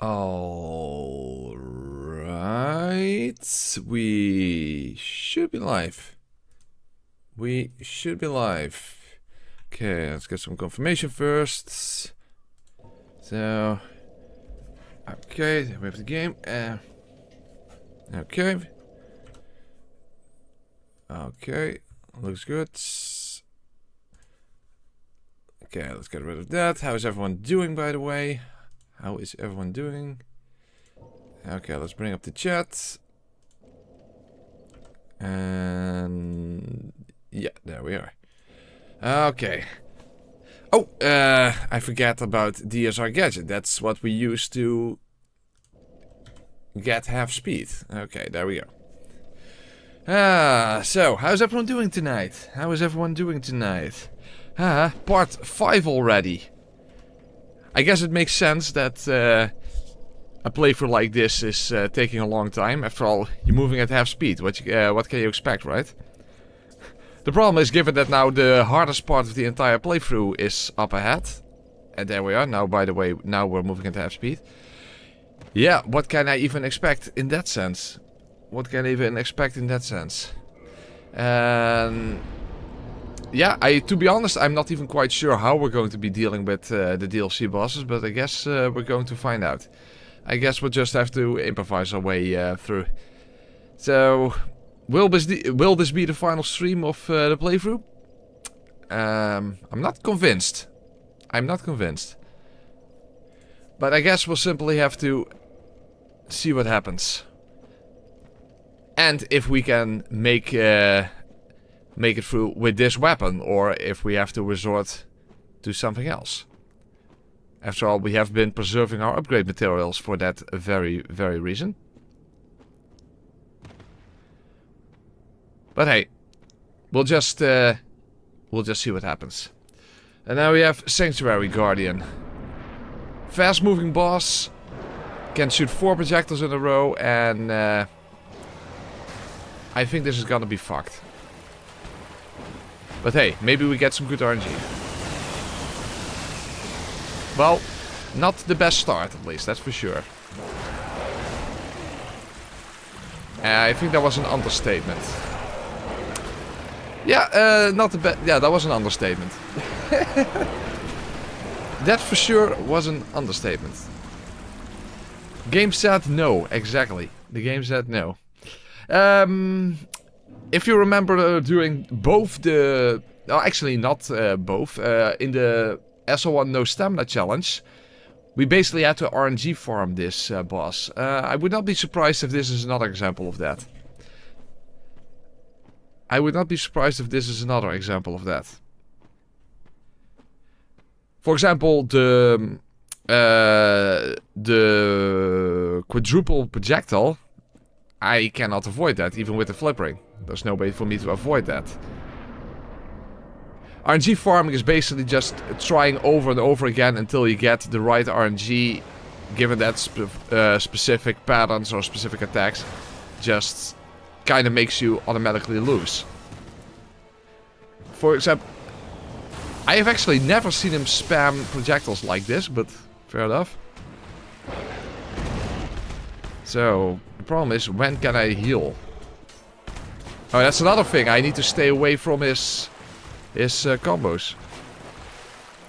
All right, we should be live. We should be live. Okay, let's get some confirmation first. So, okay, we have the game. Okay. Okay, looks good. Okay, let's get rid of that. How is everyone doing, by the way? How is everyone doing? Okay, let's bring up the chat. And yeah, there we are. Okay. Oh, I forgot about DSR gadget. That's what we use to get half speed. Okay, there we go. So, how's everyone doing tonight? How is everyone doing tonight? Part 5 already. I guess it makes sense that a playthrough like this is taking a long time. After all, you're moving at half speed. What can you expect, right? The problem is, given that now the hardest part of the entire playthrough is up ahead. And there we are. Now, by the way, now we're moving at half speed. Yeah, what can I even expect in that sense? What can I even expect in that sense? Yeah, to be honest, I'm not even quite sure how we're going to be dealing with the DLC bosses, but I guess we're going to find out. I guess we'll just have to improvise our way through. So, will this be the final stream of the playthrough? I'm not convinced. I'm not convinced. But I guess we'll simply have to see what happens. And if we can make it through with this weapon, or if we have to resort to something else. After all, we have been preserving our upgrade materials for that very, very reason. But hey, we'll just see what happens. And now we have Sanctuary Guardian. Fast moving boss, can shoot 4 projectiles in a row, and I think this is gonna be fucked. But hey, maybe we get some good RNG. Well, not the best start, at least, that's for sure. I think that was an understatement. Yeah, not the best. Yeah, that was an understatement. That for sure was an understatement. Game said no, exactly. The game said no. If you remember during both the... No, actually not both. In the SO1 No Stamina Challenge, we basically had to RNG farm this boss. I would not be surprised if this is another example of that. I would not be surprised if this is another example of that. For example, the quadruple projectile, I cannot avoid that, even with the flip ring. There's no way for me to avoid that. RNG farming is basically just trying over and over again until you get the right RNG, given that specific patterns or specific attacks just kind of makes you automatically lose. For example, I have actually never seen him spam projectiles like this, but fair enough. So, the problem is, when can I heal? Oh, that's another thing. I need to stay away from his combos.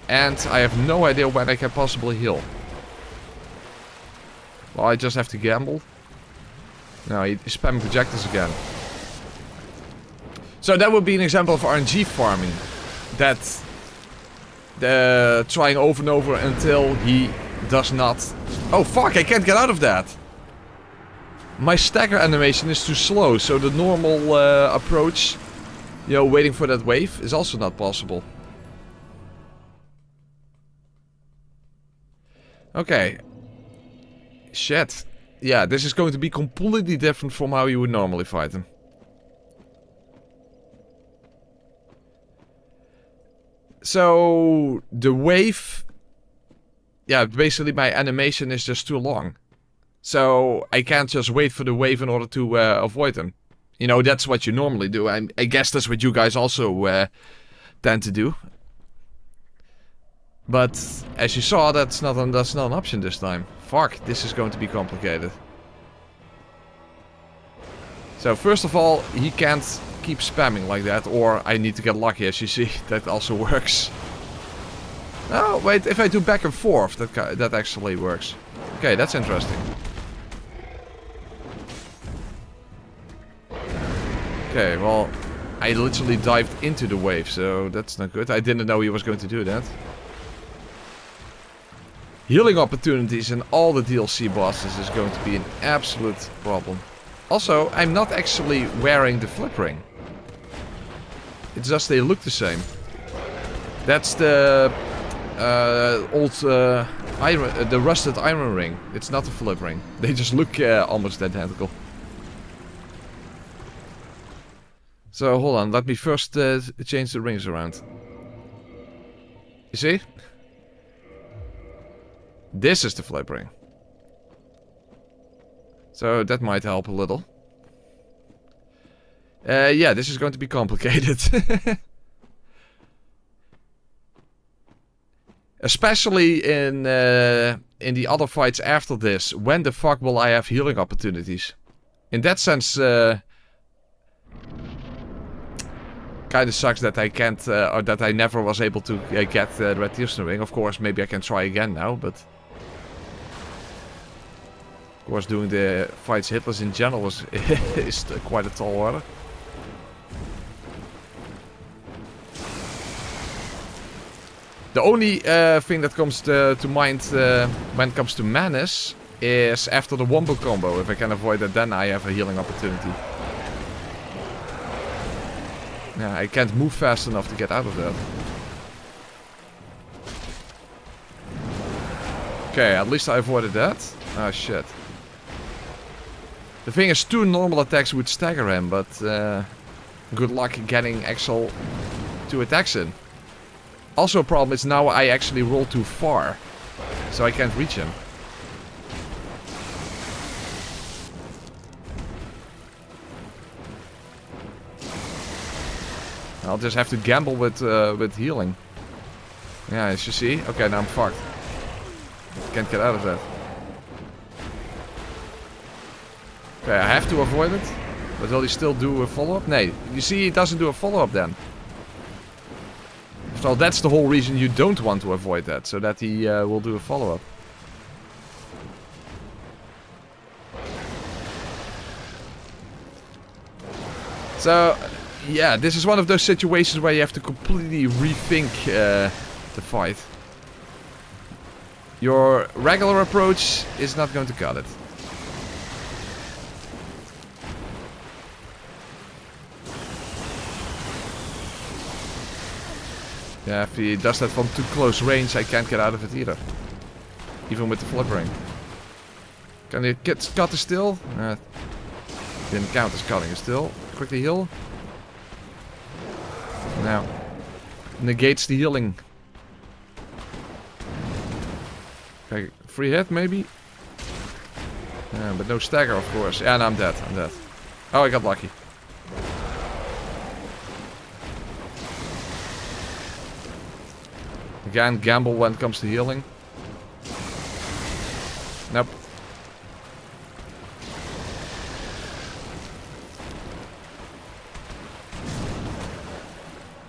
And I have no idea when I can possibly heal. Well, I just have to gamble. No, he's spamming projectiles again. So that would be an example of RNG farming. That trying over and over until he does not... Oh fuck, I can't get out of that! My stagger animation is too slow, so the normal approach, you know, waiting for that wave, is also not possible. Okay. Shit. Yeah, this is going to be completely different from how you would normally fight him. So, the wave... Yeah, basically my animation is just too long. So, I can't just wait for the wave in order to avoid them. You know, that's what you normally do. I guess that's what you guys also tend to do. But, as you saw, that's not an option this time. Fuck, this is going to be complicated. So first of all, he can't keep spamming like that, or I need to get lucky, as you see. That also works. Oh, wait, if I do back and forth, that actually works. Okay, that's interesting. Okay, well, I literally dived into the wave, so that's not good. I didn't know he was going to do that. Healing opportunities in all the DLC bosses is going to be an absolute problem. Also, I'm not actually wearing the flip ring. It's just they look the same. That's the the rusted iron ring. It's not a flip ring. They just look almost identical. So hold on, let me first change the rings around. You see? This is the flip ring. So that might help a little. Yeah, this is going to be complicated. Especially in the other fights after this. When the fuck will I have healing opportunities? In that sense, kind of sucks that I can't, or that I never was able to get the Rethinking ring. Of course, maybe I can try again now, but of course, doing the fights hitless in general is quite a tall order. The only thing that comes to mind when it comes to Menace is after the Wombo combo. If I can avoid that, then I have a healing opportunity. Yeah, I can't move fast enough to get out of that. Okay, at least I avoided that. Oh shit. The thing is, 2 normal attacks would stagger him, but good luck getting actual 2 attacks in. Also a problem is now I actually roll too far, so I can't reach him. I'll just have to gamble with healing. Yeah, as you see. Okay, now I'm fucked. Can't get out of that. Okay, I have to avoid it. But will he still do a follow-up? Nee, you see he doesn't do a follow-up then. So that's the whole reason you don't want to avoid that. So that he will do a follow-up. So, yeah, this is one of those situations where you have to completely rethink the fight. Your regular approach is not going to cut it. Yeah, if he does that from too close range, I can't get out of it either. Even with the flip ring. Can he get cut it still? Didn't count as cutting it still. Quickly heal. Now, negates the healing. Okay, free hit maybe? Yeah, but no stagger of course. Yeah, no, I'm dead, I'm dead. Oh, I got lucky. Again, gamble when it comes to healing. Nope.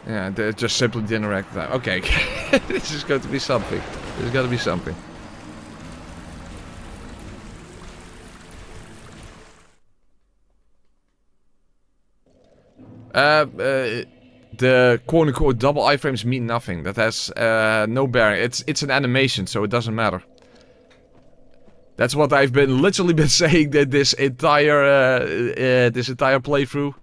Yeah, they just simply didn't react that. Okay, this is going to be something. This is going to be something. The quote-unquote double iframes mean nothing. That has no bearing. It's an animation, so it doesn't matter. That's what I've literally been saying that this entire playthrough.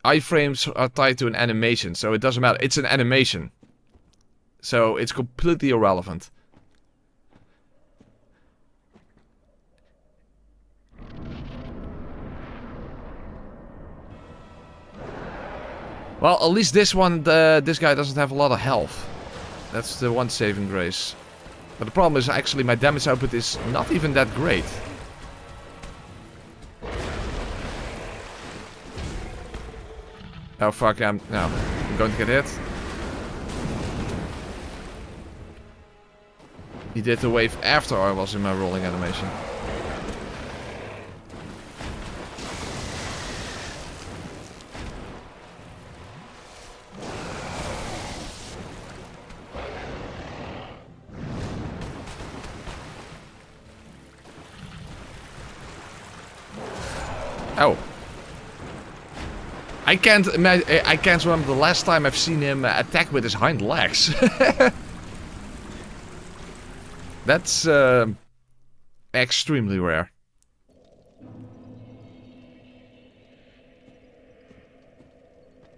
Iframes are tied to an animation, so it doesn't matter. It's an animation, so it's completely irrelevant. Well, at least this one, this guy doesn't have a lot of health. That's the one saving grace. But the problem is actually my damage output is not even that great. Oh fuck, I'm going to get hit. He did the wave after I was in my rolling animation. Oh. I can't remember the last time I've seen him attack with his hind legs. That's extremely rare.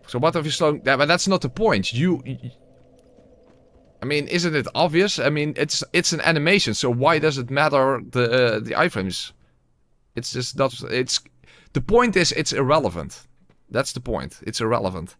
So what have you slowed? Yeah, but that's not the point. I mean, isn't it obvious? I mean, it's an animation, so why does it matter the iframes? It's just not. The point is it's irrelevant. That's the point. It's irrelevant.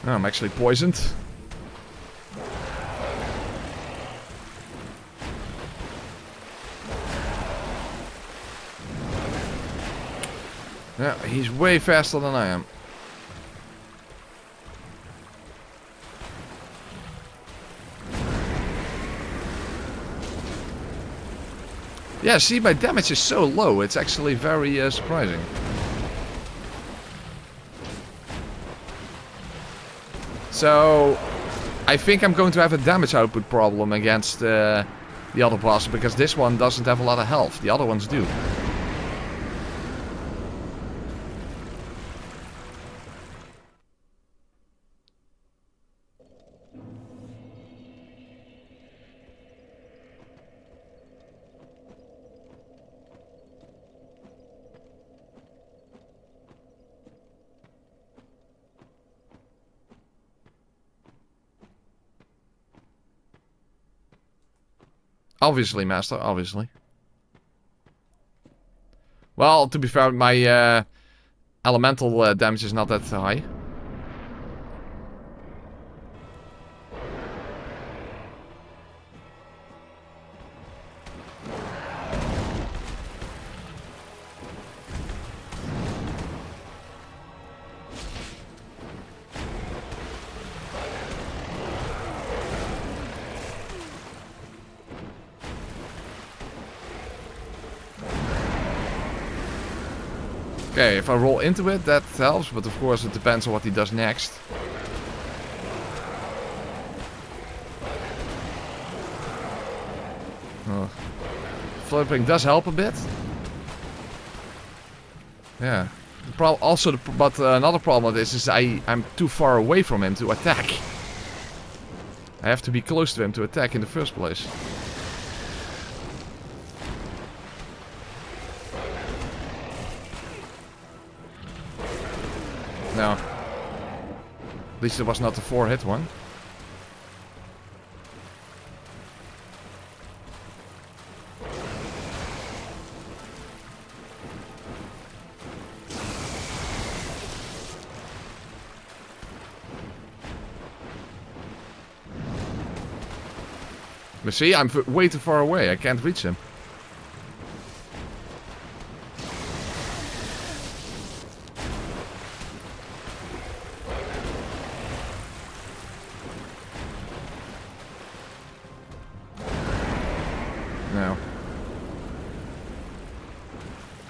Oh, I'm actually poisoned. Yeah, he's way faster than I am. Yeah, see, my damage is so low. It's actually very surprising. So, I think I'm going to have a damage output problem against the other boss, because this one doesn't have a lot of health. The other ones do. Obviously, Master, obviously. Well, to be fair, my elemental damage is not that high. Okay, if I roll into it, that helps, but of course it depends on what he does next. Oh. Flipping does help a bit. Yeah. But another problem with this is I'm too far away from him to attack. I have to be close to him to attack in the first place. No. At least it was not the 4-hit one. But see, I'm way too far away. I can't reach him.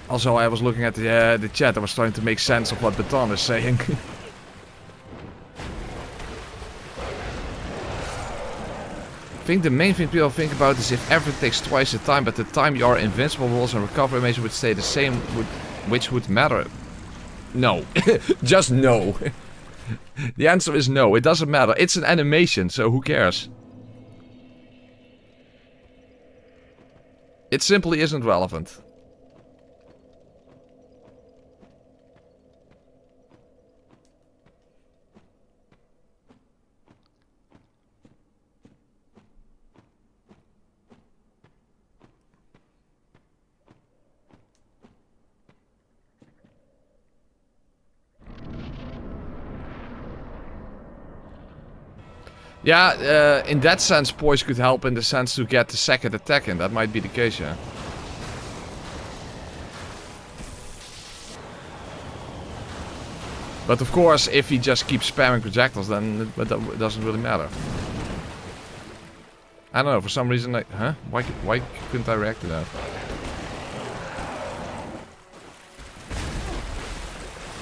Also, I was looking at the chat. I was trying to make sense of what Baton is saying. I think the main thing people think about is if everything takes twice the time, but the time you are invincible rolls and recovery animation would stay the same, which would matter. No. Just no. The answer is no. It doesn't matter. It's an animation, so who cares? It simply isn't relevant. Yeah, in that sense, poise could help in the sense to get the second attack in. That might be the case, yeah. But of course, if he just keeps spamming projectiles, then it doesn't really matter. I don't know, for some reason, like, huh? Why couldn't I react to that?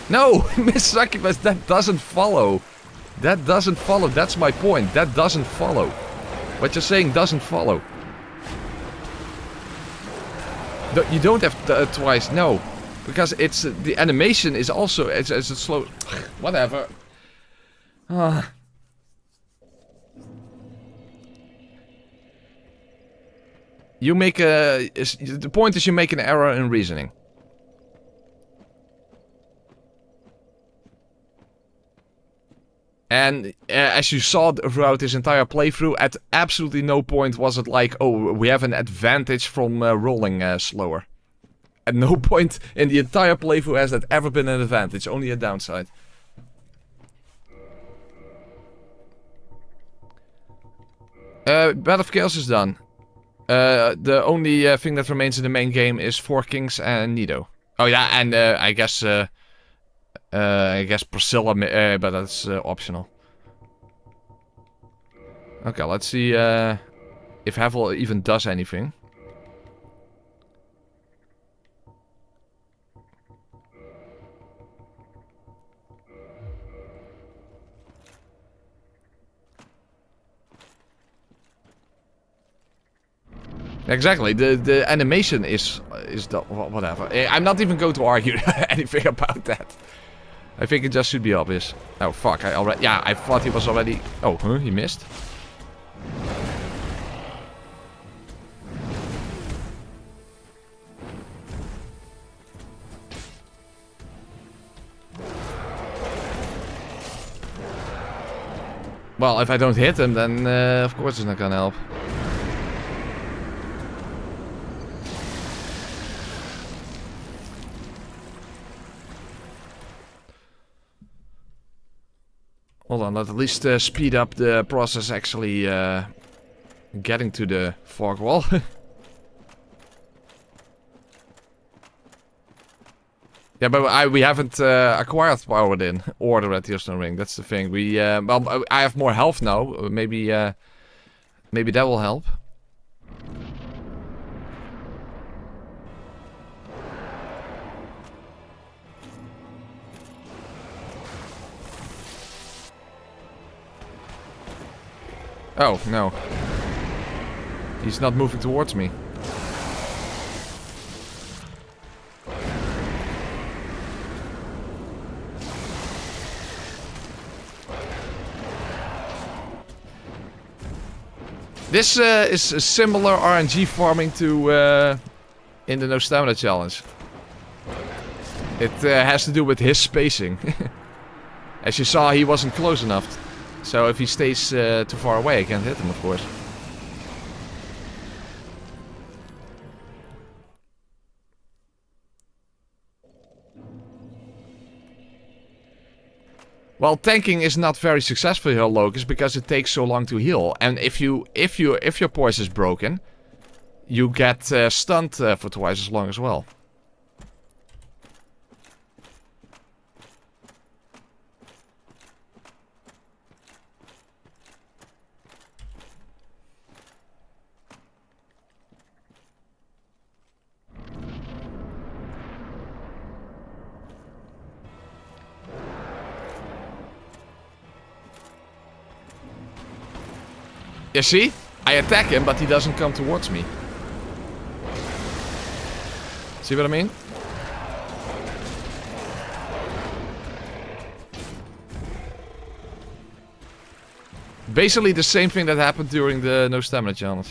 No, Miss Succubus, that doesn't follow. That doesn't follow, that's my point. That doesn't follow. What you're saying doesn't follow. You don't have twice, no. Because it's the animation is also it's a slow. Whatever. You make a. The point is you make an error in reasoning. And as you saw throughout this entire playthrough, at absolutely no point was it like, oh, we have an advantage from rolling slower. At no point in the entire playthrough has that ever been an advantage, only a downside. Battle of Chaos is done. The only thing that remains in the main game is 4 Kings and Nido. Oh yeah, and I guess Priscilla, but that's optional. Okay, let's see if Havel even does anything. Exactly, the animation is the whatever. I'm not even going to argue anything about that. I think it just should be obvious. Oh fuck, I thought he was already. Oh, huh, he missed. Well, if I don't hit him, then of course it's not gonna help. Hold on, let's at least speed up the process actually getting to the fog wall. Yeah, but we haven't acquired power in order at the Osno Ring. That's the thing. Well, I have more health now. Maybe that will help. Oh, no. He's not moving towards me. This is a similar RNG farming to in the No Stamina Challenge. It has to do with his spacing. As you saw, he wasn't close enough. So if he stays too far away, I can't hit him, of course. Well, tanking is not very successful here, Locus, because it takes so long to heal. And if your poise is broken, you get stunned for twice as long as well. You see? I attack him, but he doesn't come towards me. See what I mean? Basically the same thing that happened during the No Stamina Challenge.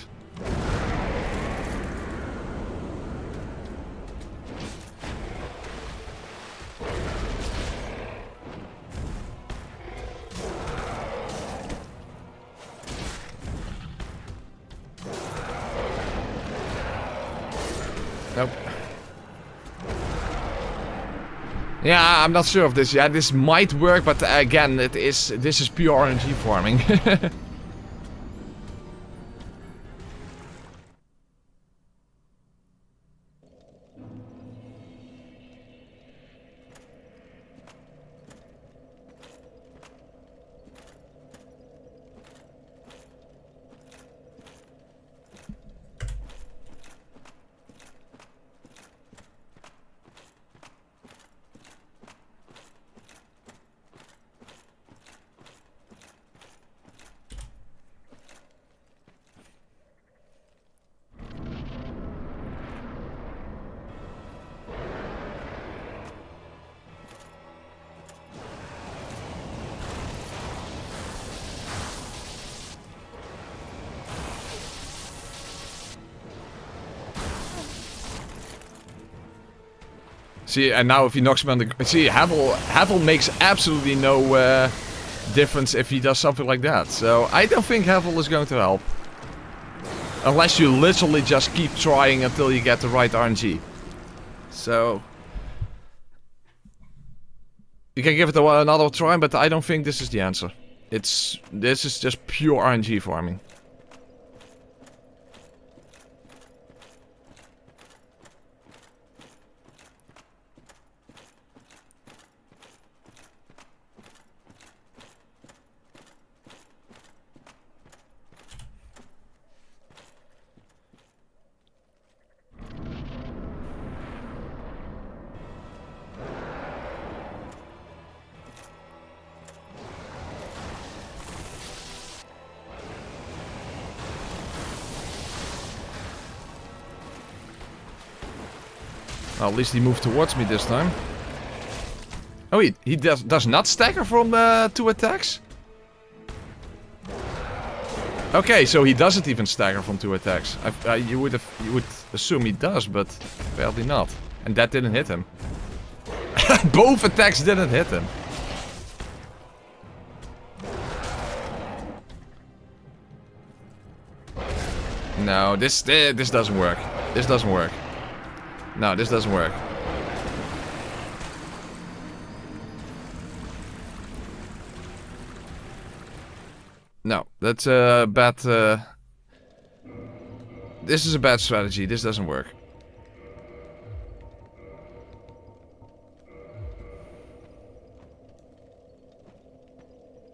Nope. Yeah, I'm not sure of this. Yeah, this might work, but again, this is pure RNG farming. See, and now if he knocks me on the... See, Havel makes absolutely no difference if he does something like that. So, I don't think Havel is going to help. Unless you literally just keep trying until you get the right RNG. So... You can give it another try, but I don't think this is the answer. This is just pure RNG farming. Well, at least he moved towards me this time. Oh, he does not stagger from 2 attacks? Okay, so he doesn't even stagger from 2 attacks. You would assume he does, but apparently not. And that didn't hit him. Both attacks didn't hit him. No, this doesn't work. This doesn't work. No, this doesn't work. No, that's a bad... This is a bad strategy. This doesn't work.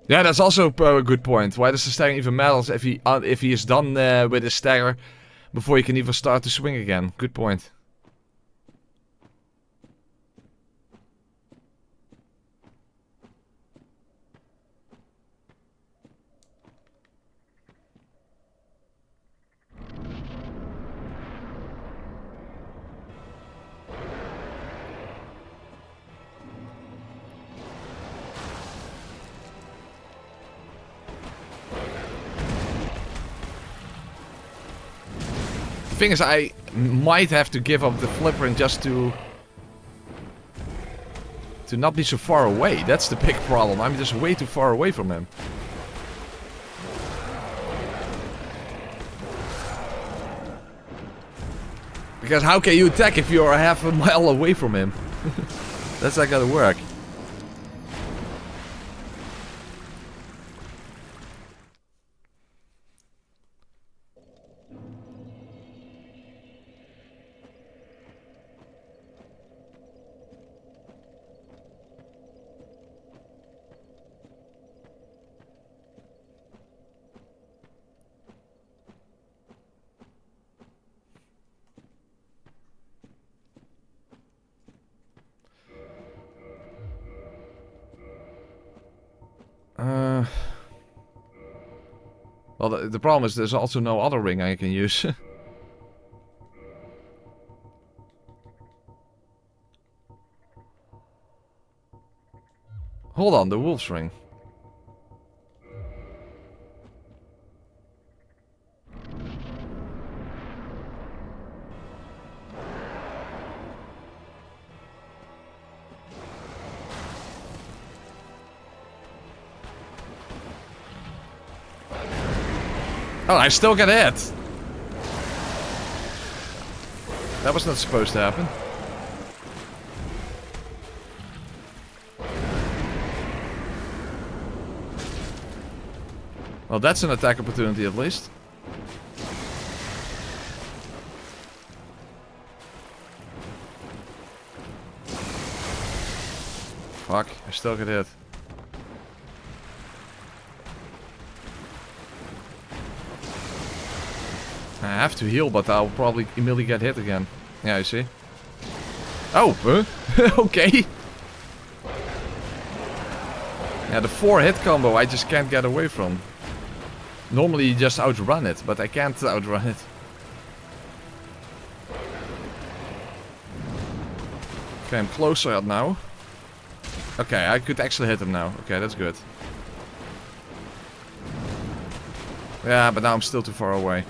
Yeah, that's also a good point. Why does the stagger even matter if he is done with his stagger before he can even start to swing again? Good point. The thing is, I might have to give up the flippering just to not be so far away. That's the big problem. I'm just way too far away from him. Because how can you attack if you're half a mile away from him? That's not gonna work. Well, the problem is there's also no other ring I can use. Hold on, the wolf's ring. Oh, I still got hit. That was not supposed to happen. Well, that's an attack opportunity at least. Fuck, I still get hit. I have to heal, but I'll probably immediately get hit again. Yeah, you see. Oh, huh? Okay. Yeah, the 4-hit combo I just can't get away from. Normally you just outrun it, but I can't outrun it. Okay, I'm closer now. Okay, I could actually hit him now. Okay, that's good. Yeah, but now I'm still too far away.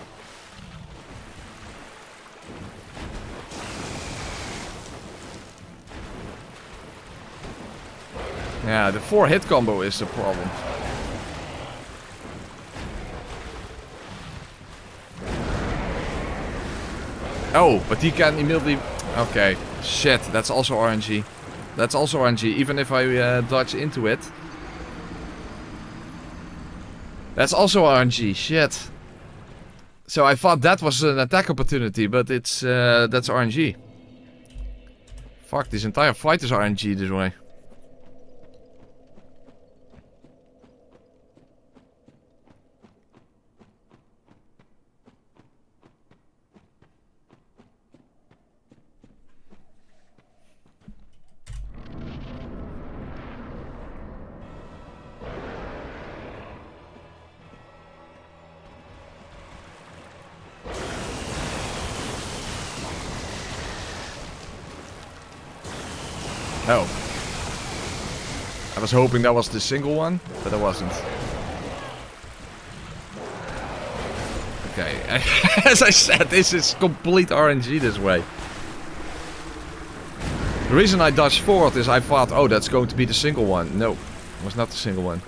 Yeah, the 4-hit combo is the problem. Oh, but he can immediately... Okay, shit, that's also RNG. That's also RNG, even if I dodge into it. That's also RNG, shit. So I thought that was an attack opportunity, but it's that's RNG. Fuck, this entire fight is RNG this way. Oh. I was hoping that was the single one, but it wasn't. Okay, as I said, this is complete RNG this way. The reason I dodged forward is I thought, oh, that's going to be the single one. No, it was not the single one.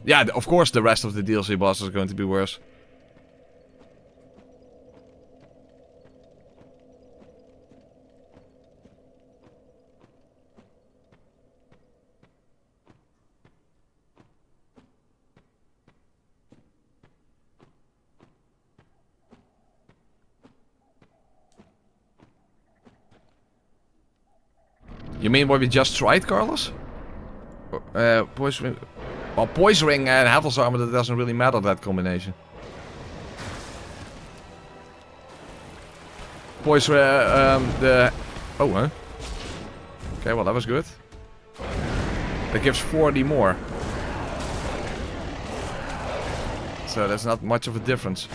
Yeah, of course the rest of the DLC boss is going to be worse. You mean what we just tried, Carlos? Poison... Well, Poison Ring and Heaven's Armor, that doesn't really matter, that combination. Poison... the... Oh, huh? Okay, well, that was good. That gives 40 more. So that's not much of a difference.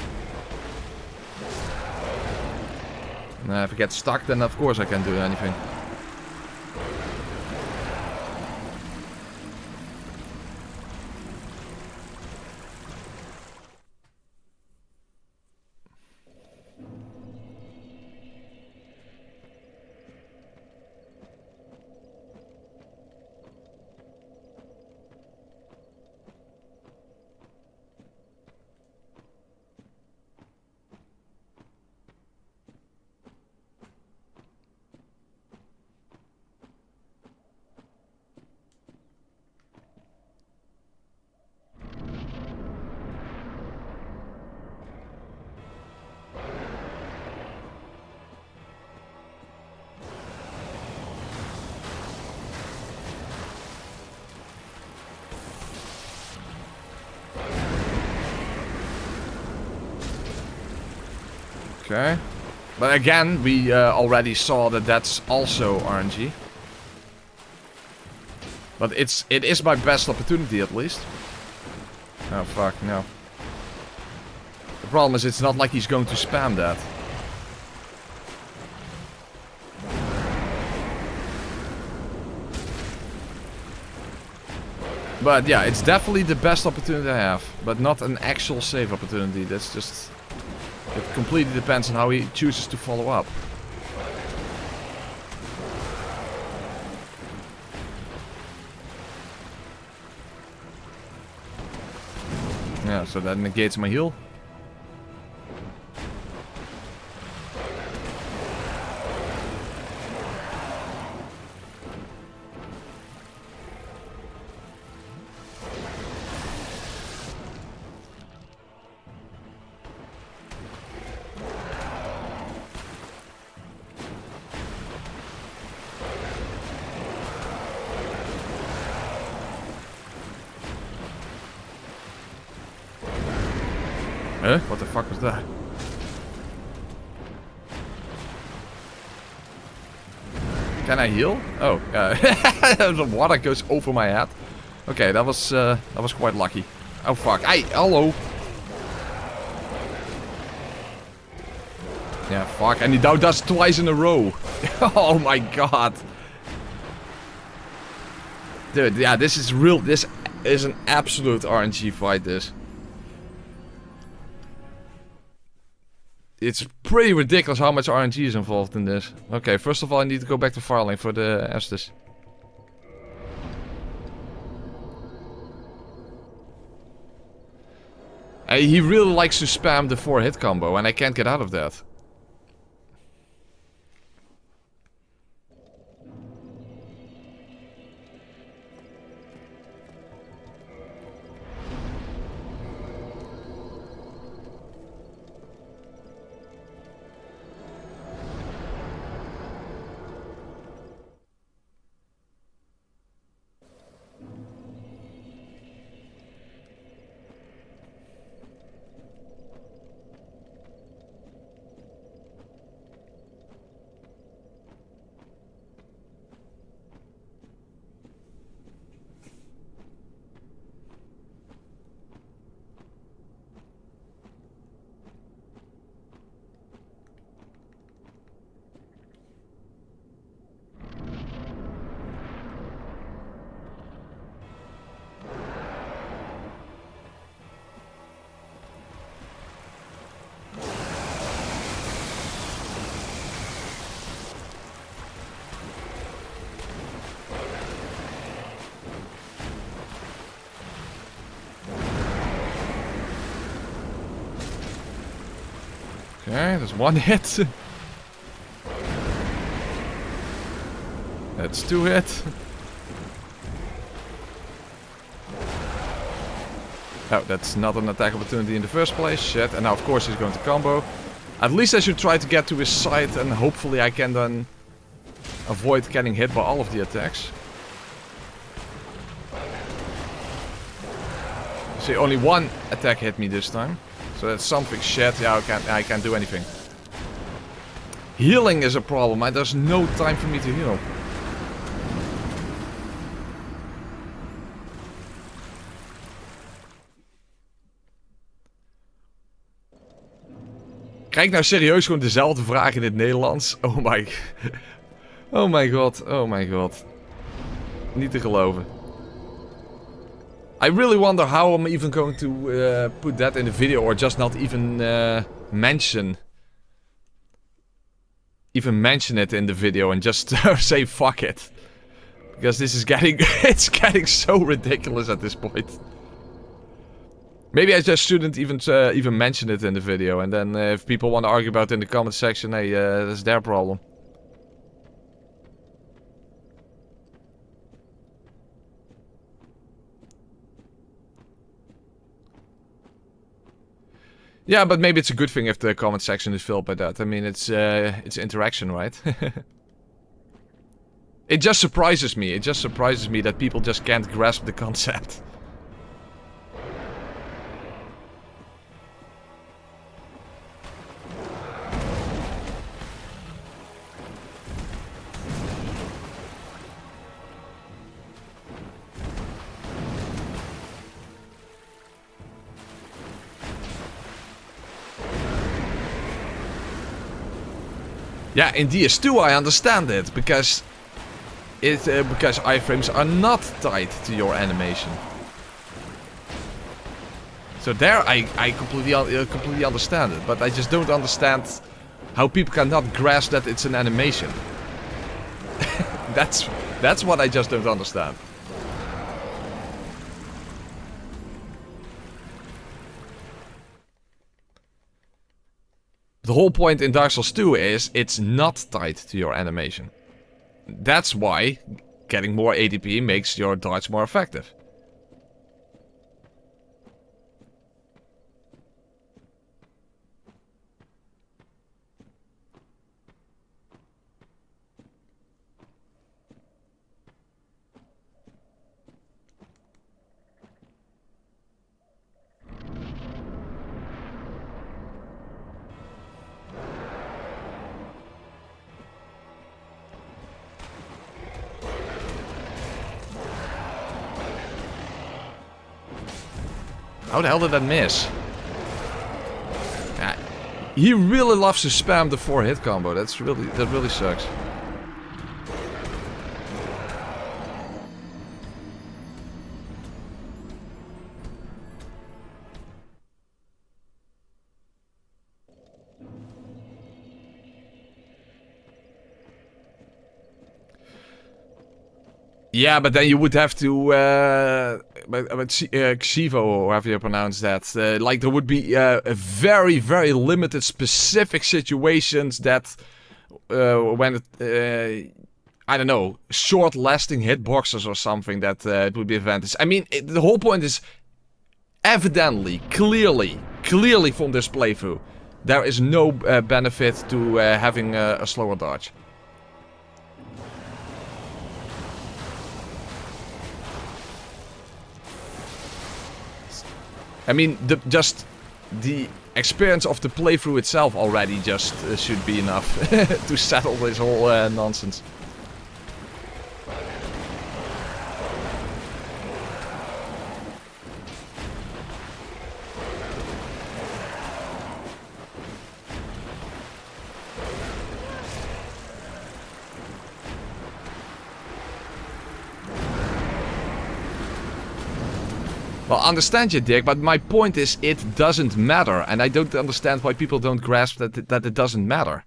If I get stuck, then of course I can't do anything. Okay. But again, we already saw that that's also RNG. But it is my best opportunity at least. Oh fuck, no. The problem is it's not like he's going to spam that. But yeah, it's definitely the best opportunity I have. But not an actual save opportunity, that's just... It completely depends on how he chooses to follow up. Yeah, so that negates my heal. Huh? What the fuck was that? Can I heal? Oh, the water goes over my head. Okay, that was quite lucky. Oh fuck! Hey, hello. Yeah, fuck, and he now does twice in a row. Oh my god. Dude, yeah, this is real. This is an absolute RNG fight. This. It's pretty ridiculous how much RNG is involved in this. Okay, first of all, I need to go back to filing for the Estes. He really likes to spam the 4-hit combo, and I can't get out of that. Okay, there's 1 hit. That's 2 hit. Oh, that's not an attack opportunity in the first place. Shit, and now of course he's going to combo. At least I should try to get to his side and hopefully I can then avoid getting hit by all of the attacks. See, only 1 attack hit me this time. So that's something. Shit, yeah, I can't do anything. Healing is a problem. There's no time for me to heal. Krijg ik nou serieus gewoon dezelfde vraag in het Nederlands? Oh my... Oh my god, oh my god. Niet te geloven. I really wonder how I'm even going to put that in the video or just not even mention it in the video and just say fuck it. Because this is getting... it's getting so ridiculous at this point. Maybe I just shouldn't even mention it in the video, and then if people want to argue about it in the comment section, hey, that's their problem. Yeah, but maybe it's a good thing if the comment section is filled by that. I mean, it's interaction, right? It just surprises me. It just surprises me that people just can't grasp the concept. Yeah, in DS2 I understand it, because iframes are not tied to your animation. So there I completely understand it, but I just don't understand how people cannot grasp that it's an animation. That's what I just don't understand. The whole point in Dark Souls 2 is it's not tied to your animation. That's why getting more ADP makes your dodge more effective. How the hell did that miss? Yeah, he really loves to spam the 4-hit combo. That really sucks. Yeah, but then you would have to, Xivo, or however you pronounce that, like there would be a very, very limited specific situations that, when it, I don't know, short-lasting hitboxes or something that it would be advantage. I mean, the whole point is, evidently, clearly from this playthrough, there is no benefit to having a slower dodge. I mean, just the experience of the playthrough itself already just should be enough to settle this whole nonsense. Well, I understand you, Dick, but my point is it doesn't matter. And I don't understand why people don't grasp that it doesn't matter.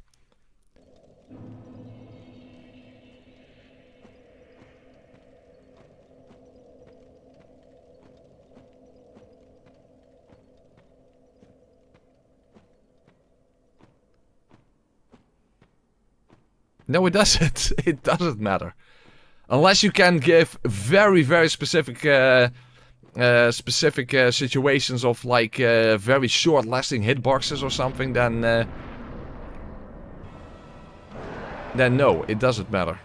No, it doesn't. It doesn't matter. Unless you can give very, very specific situations of like very short-lasting hitboxes or something, then no, it doesn't matter.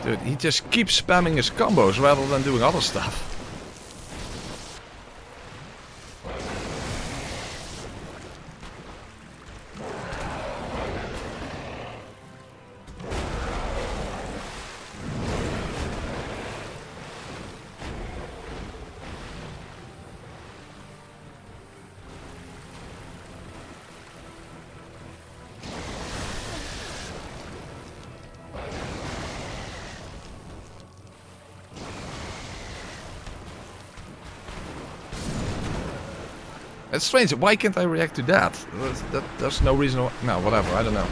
Dude, he just keeps spamming his combos rather than doing other stuff. It's strange. Why can't I react to that? There's no reason. No, whatever. I don't know.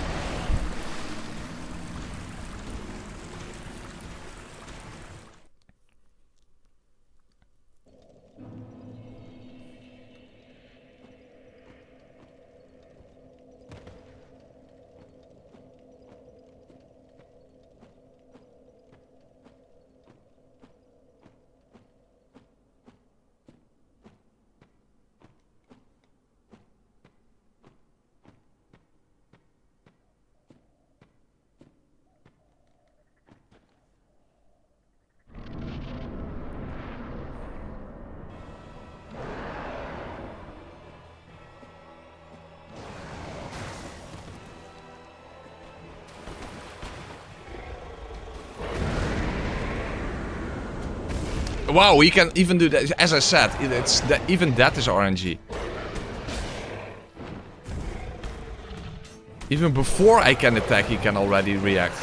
Wow, he can even do that. As I said, even that is RNG. Even before I can attack, he can already react.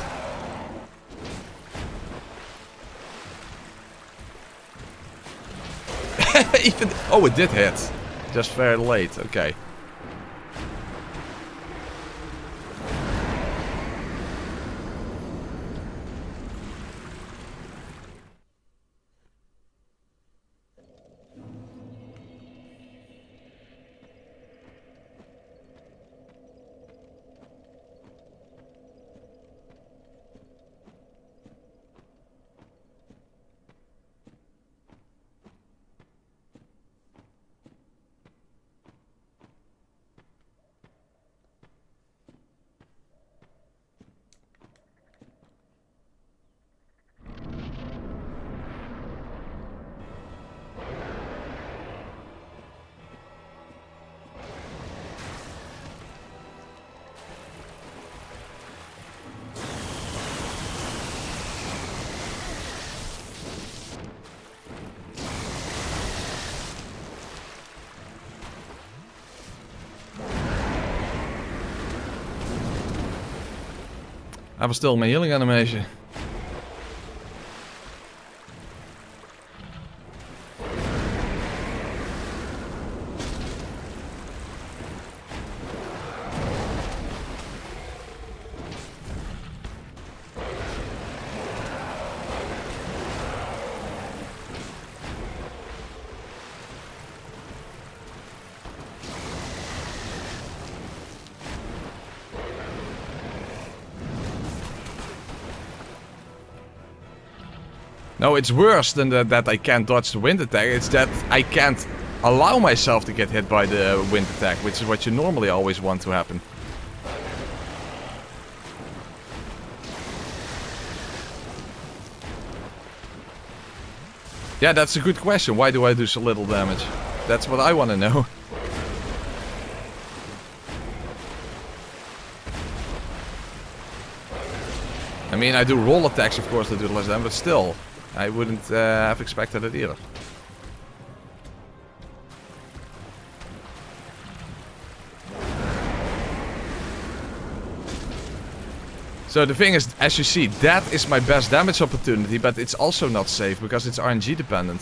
Oh, it did hit. Just very late. Okay. Hij was stil mijn healing animation. No, it's worse than that I can't dodge the wind attack. It's that I can't allow myself to get hit by the wind attack, which is what you normally always want to happen. Yeah, that's a good question. Why do I do so little damage? That's what I want to know. I mean, I do roll attacks, of course, that do less damage, but still, I wouldn't have expected it either. So the thing is, as you see, that is my best damage opportunity, but it's also not safe because it's RNG dependent.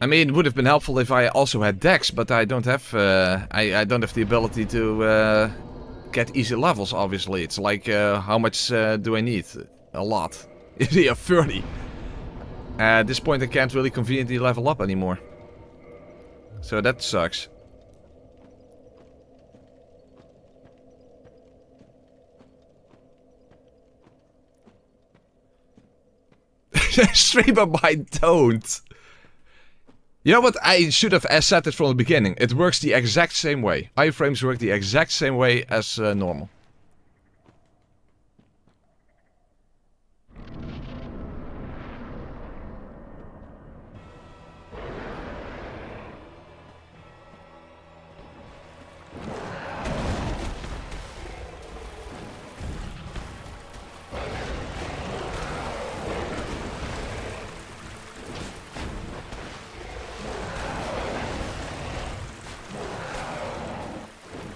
I mean, it would have been helpful if I also had Dex, but I don't have. I don't have the ability to get easy levels. Obviously, it's like how much do I need? A lot. Yeah, 30. At this point, I can't really conveniently level up anymore. So that sucks. Streamer, I don't. You know what? I should have said it from the beginning. It works the exact same way. Iframes work the exact same way as normal.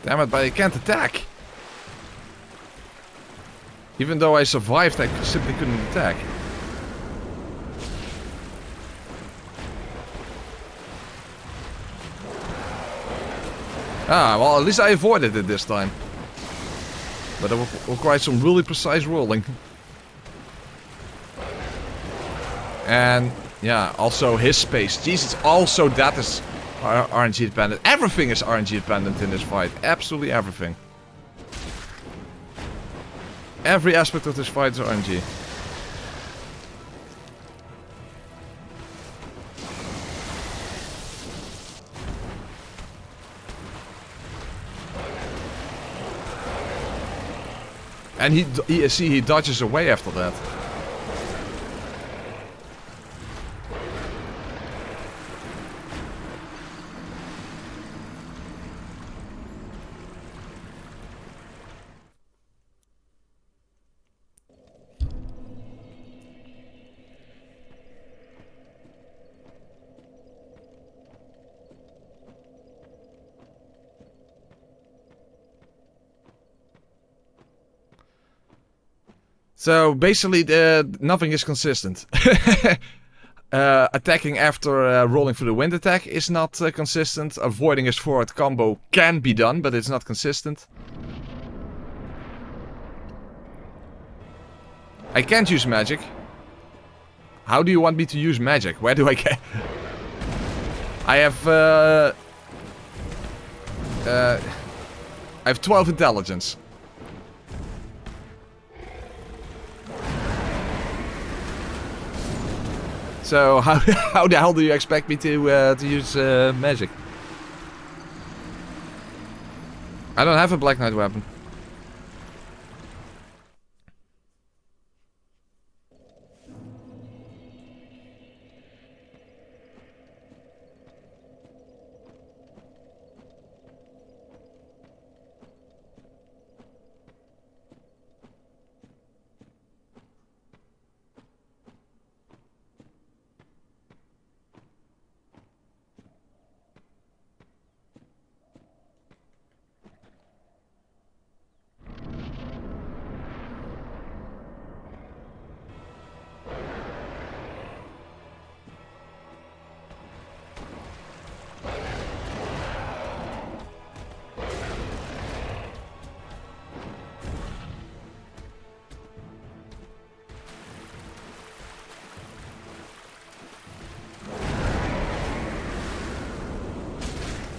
Damn it, but I can't attack. Even though I survived, I simply couldn't attack. Ah, well, at least I avoided it this time. But it required some really precise rolling. And, yeah, also his space. Jesus, also that is RNG dependent. Everything is RNG dependent in this fight. Absolutely everything. Every aspect of this fight is RNG. And he dodges away after that. So basically, nothing is consistent. Attacking after rolling through the wind attack is not consistent. Avoiding his forward combo can be done, but it's not consistent. I can't use magic. How do you want me to use magic? Where do I get? I have 12 intelligence. So how the hell do you expect me to use magic? I don't have a Black Knight weapon.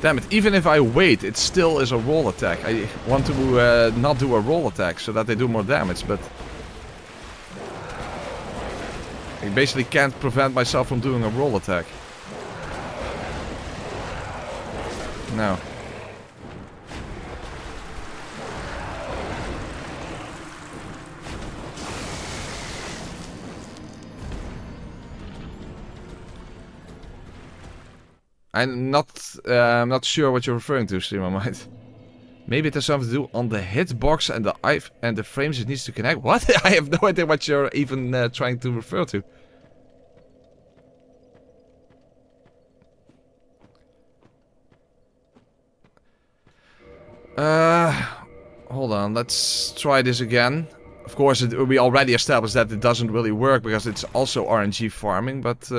Damn it, even if I wait, it still is a roll attack. I want to not do a roll attack so that they do more damage, but... I basically can't prevent myself from doing a roll attack. No. I'm not sure what you're referring to, Streamer Mind. Maybe it has something to do on the hitbox and the frames it needs to connect. What? I have no idea what you're even trying to refer to. Hold on, let's try this again. Of course, we already established that it doesn't really work because it's also RNG farming, but...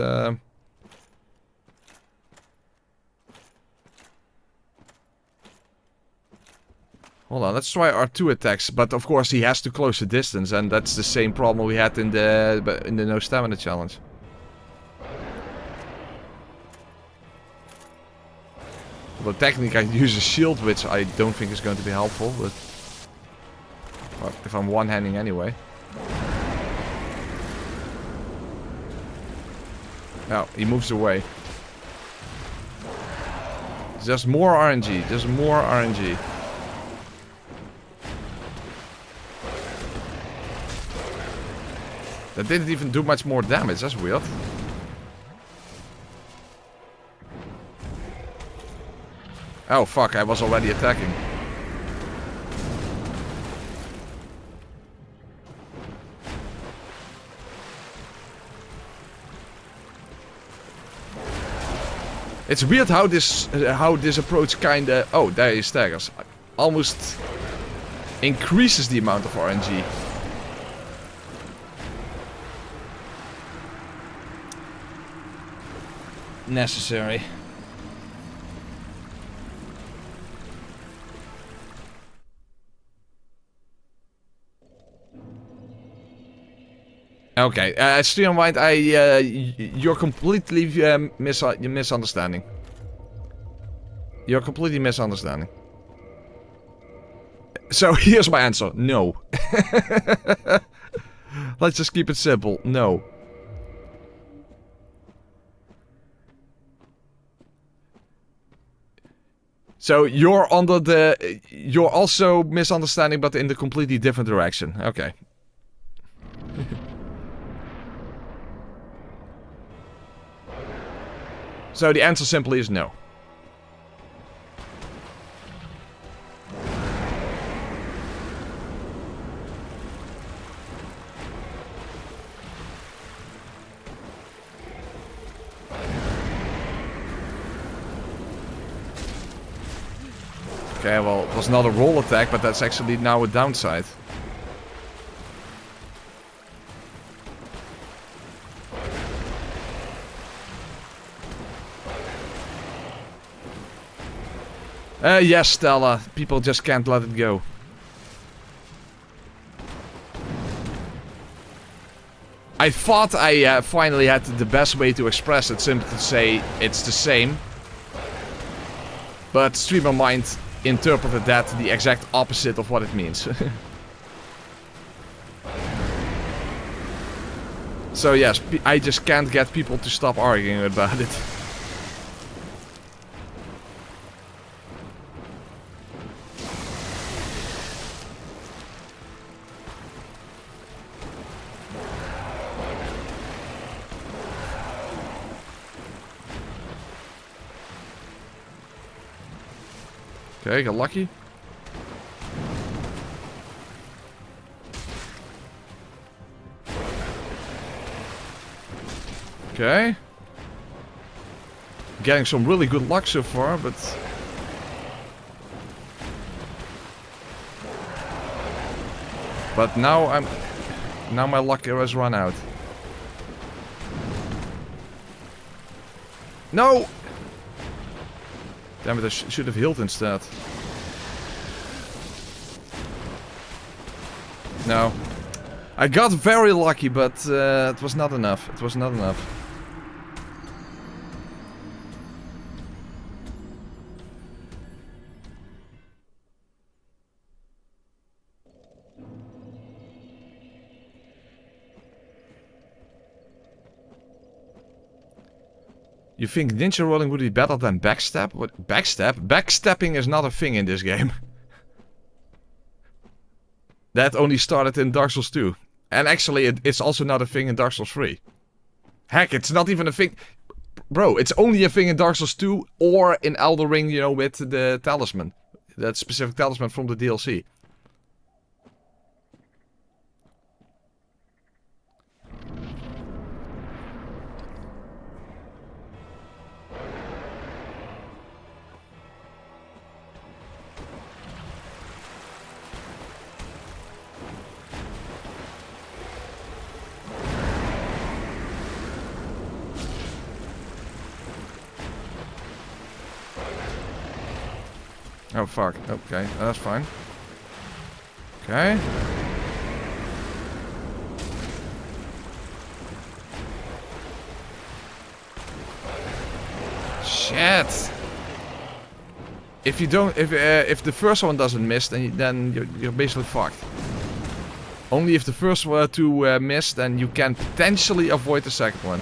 Hold on, let's try our 2 attacks, but of course he has to close the distance, and that's the same problem we had in the no stamina challenge. Although technically I use a shield, which I don't think is going to be helpful, but... Well, if I'm one-handing anyway. Oh, he moves away. Just more RNG, just more RNG. That didn't even do much more damage, that's weird. Oh fuck, I was already attacking. It's weird how this approach kinda... Oh, there he staggers. Almost increases the amount of RNG. Necessary. Okay, Streamwind, you're completely misunderstanding. You're completely misunderstanding. So here's my answer: no. Let's just keep it simple. No. So you're you're also misunderstanding, but in the completely different direction. Okay. So the answer simply is no. Okay, well, it was not a roll attack, but that's actually now a downside. Yes, Stella. People just can't let it go. I thought I finally had the best way to express it, simply to say it's the same. But Streamer Mind interpreted that the exact opposite of what it means. So yes, I just can't get people to stop arguing about it. Okay, got lucky. Okay. Getting some really good luck so far, but... But now now my luck has run out. No! Damn it, I should have healed instead. No. I got very lucky, but it was not enough. It was not enough. You think ninja rolling would be better than backstab? What? Backstab? Backstabbing is not a thing in this game. That only started in Dark Souls 2. And actually, it's also not a thing in Dark Souls 3. Heck, it's not even a thing... Bro, it's only a thing in Dark Souls 2 or in Elden Ring, you know, with the talisman. That specific talisman from the DLC. Oh fuck, okay, that's fine. Okay. Shit! If you don't, if the first one doesn't miss, then you're basically fucked. Only if the first two miss, then you can potentially avoid the second one.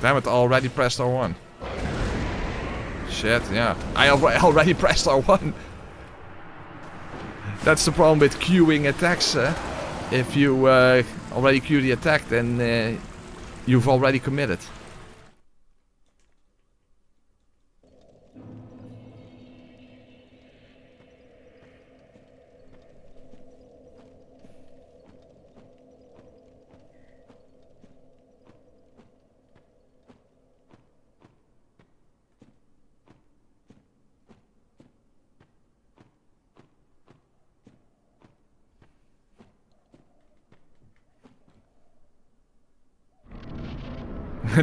Damn it, I already pressed R1. Shit, yeah. I already pressed R1. That's the problem with queuing attacks. If you already queue the attack, then you've already committed.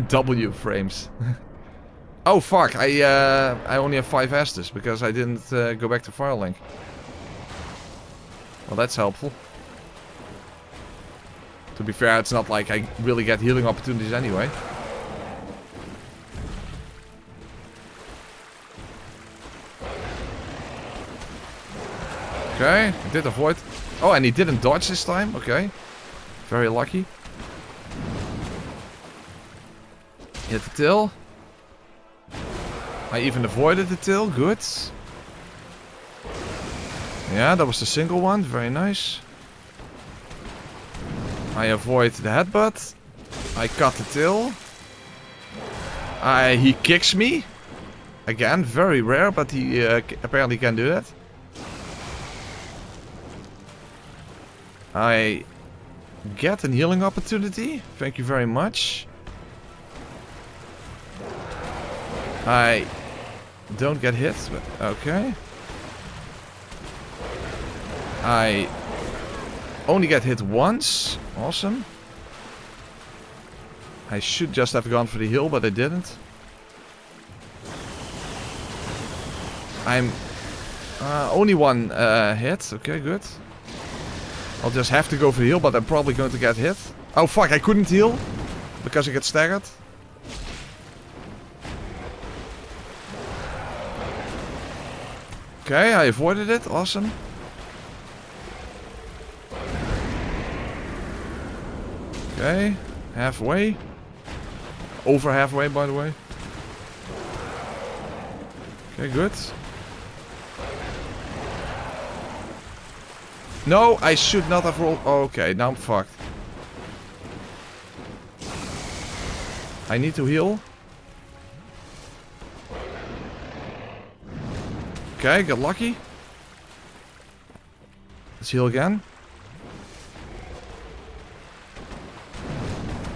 W frames. Oh fuck! I only have 5 Estus because I didn't go back to Firelink. Well, that's helpful. To be fair, it's not like I really get healing opportunities anyway. Okay, I did avoid. Oh, and he didn't dodge this time. Okay, very lucky. Hit the till. I even avoided the till. Good. Yeah, that was the single one. Very nice. I avoid the headbutt. I cut the till. He kicks me. Again, very rare, but he apparently can do that. I get a healing opportunity. Thank you very much. I don't get hit, but okay. I only get hit once. Awesome. I should just have gone for the heal, but I didn't. I'm only one hit. Okay, good. I'll just have to go for the heal, but I'm probably going to get hit. Oh fuck, I couldn't heal because I get staggered. Okay, I avoided it. Awesome. Okay, halfway. Over halfway, by the way. Okay, good. No, I should not have rolled. Oh, okay, now I'm fucked. I need to heal. Okay, got lucky. Let's heal again.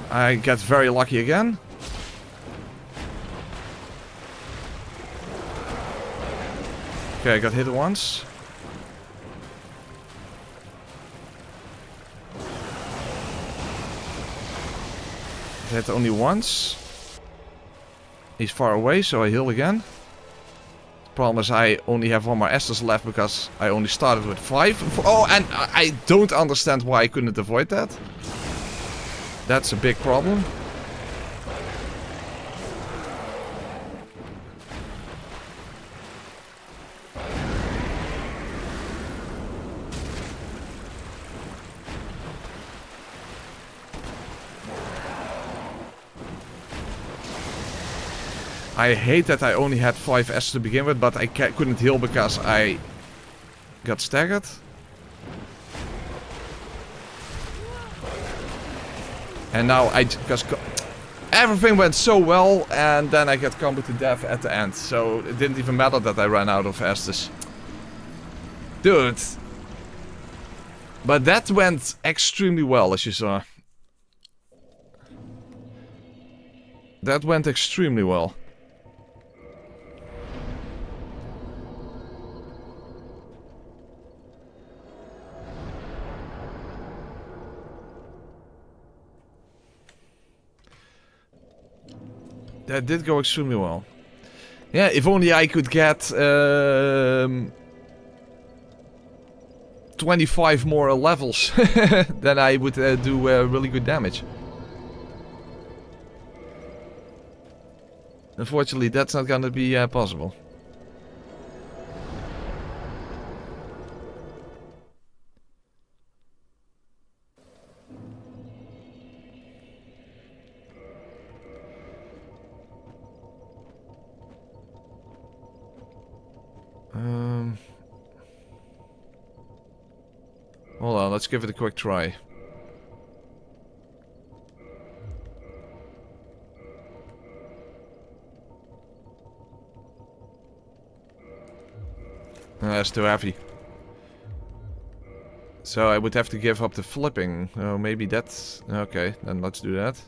I get very lucky again. Okay, I got hit once. Hit only once. He's far away, so I heal again. Problem is I only have 1 more Estus left because I only started with 5. Oh, and I don't understand why I couldn't avoid that. That's a big problem. I hate that I only had 5 S to begin with, but I couldn't heal because I got staggered. And now I just everything went so well, and then I got combo to death at the end. So it didn't even matter that I ran out of Estus. Dude. But that went extremely well, as you saw. That went extremely well. That did go extremely well. Yeah, if only I could get 25 more levels, then I would do really good damage. Unfortunately, that's not gonna be possible. Hold on, let's give it a quick try. That's too heavy. So I would have to give up the flipping. Oh, maybe that's... Okay, then let's do that.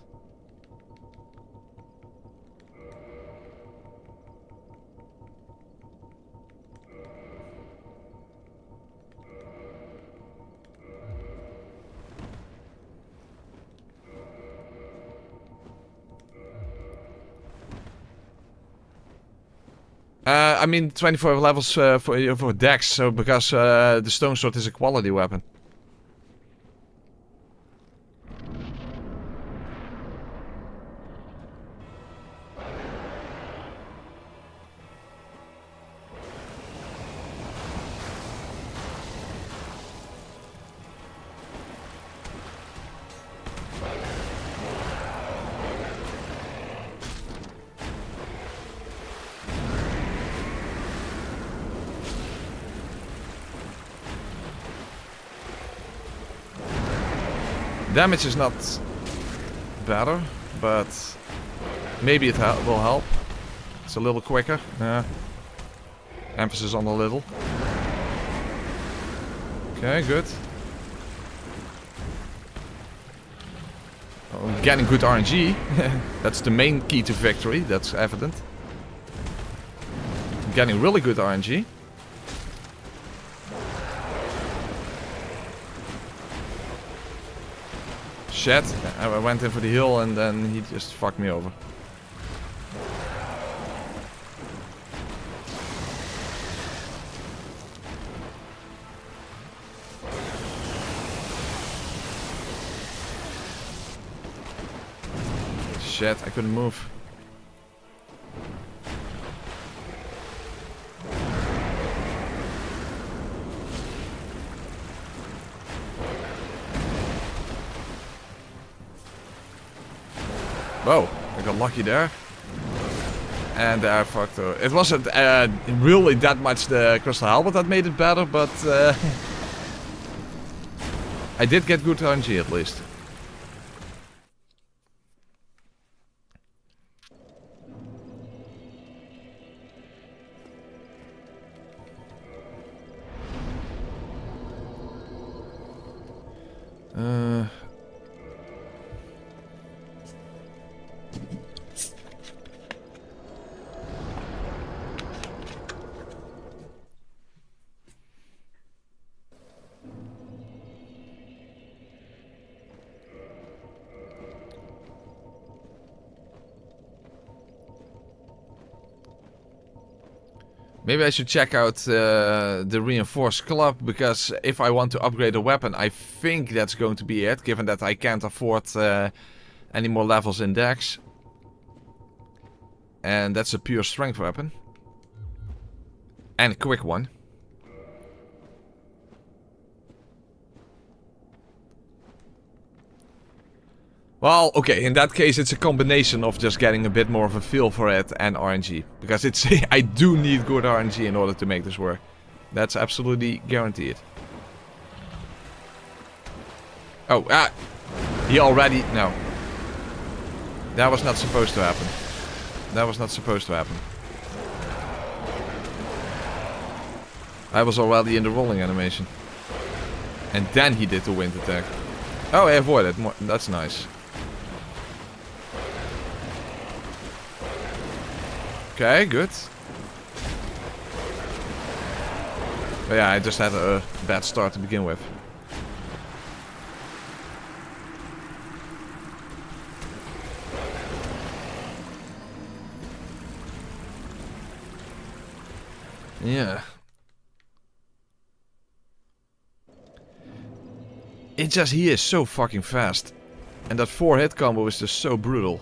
I mean 24 levels for Dex, so because the Stone Sword is a quality weapon. Damage is not better, but maybe it will help. It's a little quicker. Emphasis on the little. Okay, good. Oh, getting good RNG. That's the main key to victory, that's evident. Getting really good RNG. Shit, I went in for the hill and then he just fucked me over. Shit, I couldn't move. Whoa, I got lucky there. And I fucked her. It wasn't really that much the Crystal Helmet that made it better, but I did get good RNG at least. Maybe I should check out the Reinforced Club, because if I want to upgrade a weapon, I think that's going to be it, given that I can't afford any more levels in Dex. And that's a pure strength weapon. And a quick one. Well, okay, in that case it's a combination of just getting a bit more of a feel for it and RNG. Because it's I do need good RNG in order to make this work. That's absolutely guaranteed. Oh, he already... No. That was not supposed to happen. That was not supposed to happen. I was already in the rolling animation. And then he did the wind attack. Oh, I avoided. That's nice. Okay, good. But yeah, I just had a bad start to begin with. Yeah. It just, he is so fucking fast. And that 4-hit combo is just so brutal.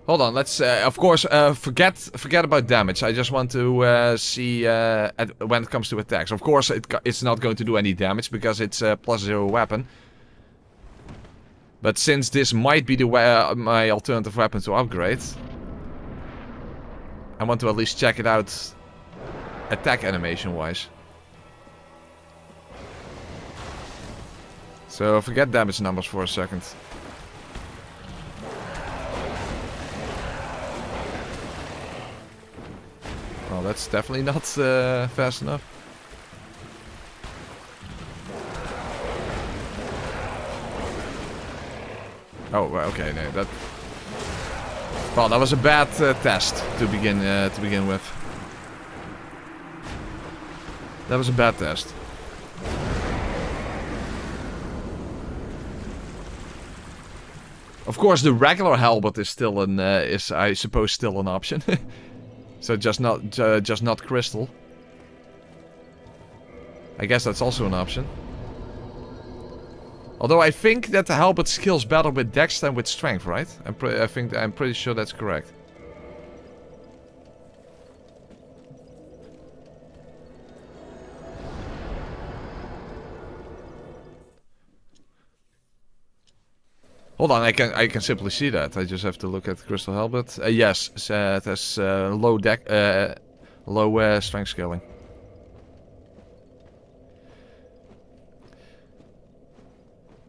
Hold on, let's of course forget about damage. I just want to see when it comes to attacks. Of course, it's not going to do any damage because it's a +0 weapon. But since this might be the my alternative weapon to upgrade, I want to at least check it out, attack animation wise. So forget damage numbers for a second. Well, that's definitely not fast enough. Oh, okay, no, that. Well, that was a bad test to begin with. That was a bad test. Of course, the regular halberd is still an is I suppose still an option. So just not crystal. I guess that's also an option. Although I think that the halberd scales better with dex than with strength, right? I'm pretty sure that's correct. Hold on, I can simply see that. I just have to look at crystal halberd. Yes, it has low strength scaling.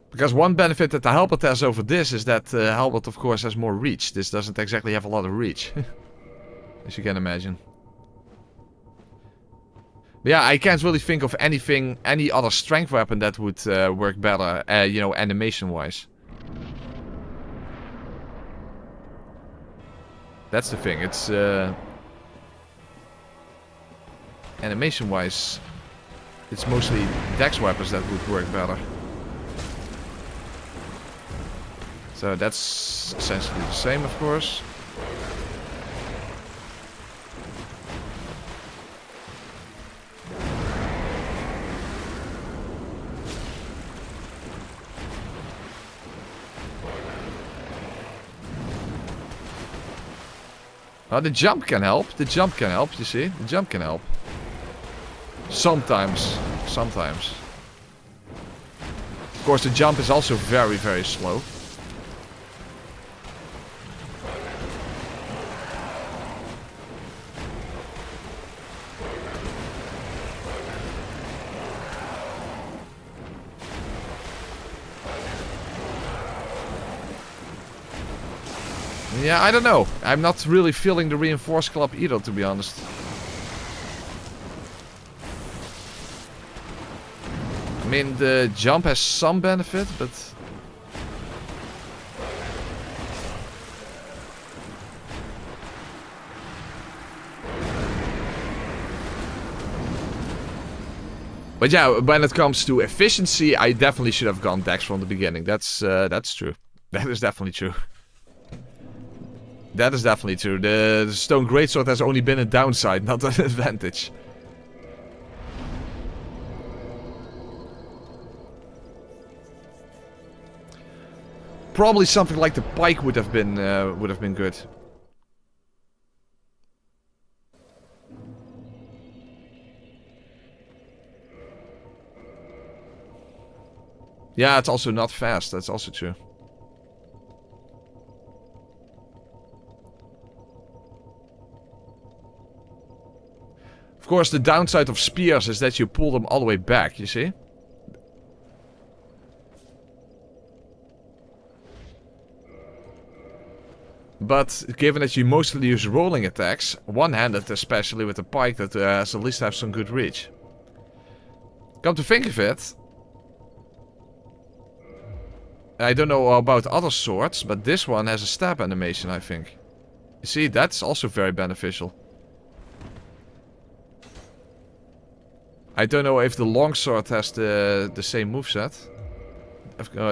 Because one benefit that the halberd has over this is that halberd, of course, has more reach. This doesn't exactly have a lot of reach, as you can imagine. But yeah, I can't really think of any other strength weapon that would work better, you know, animation-wise. That's the thing. It's animation-wise, it's mostly dex weapons that would work better. So that's essentially the same, of course. Oh, the jump can help. The jump can help, you see? The jump can help. Sometimes. Sometimes. Of course, the jump is also very, very slow. Yeah, I don't know. I'm not really feeling the reinforced club either, to be honest. I mean, the jump has some benefit, but... But yeah, when it comes to efficiency, I definitely should have gone dex from the beginning. That's true. That is definitely true. That is definitely true. The stone greatsword has only been a downside, not an advantage. Probably something like the pike would have been good. Yeah, it's also not fast. That's also true. Of course, the downside of spears is that you pull them all the way back, you see? But given that you mostly use rolling attacks, one-handed especially with a pike, that has at least have some good reach. Come to think of it, I don't know about other swords, but this one has a stab animation, I think. You see, that's also very beneficial. I don't know if the longsword has the same moveset.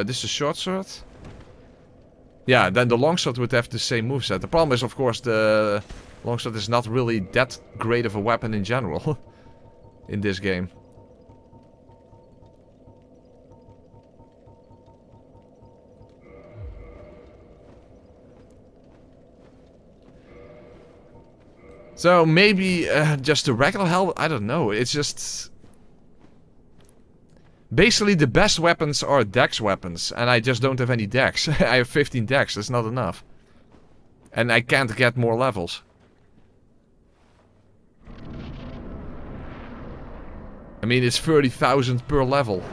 This is a short sword? Yeah, then the longsword would have the same moveset. The problem is, of course, the longsword is not really that great of a weapon in general. In this game. So maybe just a regular helmet? I don't know. It's just... Basically, the best weapons are dex weapons. And I just don't have any dex. I have 15 dex. That's not enough. And I can't get more levels. I mean, it's 30,000 per level.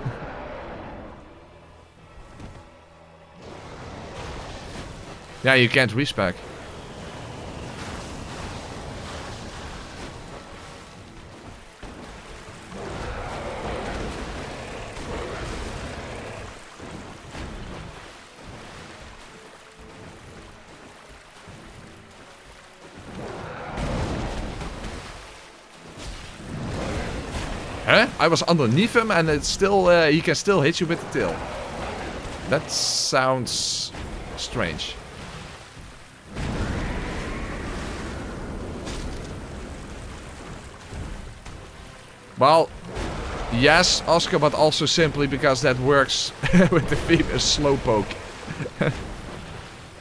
Yeah, you can't respec. Huh? I was underneath him and it's still, he can still hit you with the tail. That sounds strange. Well, yes, Oscar, but also simply because that works with the female slowpoke.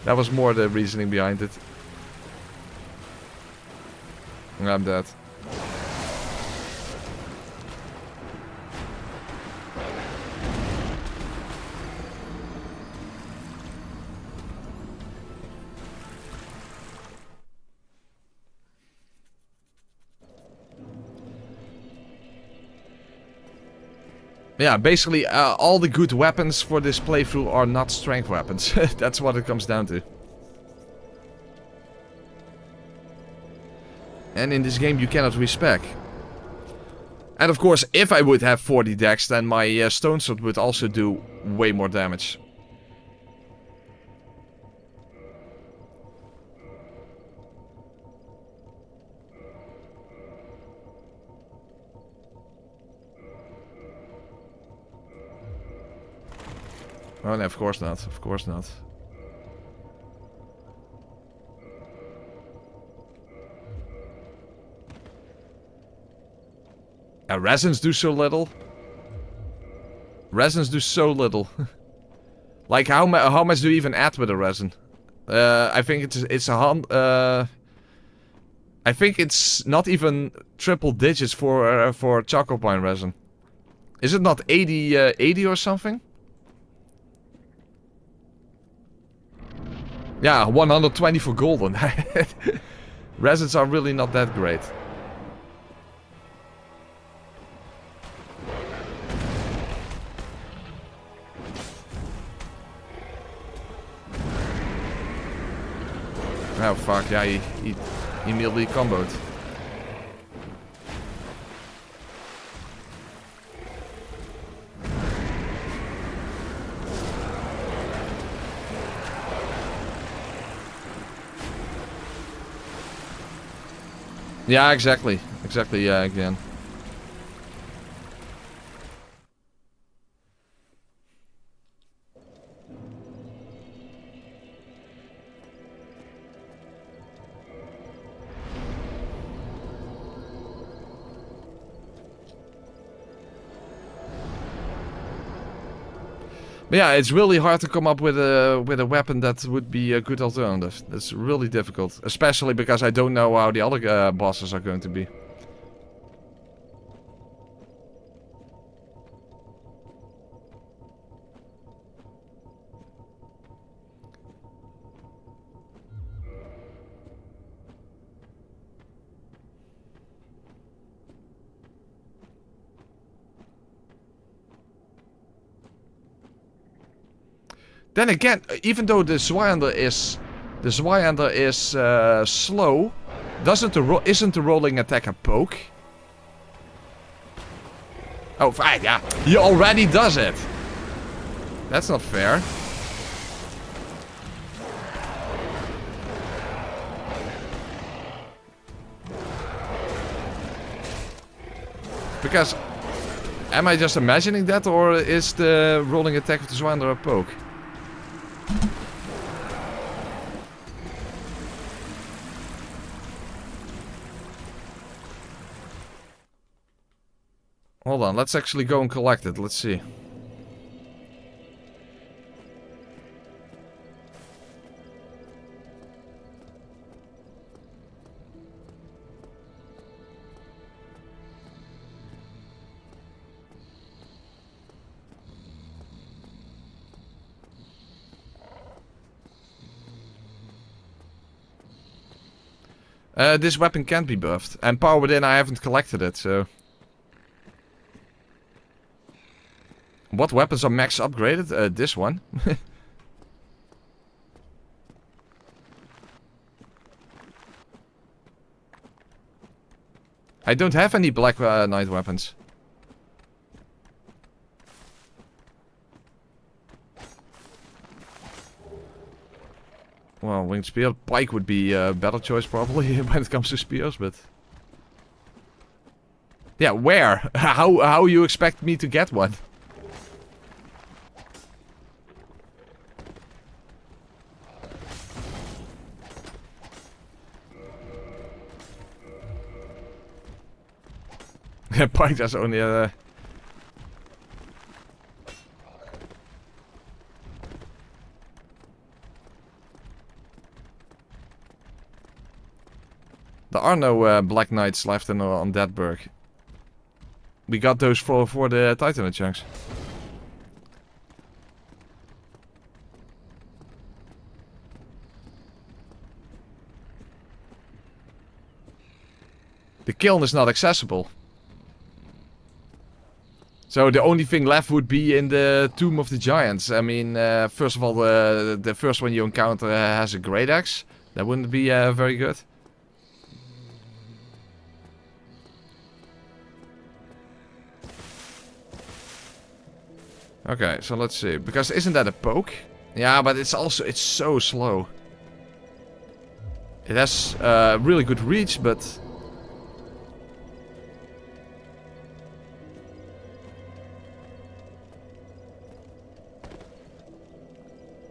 That was more the reasoning behind it. I'm dead. Yeah, basically all the good weapons for this playthrough are not strength weapons. That's what it comes down to. And in this game you cannot respec. And of course, if I would have 40 dex, then my stone sword would also do way more damage. Oh no, of course not. Of course not. Resins do so little. Resins do so little. Like how much do you even add with a resin? I think it's a I think it's not even triple digits for chocolate pine resin. Is it not 80 or something? Yeah, 120 for golden. Resins are really not that great. Oh fuck, yeah, he immediately comboed. Yeah, exactly. Exactly, yeah, again. But yeah, it's really hard to come up with a weapon that would be a good alternative. It's really difficult, especially because I don't know how the other bosses are going to be. Then again, even though the Zweihander is slow, isn't the rolling attack a poke? Oh, fine, yeah, he already does it. That's not fair. Because, am I just imagining that, or is the rolling attack of the Zweihander a poke? Hold on, let's actually go and collect it. Let's see. This weapon can't be buffed. And Power Within, I haven't collected it, so... What weapons are max upgraded? This one. I don't have any Black Knight weapons. Well, winged spear, pike would be a better choice probably when it comes to spears, but... Yeah, where? How you expect me to get one? Pike has only a... There are no Black Knights left on that berg. We got those for the Titan chunks. The kiln is not accessible. So the only thing left would be in the Tomb of the Giants. I mean, first of all, the first one you encounter has a great axe. That wouldn't be very good. Okay, so let's see. Because isn't that a poke? Yeah, but it's so slow. It has really good reach, but...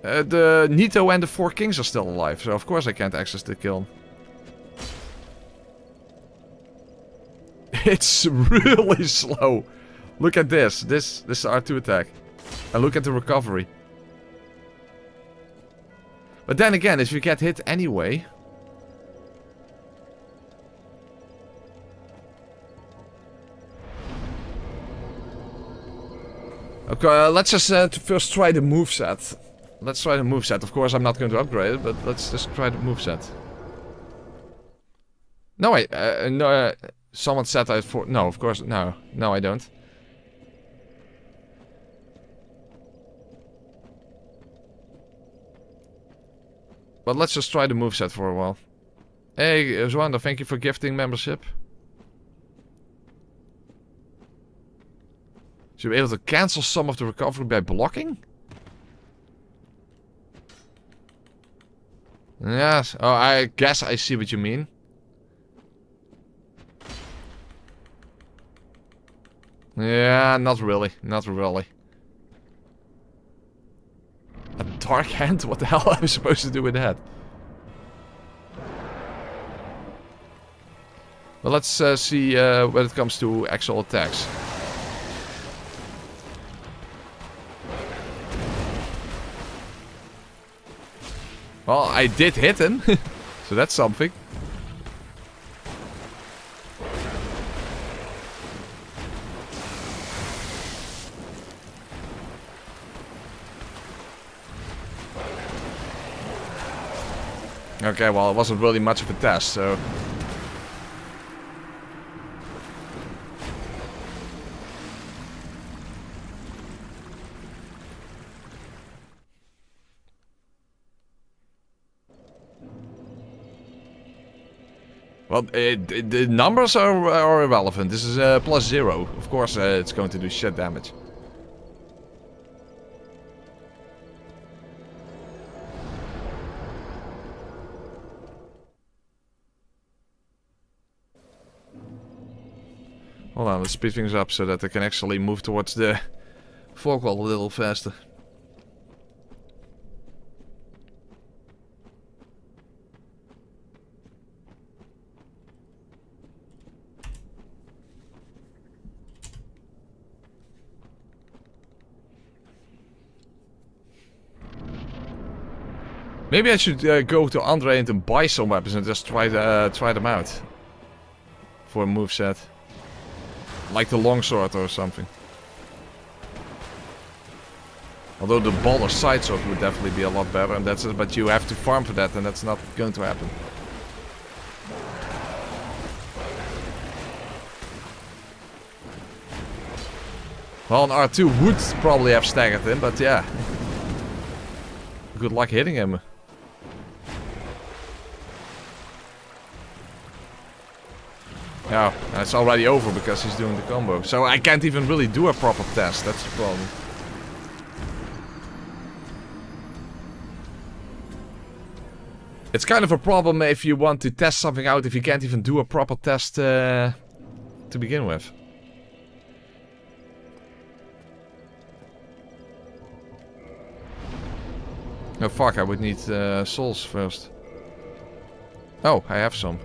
the Nito and the Four Kings are still alive, so of course I can't access the kiln. It's really slow. Look at this. This is R2 attack. And look at the recovery. But then again, if you get hit anyway... Okay, let's just first try the moveset. Let's try the moveset. Of course, I'm not going to upgrade it, but let's just try the moveset. No, wait. No, someone said I had four... No, of course, no. No, I don't. But let's just try the moveset for a while. Hey, Zweihander, thank you for gifting membership. Should be able to cancel some of the recovery by blocking? Yes. Oh, I guess I see what you mean. Yeah, not really. Not really. A dark hand? What the hell am I supposed to do with that? Well, let's see when it comes to actual attacks. Well, I did hit him. So that's something. Okay, well, it wasn't really much of a test, so... Well, the numbers are irrelevant. This is +0. Of course, it's going to do shit damage. Hold on, let's speed things up so that I can actually move towards the fork wall a little faster. Maybe I should go to Andre and buy some weapons and just try them out for a moveset. Like the longsword or something. Although the ball or side sword would definitely be a lot better, and that's it, but you have to farm for that, and that's not going to happen. Well, an R2 would probably have staggered him, but yeah. Good luck hitting him. No, it's already over because he's doing the combo. So I can't even really do a proper test, that's the problem. It's kind of a problem if you want to test something out if you can't even do a proper test to begin with. Oh fuck, I would need souls first. Oh, I have some.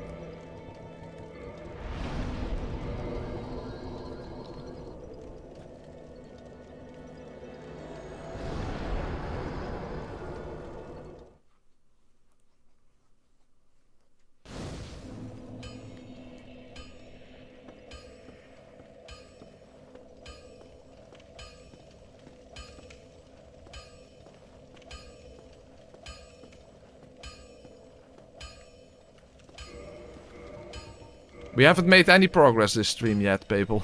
We haven't made any progress this stream yet, people.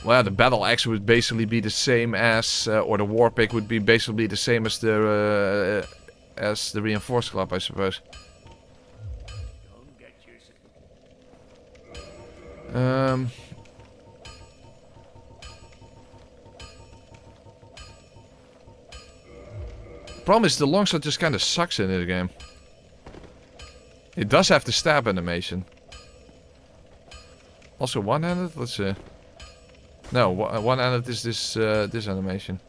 Well, the battle axe would basically be the same as, or the war pick would be basically the same as the reinforced club, I suppose. Problem is the longsword just kind of sucks in the game. It does have the stab animation. Also one-handed? Let's see. No, one-handed is this animation.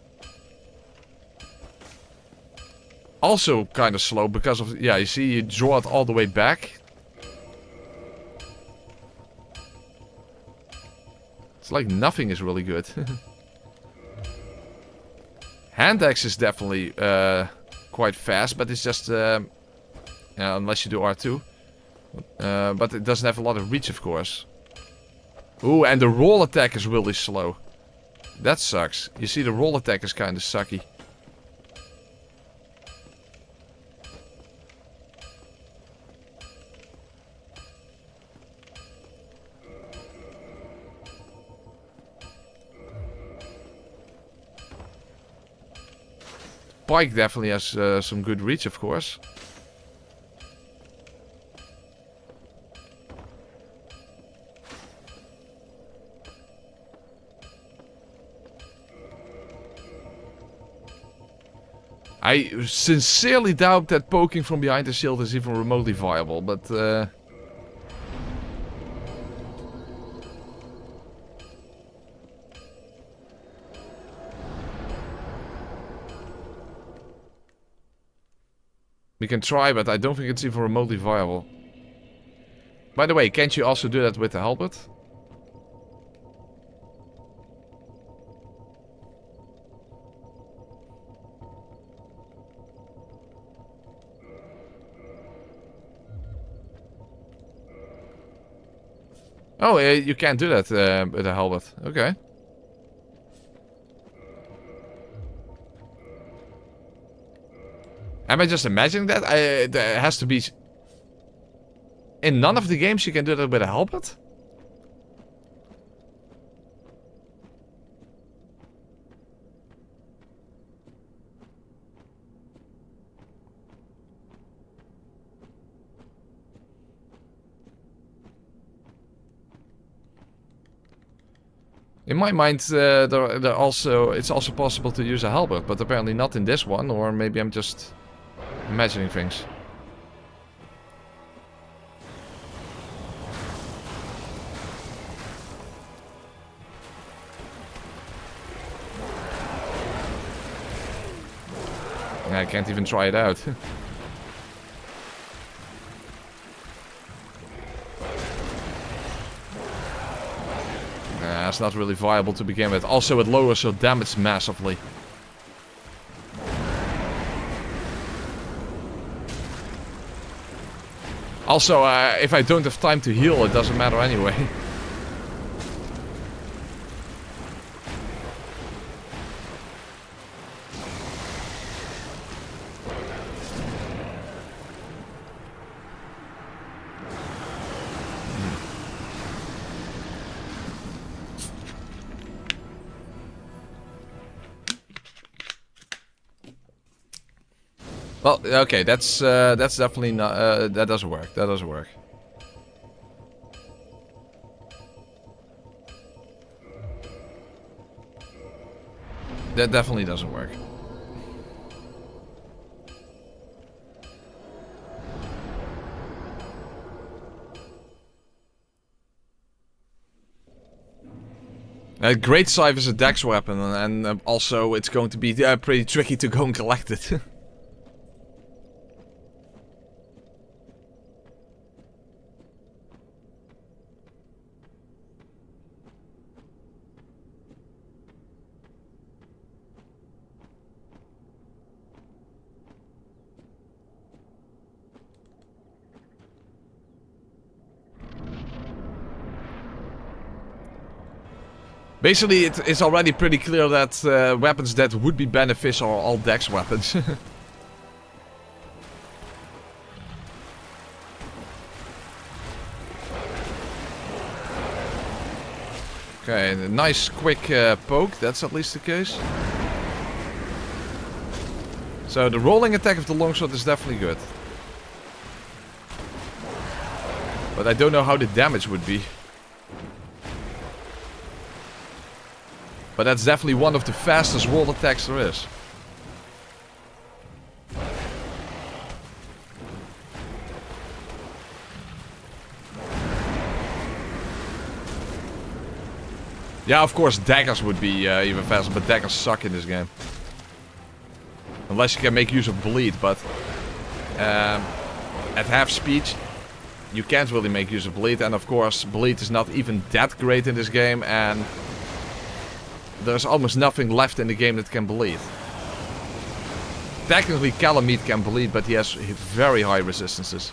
Also kind of slow because of, yeah, you see you draw it all the way back. It's like nothing is really good. Hand axe is definitely quite fast, but it's just unless you do R2. But it doesn't have a lot of reach, of course. Ooh, and the roll attack is really slow. That sucks. You see, the roll attack is kind of sucky. Pike definitely has some good reach, of course. I sincerely doubt that poking from behind the shield is even remotely viable, but We can try, but I don't think it's even remotely viable. By the way, can't you also do that with the halberd? Oh, you can't do that with a halberd. Okay. Am I just imagining that? There has to be... In none of the games you can do that with a halberd? In my mind, it's also possible to use a halberd, but apparently not in this one, or maybe I'm just imagining things. I can't even try it out. It's not really viable to begin with. Also, it lowers your damage massively. Also, if I don't have time to heal, it doesn't matter anyway. Well, okay, that's definitely not. That doesn't work. That doesn't work. That definitely doesn't work. Great Scythe is a dex weapon, and also it's going to be pretty tricky to go and collect it. Basically, it's already pretty clear that weapons that would be beneficial are all dex weapons. Okay, a nice quick poke, that's at least the case. So the rolling attack of the longsword is definitely good. But I don't know how the damage would be. But that's definitely one of the fastest roll attacks there is. Yeah, of course, daggers would be even faster, but daggers suck in this game. Unless you can make use of bleed, but at half speed, you can't really make use of bleed. And of course, bleed is not even that great in this game, and there's almost nothing left in the game that can bleed. Technically, Calamite can bleed, but he has very high resistances.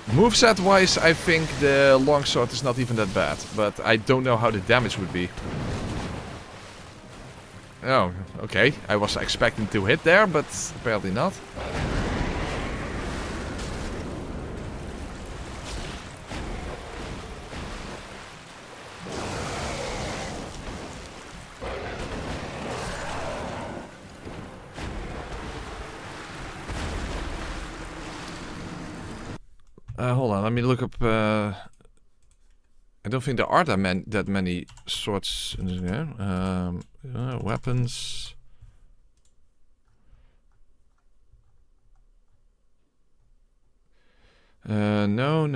Moveset wise, I think the longsword is not even that bad, but I don't know how the damage would be. Oh, okay. I was expecting to hit there, but apparently not. Hold on, let me look up. I don't think there are that many swords in this game. Weapons. No.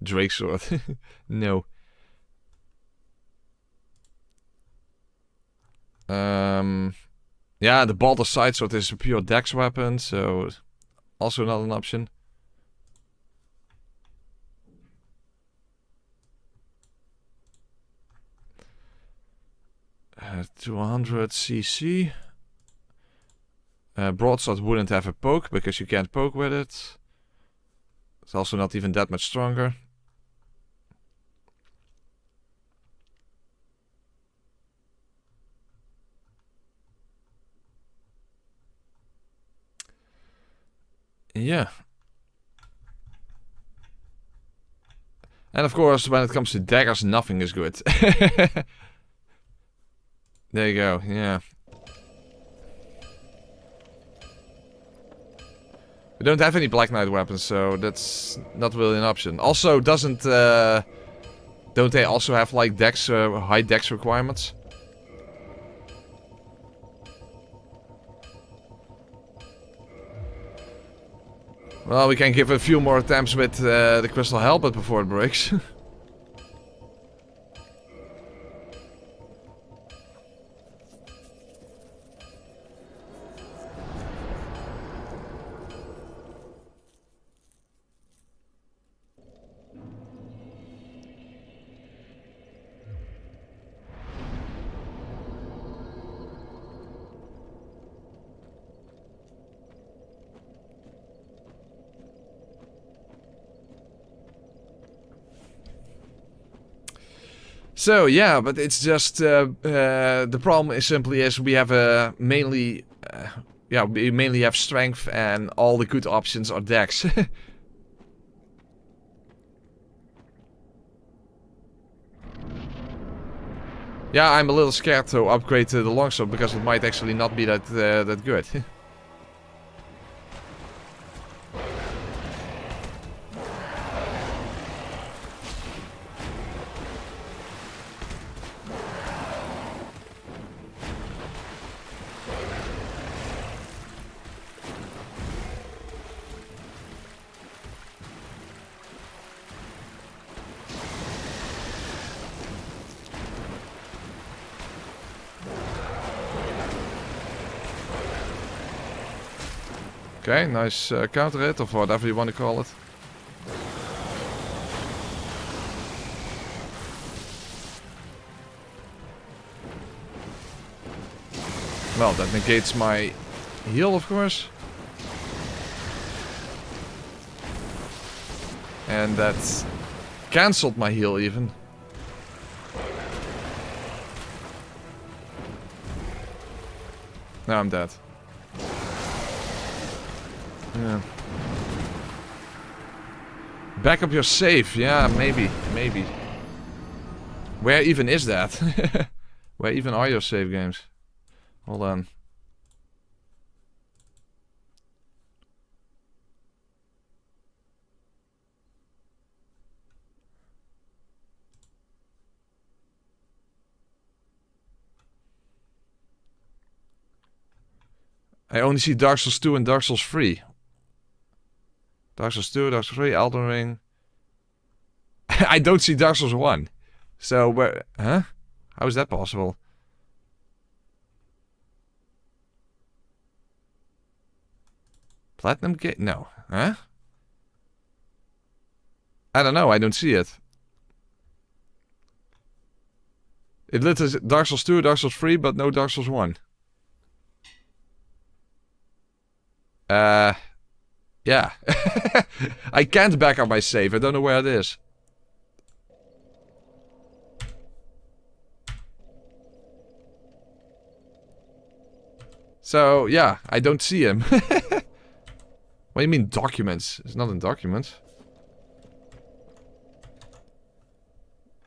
Drake sword. No. Yeah, the Baldur's Side sword is a pure dex weapon, so also not an option. 200 cc. Broadsword wouldn't have a poke because you can't poke with it. It's also not even that much stronger. Yeah. And of course, when it comes to daggers, nothing is good. There you go, yeah. We don't have any Black Knight weapons, so that's not really an option. Also, don't they also have like dex, high dex requirements? Well, we can give it a few more attempts with the Crystal Helmet before it breaks. So yeah, but it's just the problem is simply we have mainly we mainly have strength and all the good options are dex. Yeah, I'm a little scared to upgrade to the longsword because it might actually not be that that good. Okay, nice counter hit, or whatever you want to call it. Well, that negates my heal, of course. And that cancelled my heal, even. Now I'm dead. Yeah. Back up your save. Yeah, maybe. Where even is that? Where even are your save games? Hold on. I only see Dark Souls 2 and Dark Souls 3. Dark Souls 2, Dark Souls 3, Elden Ring. I don't see Dark Souls 1. So, where... Huh? How is that possible? Platinum Gate? No. Huh? I don't know. I don't see it. It lists Dark Souls 2, Dark Souls 3, but no Dark Souls 1. Yeah. I can't back up my save. I don't know where it is. So, yeah, I don't see him. What do you mean documents? It's not in documents.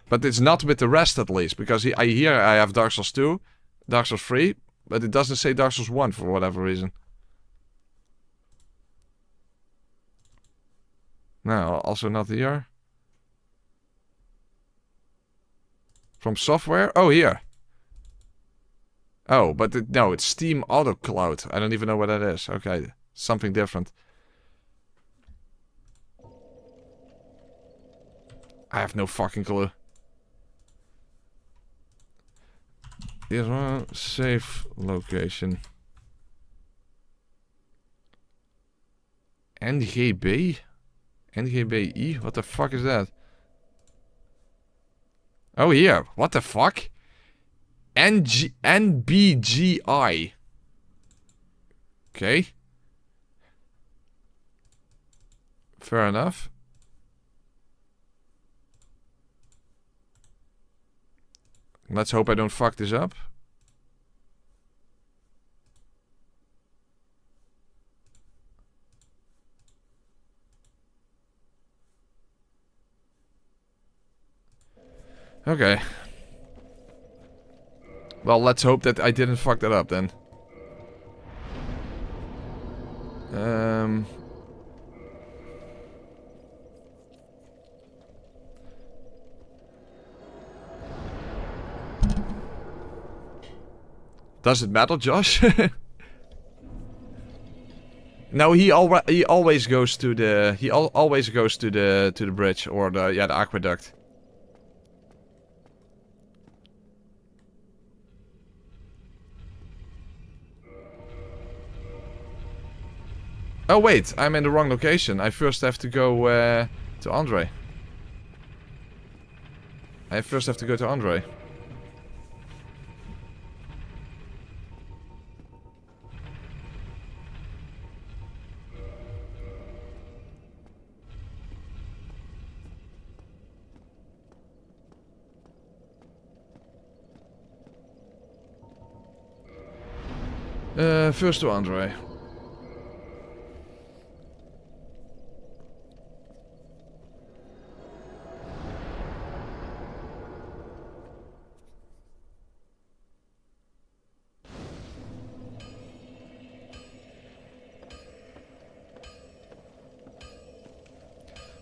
But it's not with the rest at least, because here I have Dark Souls 2, Dark Souls 3, but it doesn't say Dark Souls 1 for whatever reason. No, also not here. From software? Oh, here. Oh, but no, it's Steam Auto Cloud. I don't even know what that is. Okay, something different. I have no fucking clue. Here's one safe location. NGB? NGBI? What the fuck is that? Oh, here. What the fuck? NBGI. Okay. Fair enough. Let's hope I don't fuck this up. Okay. Well, let's hope that I didn't fuck that up then. Does it matter, Josh? No, he always goes to the always goes to the bridge or the aqueduct. Oh wait, I'm in the wrong location. I first have to go to Andre. I first have to go to Andre. First to Andre.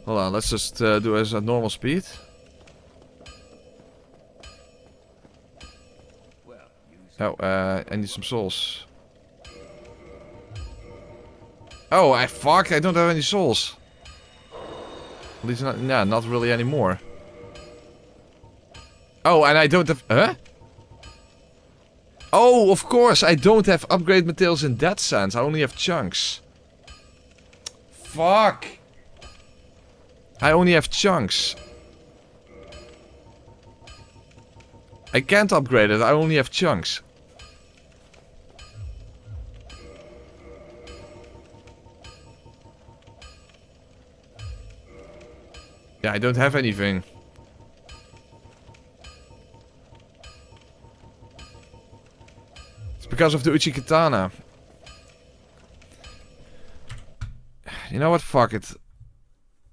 Hold on, let's just do as at normal speed. Oh, I need some souls. Oh, fuck, I don't have any souls. At least not, nah, not really anymore. Oh, and I don't have, huh? Oh, of course, I don't have upgrade materials in that sense. I only have chunks. Fuck. I only have chunks. I can't upgrade it, I only have chunks. Yeah, I don't have anything. It's because of the Uchi-Katana. You know what? Fuck it.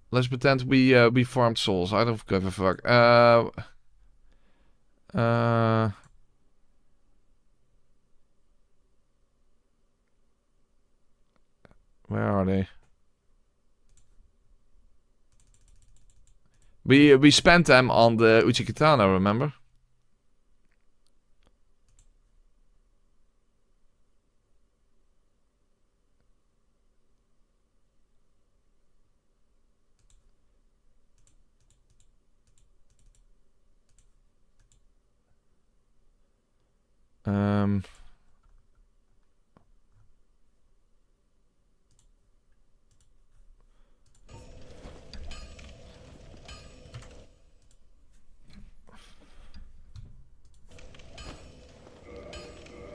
Let's pretend we farmed souls. I don't give a fuck. Where are they? We spent them on the Uchi-Katana, remember?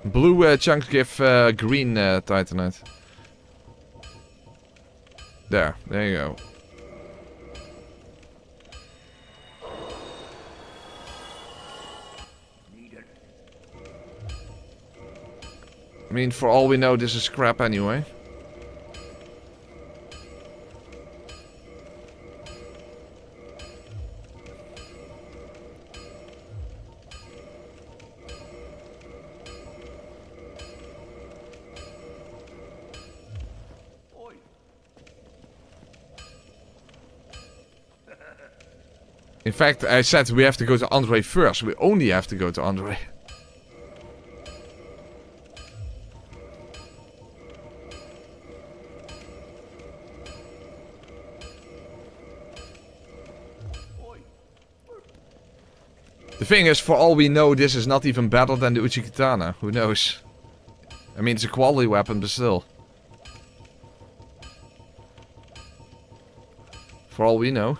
Blue chunks give green titanite. There you go. I mean, for all we know, this is scrap anyway. In fact, I said we have to go to Andre first. We only have to go to Andre. thing is, for all we know, this is not even better than the Uchi Katana. Who knows? I mean, it's a quality weapon, but still. For all we know.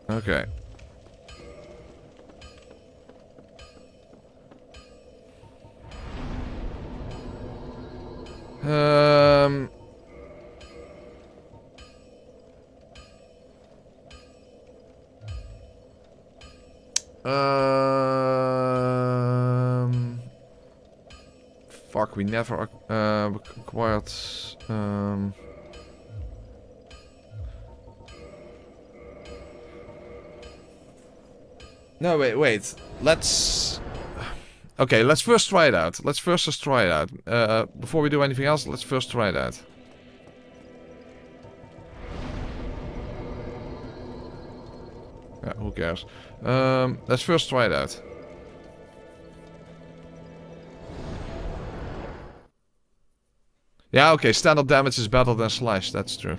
Okay. Fuck, we never acquired. No, wait. Let's. Okay, let's first try it out. Let's first just try it out. Before we do anything else, let's first try it out. Yeah, who cares? Let's first try it out. Yeah, okay, standard damage is better than slash, that's true.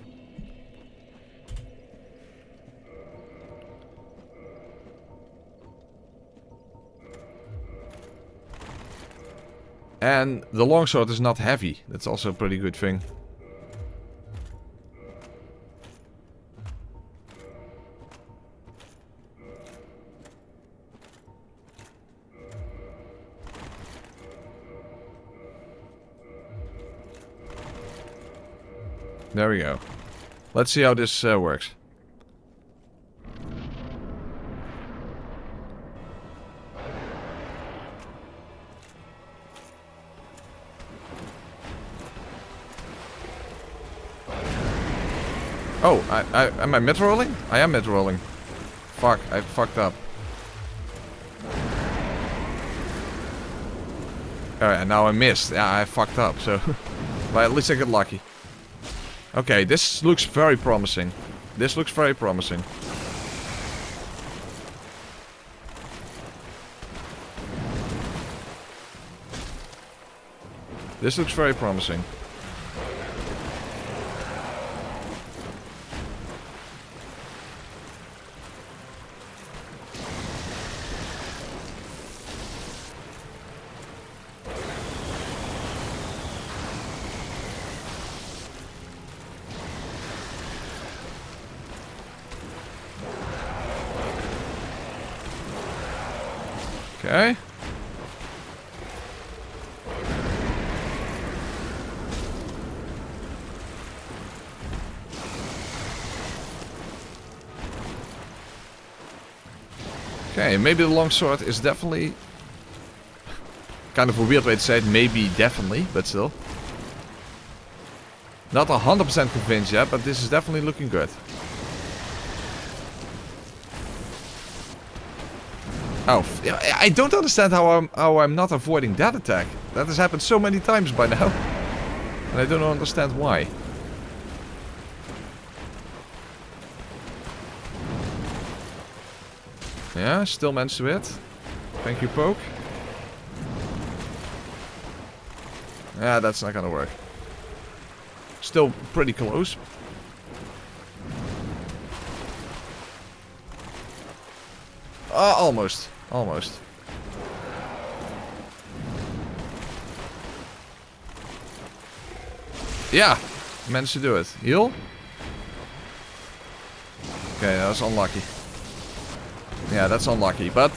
And the longsword is not heavy, that's also a pretty good thing. There we go. Let's see how this works. Oh, am I mid-rolling? I am mid-rolling. Fuck, I fucked up. Alright, and now I missed. Yeah, I fucked up, so... But at least I got lucky. Okay, this looks very promising. This looks very promising. This looks very promising. Okay. Okay, maybe the longsword is definitely... Kind of a weird way to say it, maybe definitely, but still. Not 100% convinced yet, but this is definitely looking good. Oh, I don't understand how I'm not avoiding that attack. That has happened so many times by now. And I don't understand why. Yeah, still managed to hit. Thank you, poke. Yeah, that's not gonna work. Still pretty close. Almost. Almost. Yeah, managed to do it. Heal? Okay, that was unlucky. Yeah, that's unlucky. But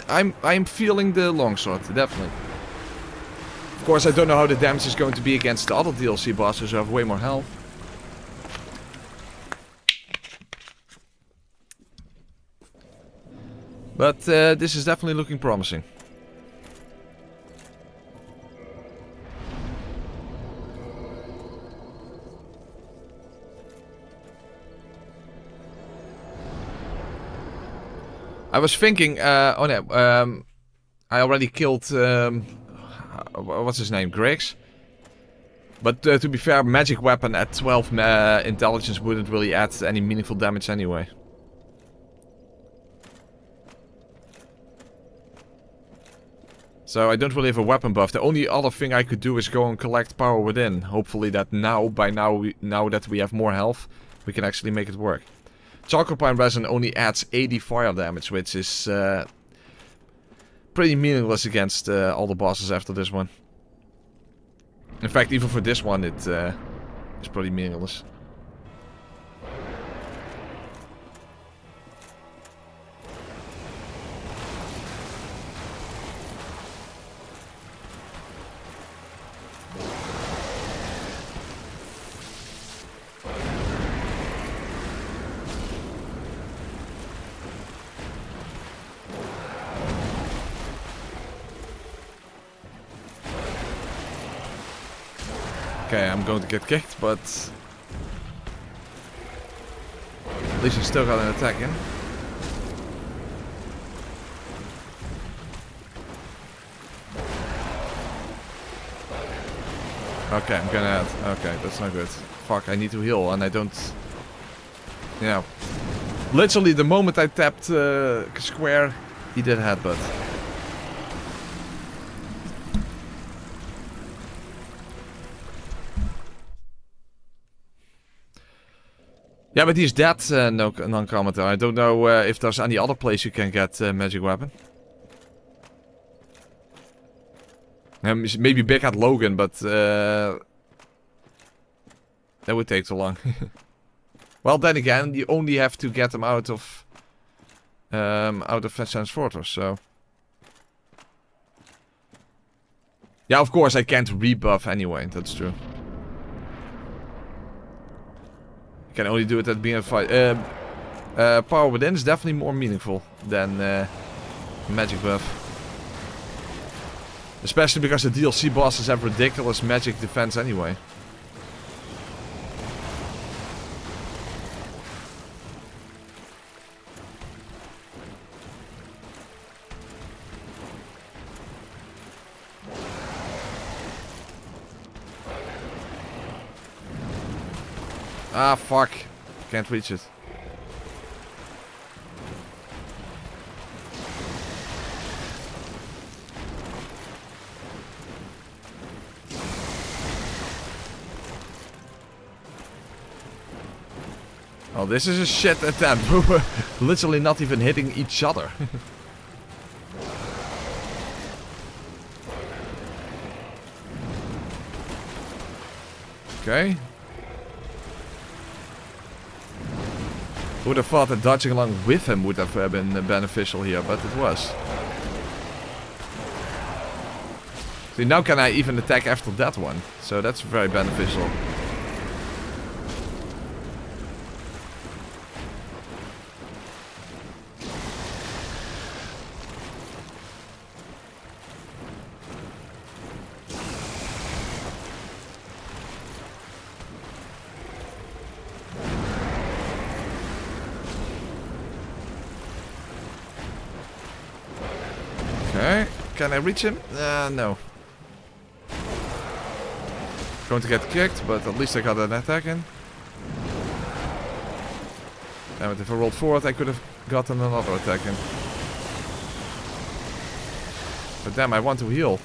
I'm feeling the longsword, definitely. Of course, I don't know how the damage is going to be against the other DLC bosses who have way more health. But this is definitely looking promising. I was thinking, oh no, I already killed, what's his name, Griggs? But to be fair, magic weapon at 12 intelligence wouldn't really add any meaningful damage anyway. So I don't really have a weapon buff. The only other thing I could do is go and collect power within. Hopefully that now that we have more health, we can actually make it work. Chalcopine resin only adds 80 fire damage, which is pretty meaningless against all the bosses after this one. In fact, even for this one, it is pretty meaningless. Okay, I'm going to get kicked, but at least he still got an attack in. Okay, I'm gonna add. Okay, that's not good. Fuck, I need to heal, and I don't. Yeah. Literally, the moment I tapped square, he did a headbutt. Yeah, but he's dead, non-commenter. I don't know if there's any other place you can get magic weapon. Maybe Big Hat Logan, but that would take too long. Well, then again, you only have to get them out of Fetchland's Fortress, so. Yeah, of course I can't rebuff anyway. That's true. You can only do it at the beginning of the fight. Power Within is definitely more meaningful than magic buff. Especially because the DLC bosses have ridiculous magic defense anyway. Ah, fuck. Can't reach it. Oh, this is a shit attempt. We're literally not even hitting each other. Okay. Who would have thought that dodging along with him would have been beneficial here, but it was. See, now can I even attack after that one, so that's very beneficial. Okay, can I reach him? No. Going to get kicked, but at least I got an attack in. Damn it, if I rolled forward, I could have gotten another attack in. But damn, I want to heal.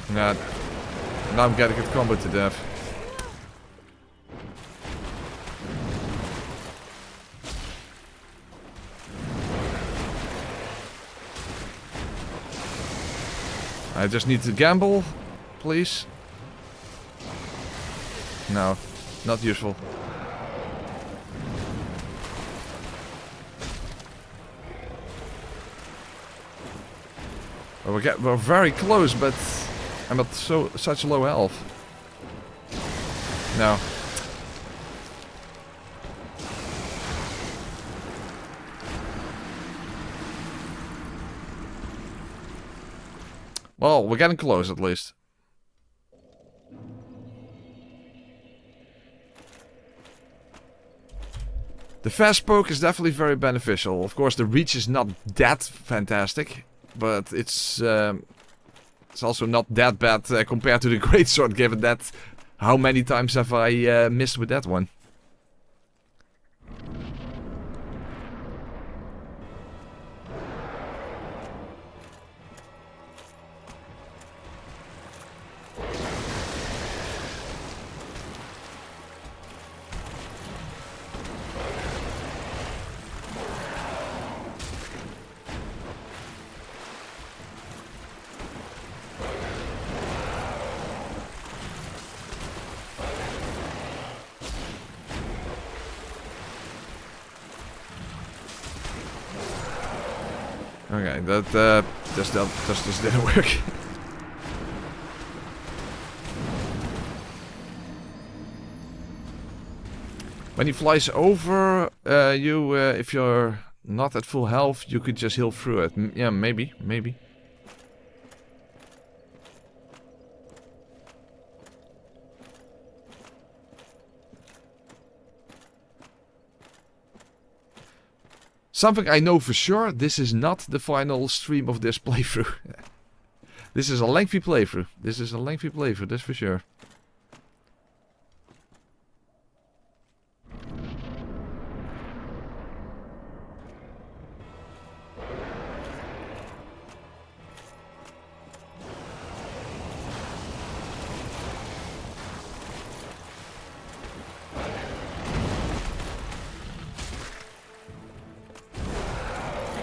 Nah, now I'm getting it combo to death. I just need to gamble, please. No, not useful. Well, we're very close, but I'm at such low health. No. Well, we're getting close at least. The fast poke is definitely very beneficial. Of course, the reach is not that fantastic, but it's also not that bad compared to the greatsword, given that how many times have I missed with that one? Okay, that just didn't work. When he flies over you, if you're not at full health, you could just heal through it. Yeah, maybe. Something I know for sure, this is not the final stream of this playthrough. This is a lengthy playthrough. That's for sure.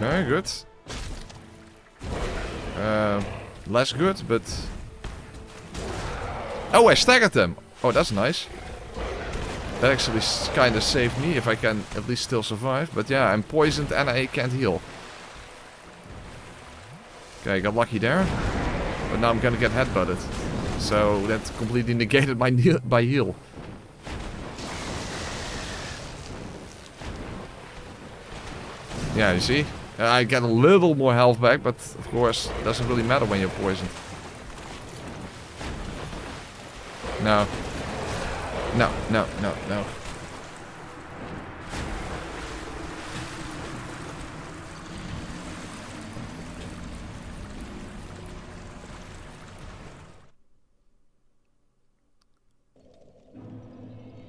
Okay, good. Less good, but... Oh, I staggered them! Oh, that's nice. That actually kind of saved me, if I can at least still survive. But yeah, I'm poisoned and I can't heal. Okay, I got lucky there. But now I'm gonna get headbutted. So that completely negated my heal. Yeah, you see? I get a little more health back, but of course, it doesn't really matter when you're poisoned. No. No.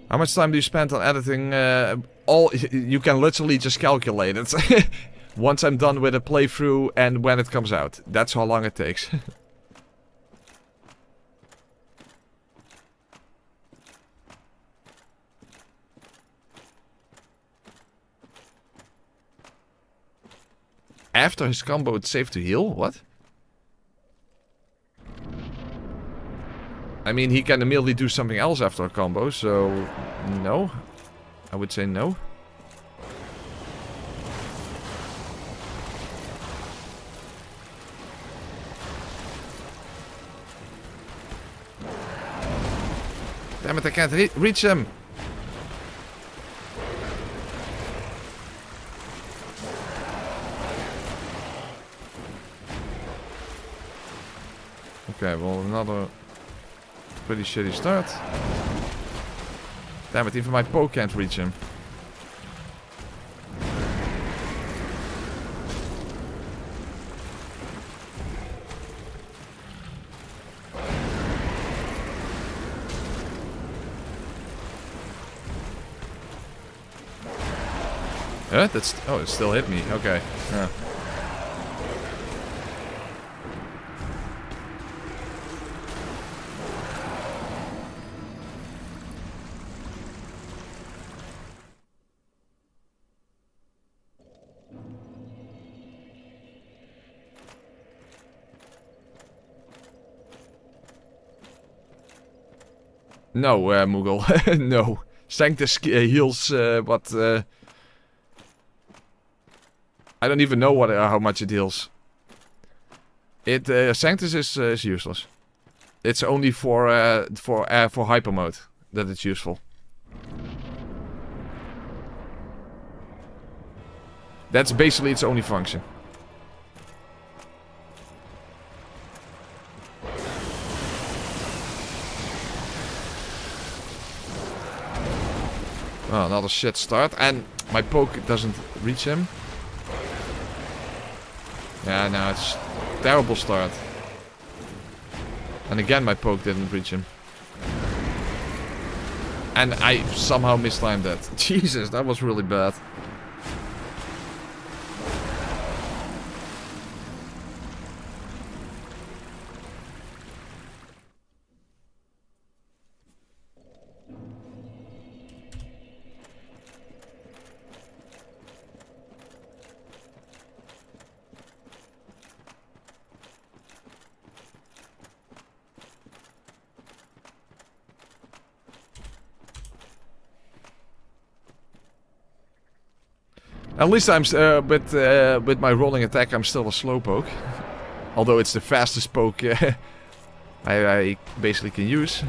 How much time do you spend on editing? You can literally just calculate it. Once I'm done with a playthrough and when it comes out. That's how long it takes. After his combo, it's safe to heal? What? I mean, he can immediately do something else after a combo, so... No. I would say no. Damn it, I can't reach him! Okay, well, another pretty shitty start. Damn it, even my poke can't reach him. That's... Oh, it still hit me. Okay. Yeah. No, Moogle. No. Sanctus heals what... I don't even know what how much it heals. Sanctus is useless. It's only for hyper mode that it's useful. That's basically its only function. Oh, another shit start, and my poke doesn't reach him. Yeah, no, it's a terrible start. And again, my poke didn't reach him. And I somehow mistimed that. Jesus, that was really bad. At least I'm with my rolling attack, I'm still a slowpoke. Although it's the fastest poke I basically can use.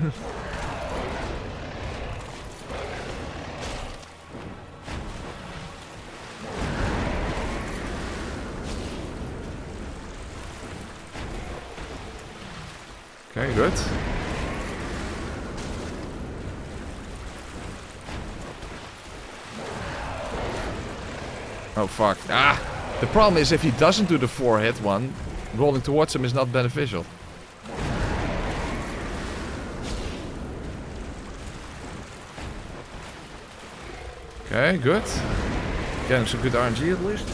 Okay, good. Oh fuck. Ah! The problem is if he doesn't do the 4-hit one, rolling towards him is not beneficial. Okay, good. Getting some good RNG at least.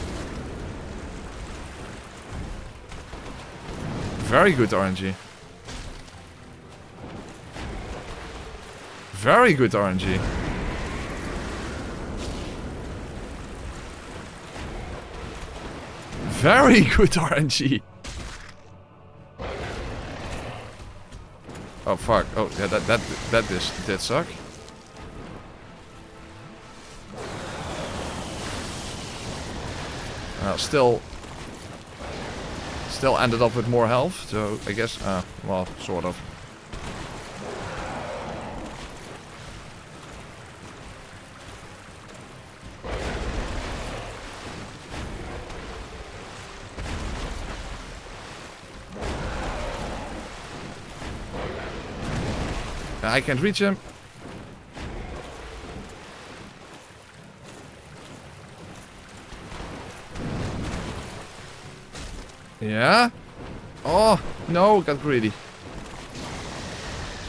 Very good RNG. Very good RNG. Very good RNG. Oh fuck. Oh yeah, that did suck. Still ended up with more health, so I guess, well, sort of. I can't reach him. Yeah? Oh, no, got greedy.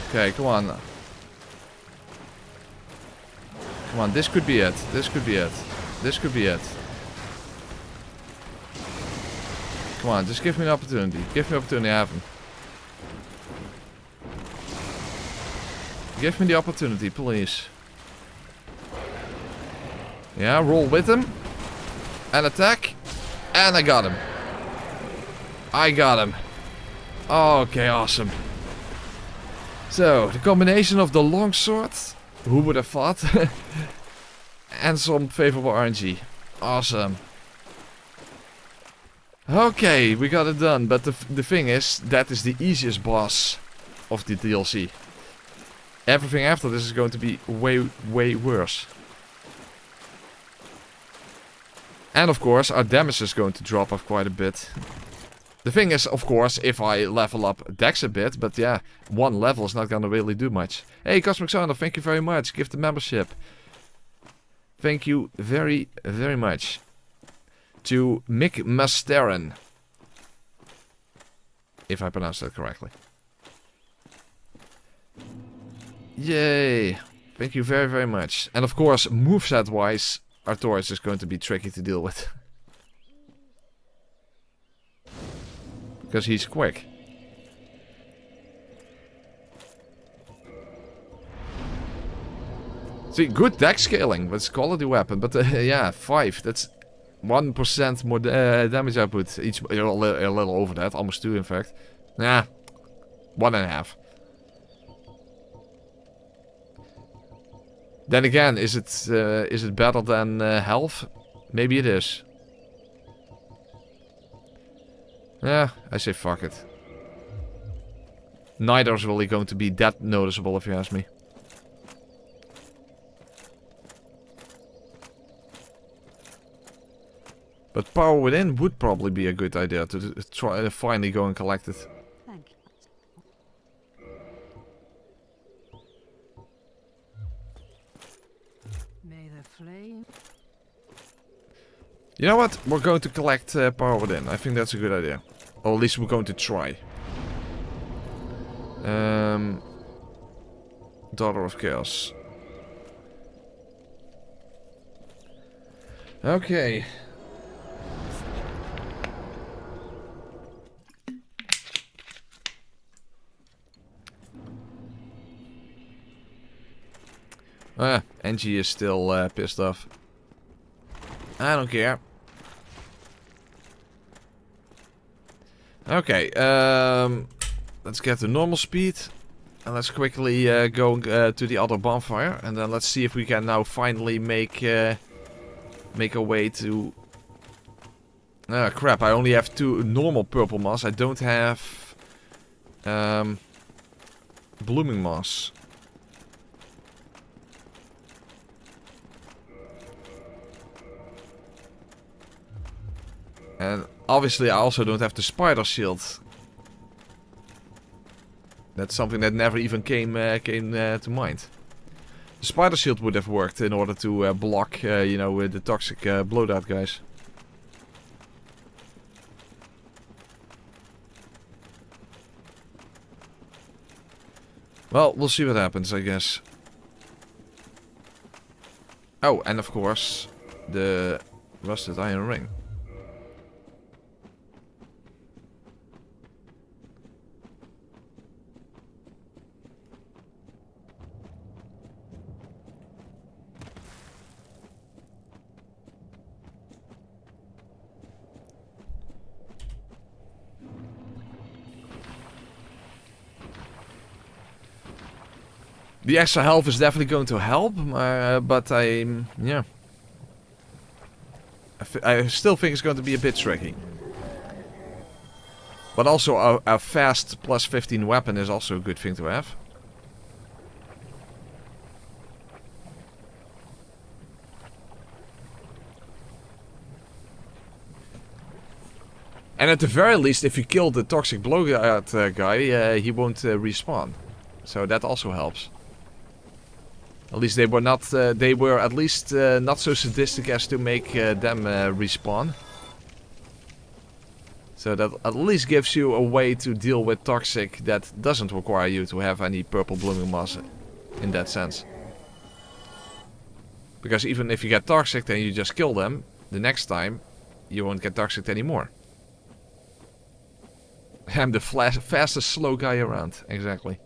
Okay, come on. Come on, this could be it. This could be it. This could be it. Come on, just give me an opportunity. Give me an opportunity, I have him. Give me the opportunity, please. Yeah, roll with him. And attack. And I got him. I got him. Okay, awesome. So, the combination of the longsword, who would have thought, and some favorable RNG. Awesome. Okay, we got it done, but the thing is, that is the easiest boss of the DLC. Everything after this is going to be way, way worse. And of course, our damage is going to drop off quite a bit. The thing is, of course, if I level up Dex a bit, but yeah, one level is not going to really do much. Hey, Cosmic Sound, thank you very much. Give the membership. Thank you very, very much. To Mick Masterin. If I pronounce that correctly. Yay! Thank you very, very much. And of course, moveset-wise, Artorias is going to be tricky to deal with. Because he's quick. See, good dex scaling. That's quality weapon. But yeah, 5. That's 1% more damage output. Each, a little over that. Almost 2 in fact. Nah. 1.5. Then again, is it better than health? Maybe it is. Yeah, I say fuck it. Neither is really going to be that noticeable if you ask me. But Power Within would probably be a good idea to try to finally go and collect it. Thank you. May the flame. You know what? We're going to collect Power Within. I think that's a good idea. Or at least we're going to try. Daughter of Chaos. Okay. Angie is still pissed off. I don't care. Okay, let's get to normal speed. And let's quickly go to the other bonfire. And then let's see if we can now finally make make our way to... Ah, crap, I only have 2 normal purple moss. I don't have... blooming moss. And obviously I also don't have the spider shield. That's something that never even came to mind. The spider shield would have worked in order to block, you know, the toxic blowout guys. Well, we'll see what happens, I guess. Oh, and of course, the rusted iron ring. The extra health is definitely going to help, but yeah. I still think it's going to be a bit tricky. But also a fast plus 15 weapon is also a good thing to have. And at the very least, if you kill the toxic blowout guy, he won't respawn. So that also helps. At least they were not. They were at least not so sadistic as to make them respawn. So that at least gives you a way to deal with toxic that doesn't require you to have any purple blooming moss in that sense. Because even if you get toxic, then you just kill them. The next time, you won't get toxic anymore. I'm the fastest slow guy around. Exactly.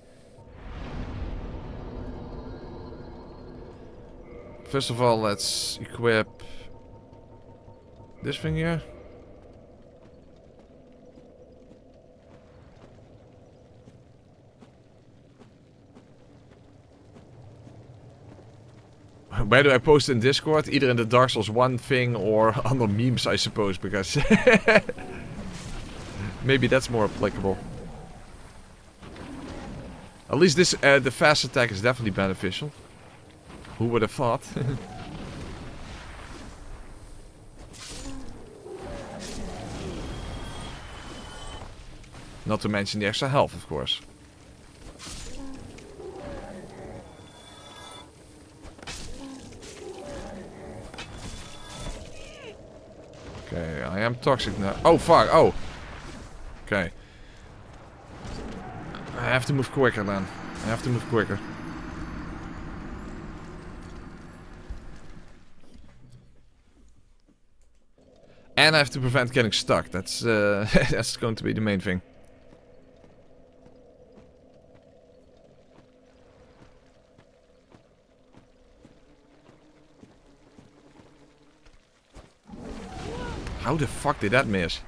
First of all, let's equip this thing here. Where do I post in Discord? Either in the Dark Souls 1 thing or under memes, I suppose, because maybe that's more applicable. At least this, the fast attack is definitely beneficial. Who would have thought? Not to mention the extra health, of course. Okay, I am toxic now. Oh, fuck. Oh. Okay. I have to move quicker then. I have to move quicker. And I have to prevent getting stuck. That's that's going to be the main thing. How the fuck did that miss?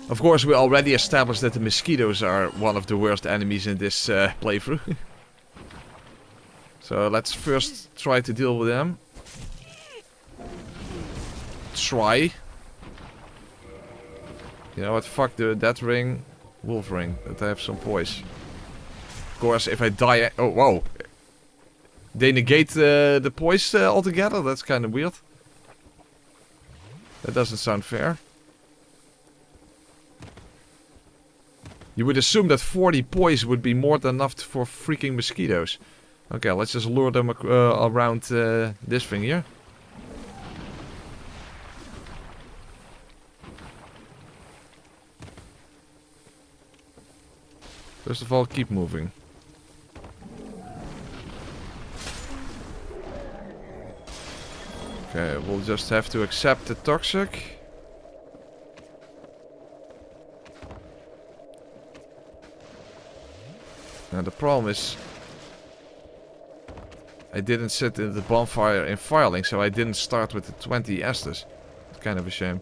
Of course, we already established that the mosquitoes are one of the worst enemies in this playthrough. So let's first try to deal with them. Try. You know what? Fuck that ring. Wolf ring. That I have some poise. Of course, if I die... Oh, whoa. They negate the poise altogether? That's kind of weird. That doesn't sound fair. You would assume that 40 poise would be more than enough for freaking mosquitoes. Okay, let's just lure them around this thing here. First of all, keep moving. Okay, we'll just have to accept the toxic. Now the problem is... I didn't sit in the bonfire in Firelink, so I didn't start with the 20 Estus. It's kind of a shame.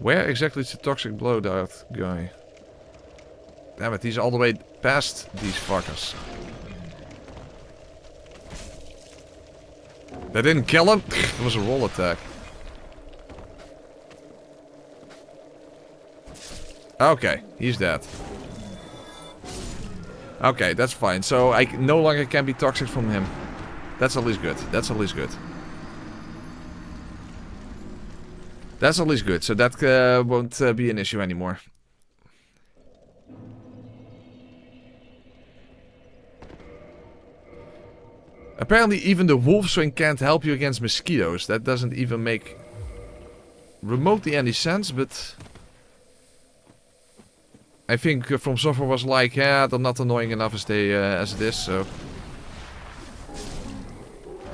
Where exactly is the toxic blowout guy? Damn it, he's all the way past these fuckers. That didn't kill him? It was a roll attack. Okay, he's dead. Okay, that's fine. So I no longer can be toxic from him. That's at least good. That's at least good. That's at least good. So that won't be an issue anymore. Apparently even the wolf swing can't help you against mosquitoes. That doesn't even make remotely any sense, but I think From Software was like, yeah, they're not annoying enough as they as it is, so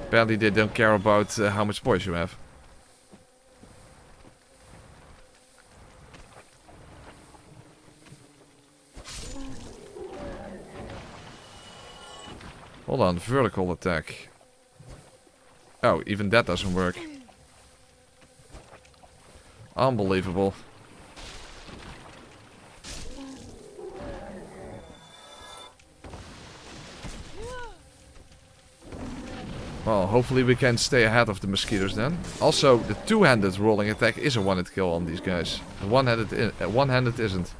apparently they don't care about how much poise you have. Hold on, vertical attack. Oh, even that doesn't work. Unbelievable. Well, hopefully we can stay ahead of the mosquitoes then. Also, the two-handed rolling attack is a one-hit kill on these guys. The one-handed isn't.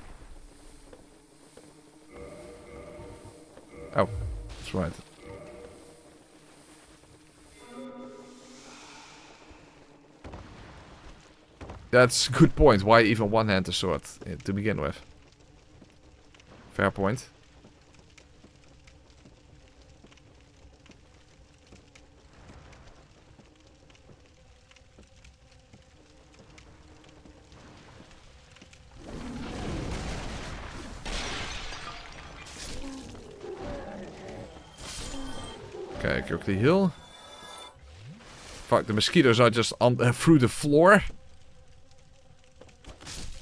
Oh, that's right. That's a good point. Why even one-hand the sword to begin with? Fair point. Okay, quickly heal. Fuck, the mosquitoes are just on through the floor.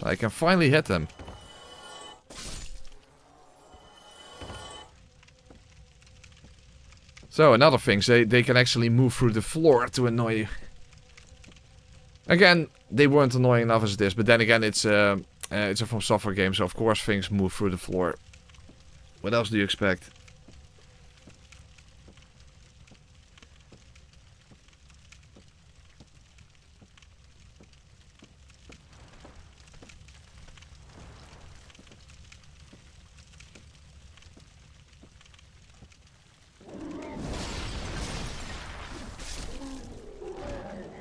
I can finally hit them. So, another thing, they can actually move through the floor to annoy you. Again, they weren't annoying enough as it is, but then again, it's a From Software game, so of course things move through the floor. What else do you expect?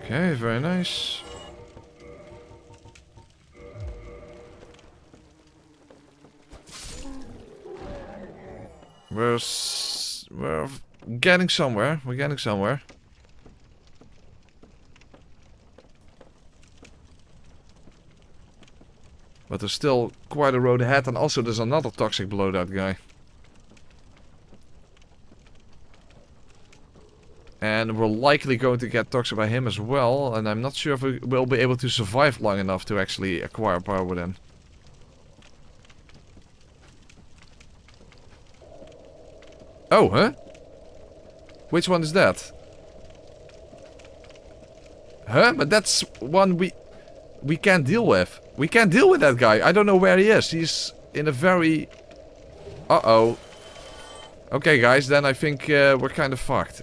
Okay, very nice. We're getting somewhere. We're getting somewhere. But there's still quite a road ahead, and also there's another toxic blowout guy. And we're likely going to get toxic by him as well, and I'm not sure if we will be able to survive long enough to actually acquire power with him. Oh, huh? Which one is that? Huh? But that's one we can't deal with. We can't deal with that guy. I don't know where he is. He's in a very... Uh-oh. Okay, guys, then I think we're kind of fucked.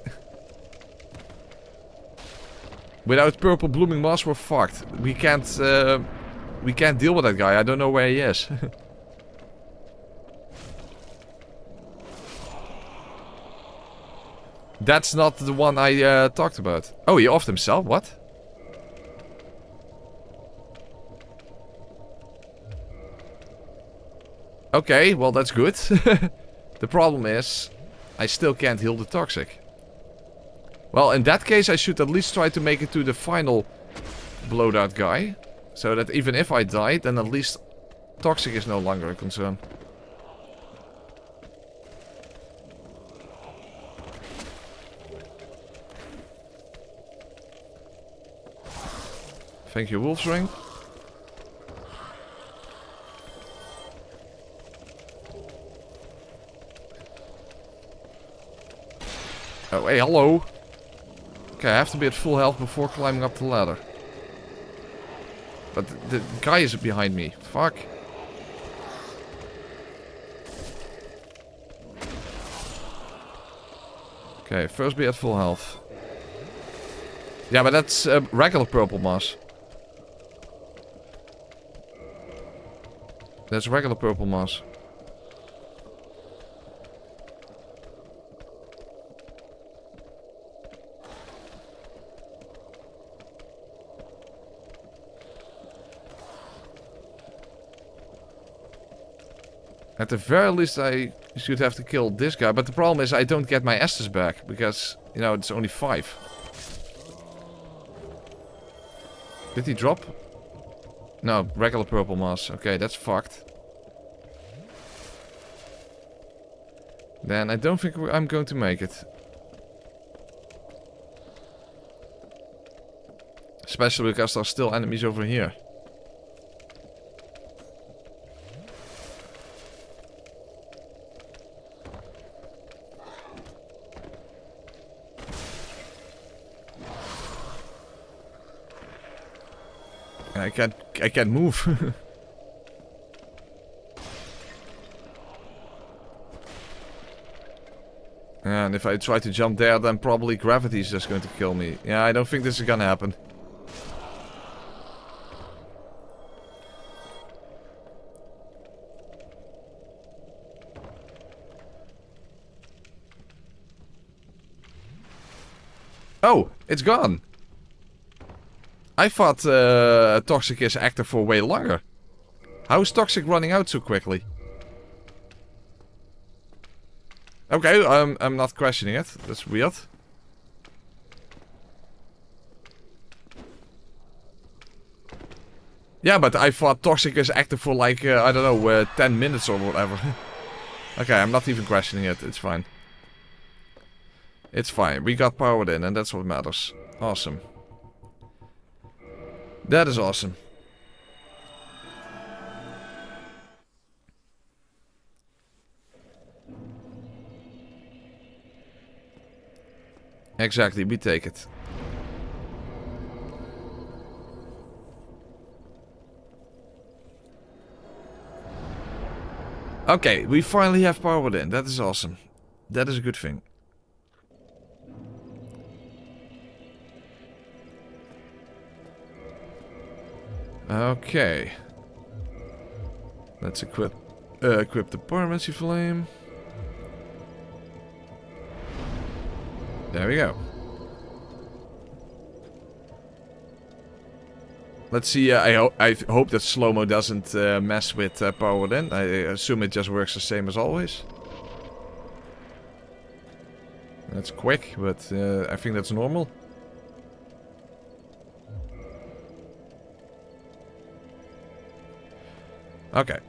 Without purple blooming moss, we're fucked. We can't deal with that guy. I don't know where he is. That's not the one I talked about. Oh, he offed himself? What? Okay, well that's good. The problem is, I still can't heal the toxic. Well, in that case I should at least try to make it to the final blowout guy. So that even if I die, then at least toxic is no longer a concern. Thank you, Wolf's Ring. Oh, hey, hello. Okay, I have to be at full health before climbing up the ladder. But the guy is behind me. Fuck. Okay, first be at full health. Yeah, but that's regular purple moss. That's regular purple moss. At the very least, I should have to kill this guy. But the problem is I don't get my Estus back. Because, you know, it's only 5. Did he drop? No, regular purple moss. Okay, that's fucked. Then I don't think I'm going to make it. Especially because there's still enemies over here. I can't move. And if I try to jump there, then probably gravity is just going to kill me. Yeah, I don't think this is gonna happen. Oh, it's gone. I thought Toxic is active for way longer. How is Toxic running out so quickly? Okay, I'm not questioning it. That's weird. Yeah, but I thought Toxic is active for like, I don't know, 10 minutes or whatever. Okay, I'm not even questioning it. It's fine. It's fine. We got powered in and that's what matters. Awesome. That is awesome. Exactly, we take it. Okay, we finally have powered in. That is awesome. That is a good thing. Okay. Let's equip the Pyromancy Flame. There we go. Let's see, I hope that slow-mo doesn't mess with powered in. I assume it just works the same as always. That's quick, but I think that's normal. Okay.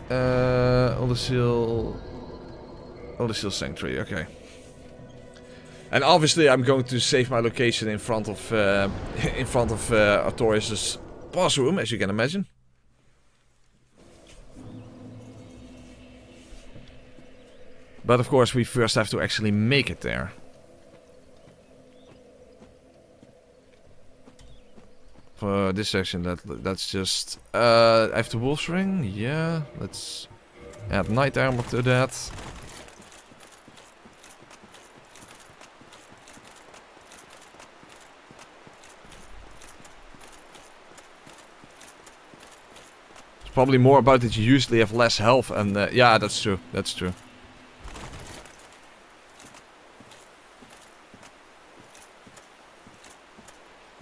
Oolacile Sanctuary, okay. And obviously I'm going to save my location in front of Artorias' boss room, as you can imagine. But of course we first have to actually make it there. For this section, that's just... I have the Wolf's Ring, yeah. Let's add Night Armor to that. It's probably more about that you usually have less health and... yeah, that's true, that's true.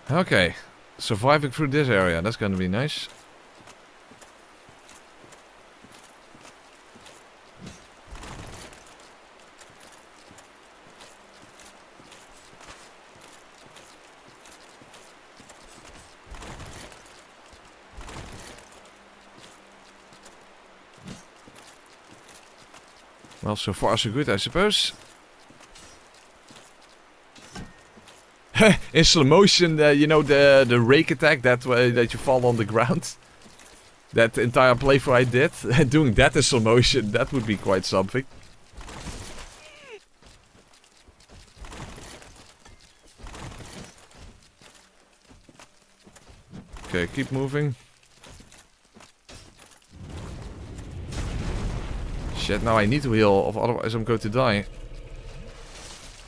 Okay. Surviving through this area, that's gonna be nice. Well, so far so good, I suppose. In slow motion, you know the rake attack that you fall on the ground. That entire playthrough I did, doing that in slow motion, that would be quite something. Okay, keep moving. Shit, now I need to heal, or otherwise I'm going to die.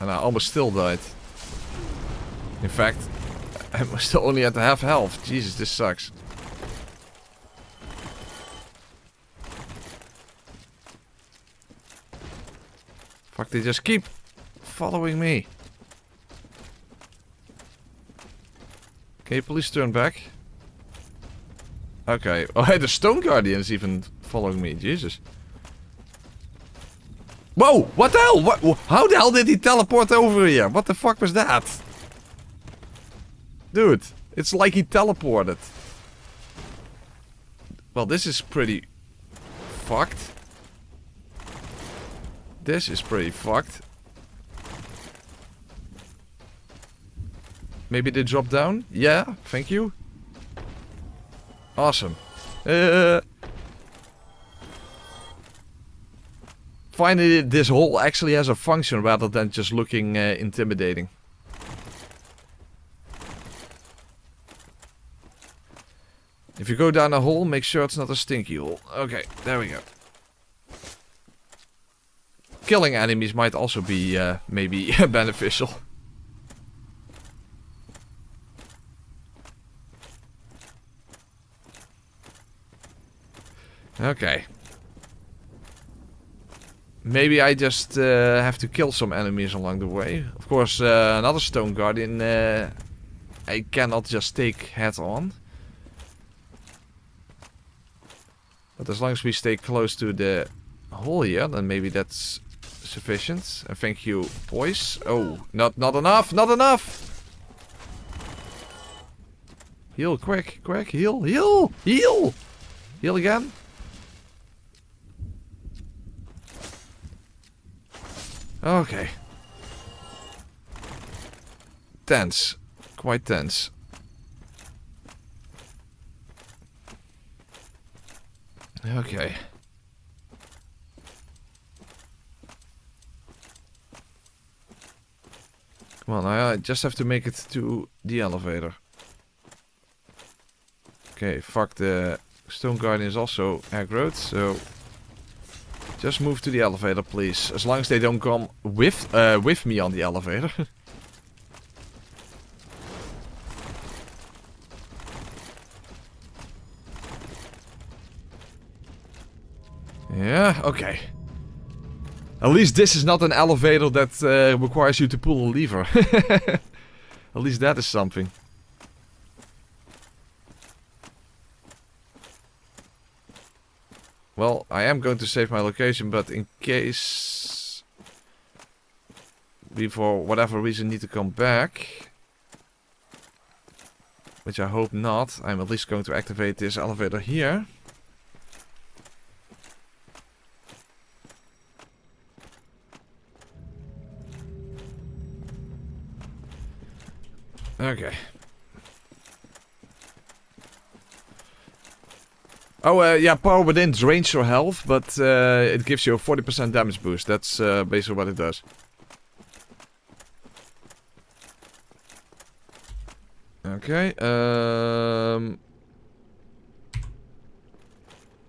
And I almost still died. In fact, I'm still only at half health. Jesus, this sucks. Fuck, they just keep following me. Can you please turn back? Okay. Oh, hey, the Stone Guardian is even following me. Jesus. Whoa! What the hell? What? How the hell did he teleport over here? What the fuck was that? Dude, it's like he teleported. Well, this is pretty fucked. This is pretty fucked. Maybe they drop down? Yeah, thank you. Awesome. Finally, this hole actually has a function rather than just looking intimidating. If you go down a hole, make sure it's not a stinky hole. Okay, there we go. Killing enemies might also be maybe beneficial. Okay. Maybe I just have to kill some enemies along the way. Of course, another Stone Guardian I cannot just take head on. But as long as we stay close to the hole here, then maybe that's sufficient. And thank you, boys. Oh, not enough, not enough! Heal, quick, quick, heal, heal, heal! Heal again. Okay. Tense. Quite tense. Okay. Come on, I just have to make it to the elevator. Okay, fuck, the Stone Guardian is also aggroed, so just move to the elevator, please. As long as they don't come with me on the elevator. Yeah, okay. At least this is not an elevator that requires you to pull a lever. At least that is something. Well, I am going to save my location, but in case we for whatever reason need to come back, which I hope not, I'm at least going to activate this elevator here. Okay. Oh, yeah, power within drains your health, but it gives you a 40% damage boost. That's basically what it does. Okay,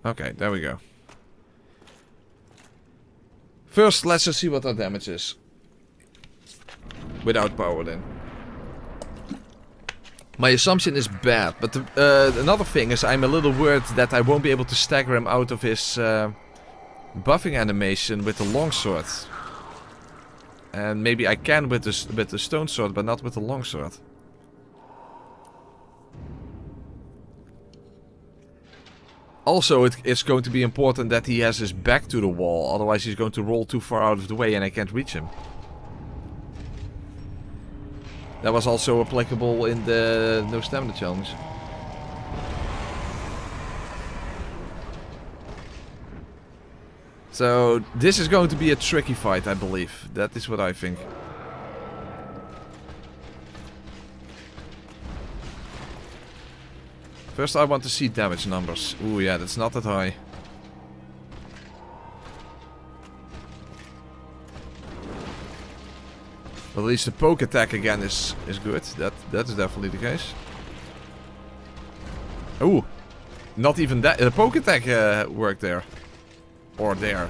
okay, there we go. First, let's just see what our damage is. Without power within. My assumption is bad, but another thing is I'm a little worried that I won't be able to stagger him out of his buffing animation with the longsword. And maybe I can with the stone sword, but not with the longsword. Also, it's going to be important that he has his back to the wall, otherwise he's going to roll too far out of the way and I can't reach him. That was also applicable in the no stamina challenge. So this is going to be a tricky fight, I believe. That is what I think. First I want to see damage numbers. Ooh yeah, that's not that high. But at least the poke attack again is good. That is definitely the case. Ooh. Not even that. The poke attack worked there. Or there.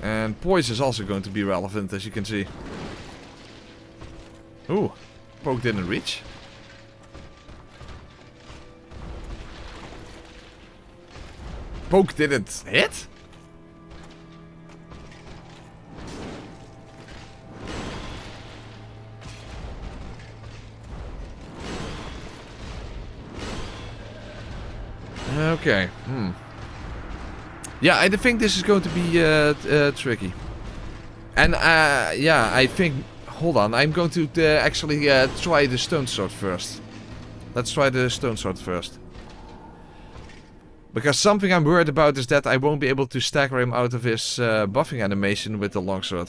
And poise is also going to be relevant, as you can see. Ooh. Poke didn't reach. Poke didn't hit? Okay. Yeah, I think this is going to be tricky. And yeah, I think... Hold on, I'm going to actually try the stone sword first. Let's try the stone sword first. Because something I'm worried about is that I won't be able to stagger him out of his buffing animation with the longsword.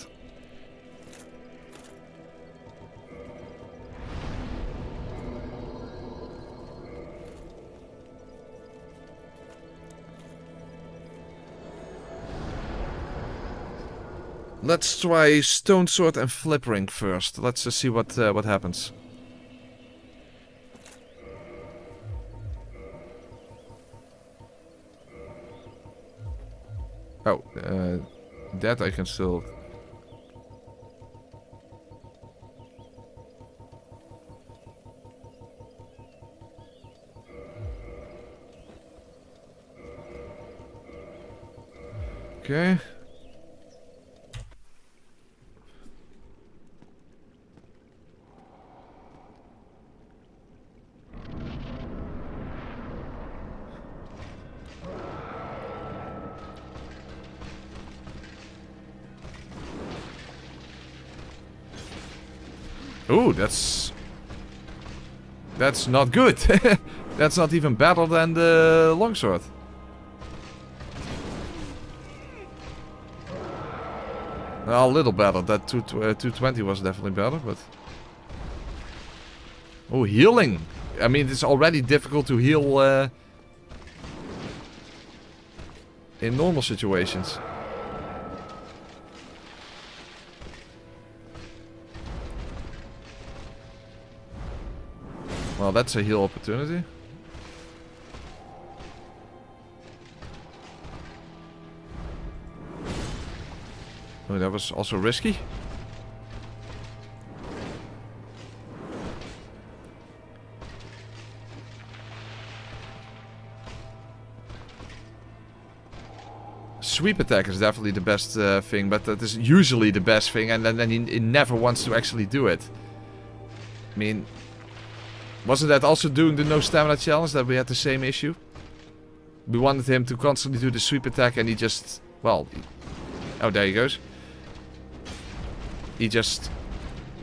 Let's try stone sword and flip ring first. Let's see what happens. Oh, that I can still... Okay. Ooh, that's not good. That's not even better than the longsword. Well, a little better. That 220 was definitely better, but... Oh, healing! I mean, it's already difficult to heal in normal situations. Well, that's a heal opportunity. Oh, that was also risky. Sweep attack is definitely the best thing, but that is usually the best thing, and then he never wants to actually do it. I mean... Wasn't that also doing the no stamina challenge that we had the same issue? We wanted him to constantly do the sweep attack and he just... Well... Oh, there he goes. He just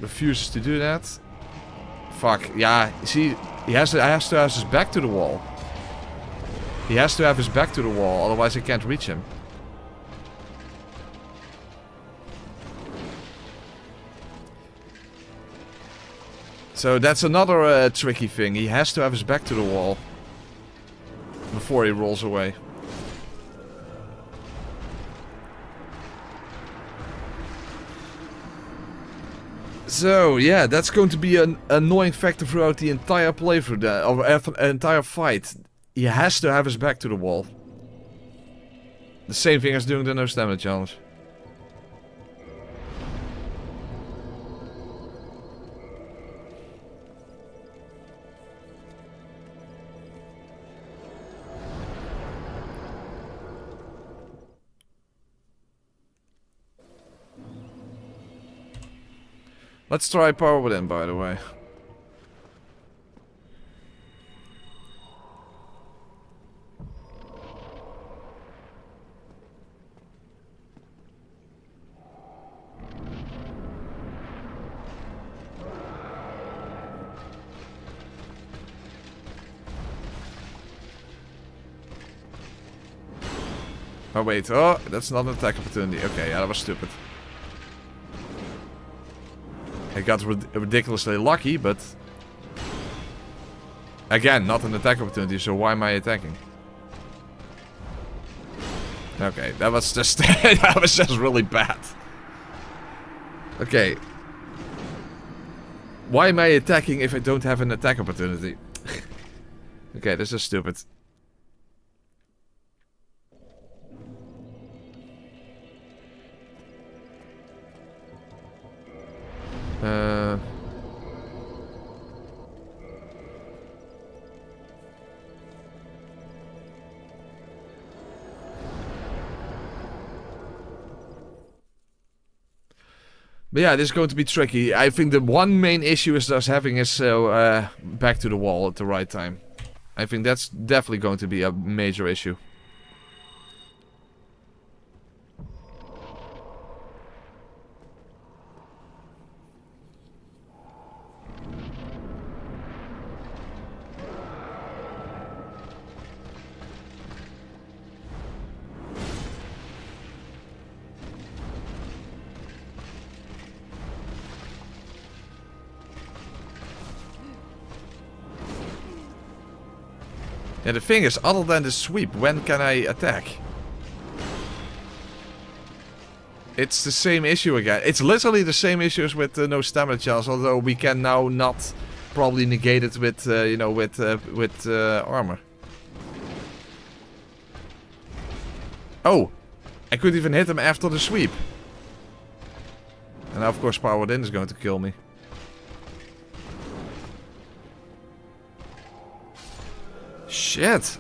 refuses to do that. Fuck, yeah, see, he has to have his back to the wall. He has to have his back to the wall, otherwise I can't reach him. So that's another tricky thing. He has to have his back to the wall before he rolls away. So yeah, that's going to be an annoying factor throughout the entire playthrough, or entire fight. He has to have his back to the wall. The same thing as doing the no stamina challenge. Let's try power within, by the way. Oh wait, oh, that's not an attack opportunity. Okay, yeah, that was stupid. I got ridiculously lucky, but... Again, not an attack opportunity, so why am I attacking? Okay, that was just... that was just really bad. Okay. Why am I attacking if I don't have an attack opportunity? Okay, this is stupid. But yeah, this is going to be tricky. I think the one main issue is us having us back to the wall at the right time. I think that's definitely going to be a major issue. Yeah, the thing is, other than the sweep, when can I attack? It's the same issue again. It's literally the same issues with no stamina chance, although we can now not probably negate it with, you know, with armor. Oh! I couldn't even hit him after the sweep. And now, of course, Powered In is going to kill me. Shit!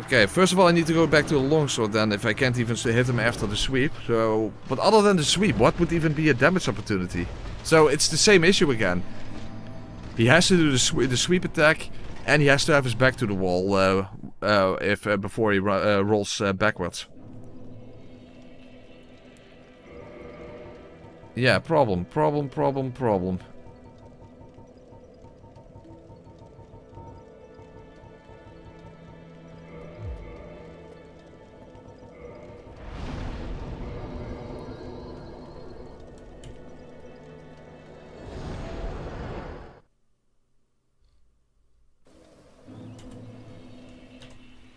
Okay, first of all I need to go back to the longsword then, if I can't even hit him after the sweep. So, but other than the sweep, what would even be a damage opportunity? So it's the same issue again. He has to do the sweep attack, and he has to have his back to the wall before he rolls backwards. Yeah, problem.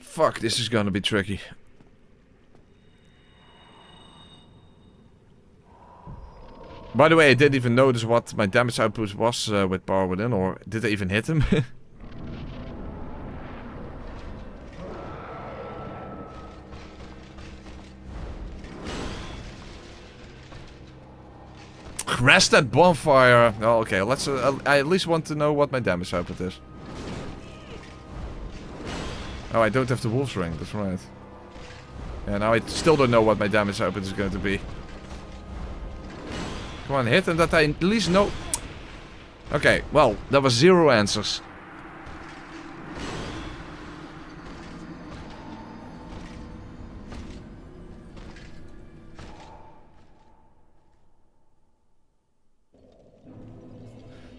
Fuck, this is gonna be tricky. By the way, I didn't even notice what my damage output was with Power Within, or did I even hit him? Crash that bonfire! Oh, okay, let's. I at least want to know what my damage output is. Oh, I don't have the wolf's ring, that's right. Yeah, now I still don't know what my damage output is going to be. Come on, hit him that I at least know. Okay, well, that was 0 answers.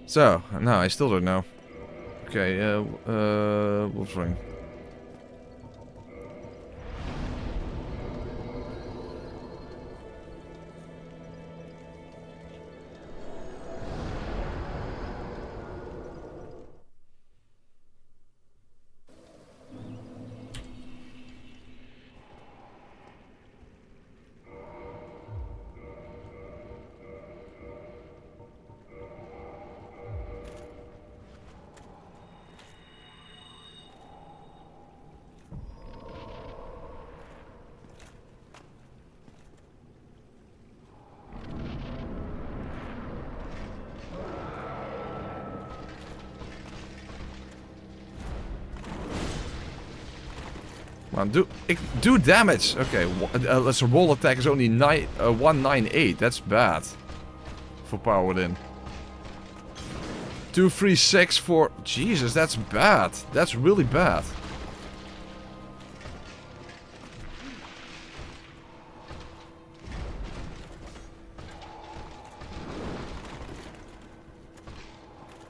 So, no, I still don't know. Okay, wolf's ring. Do damage. Okay, so roll attack is only 198. That's bad for Power Within. 236 for... Jesus, that's bad. That's really bad.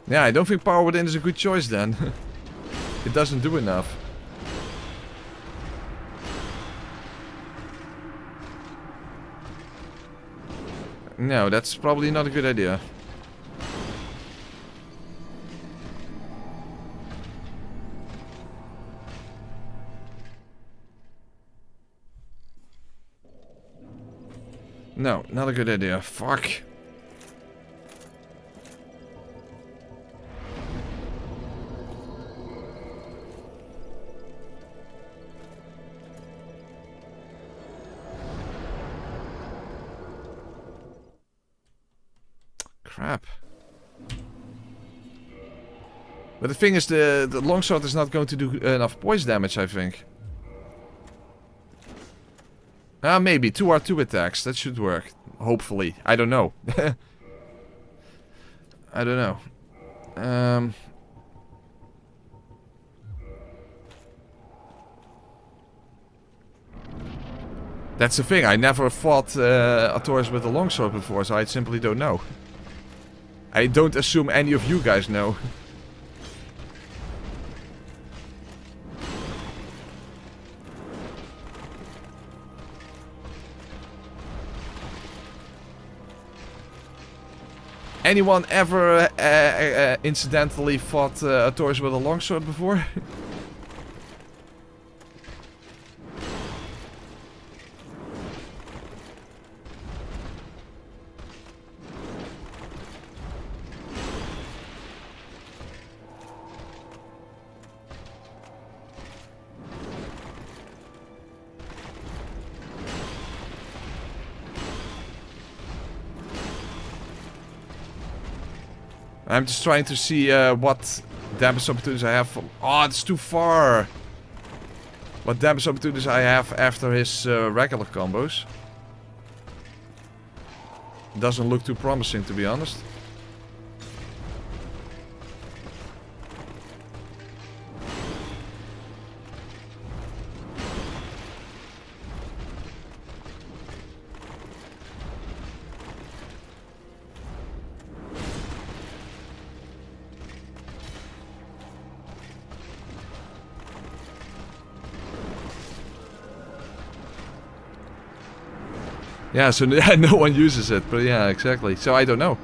Yeah, I don't think Power Within is a good choice then. It doesn't do enough. No, that's probably not a good idea. No, not a good idea. Fuck. Crap. But the thing is, the longsword is not going to do enough poise damage, I think. Maybe 2R2 attacks. That should work. Hopefully. I don't know. I don't know. That's the thing. I never fought Artorias with a longsword before, so I simply don't know. I don't assume any of you guys know. Anyone ever incidentally fought Artorias with a longsword before? I'm just trying to see what damage opportunities I have from... Oh, it's too far! What damage opportunities I have after his regular combos. Doesn't look too promising, to be honest. Yeah, so no one uses it, but yeah, exactly. So I don't know.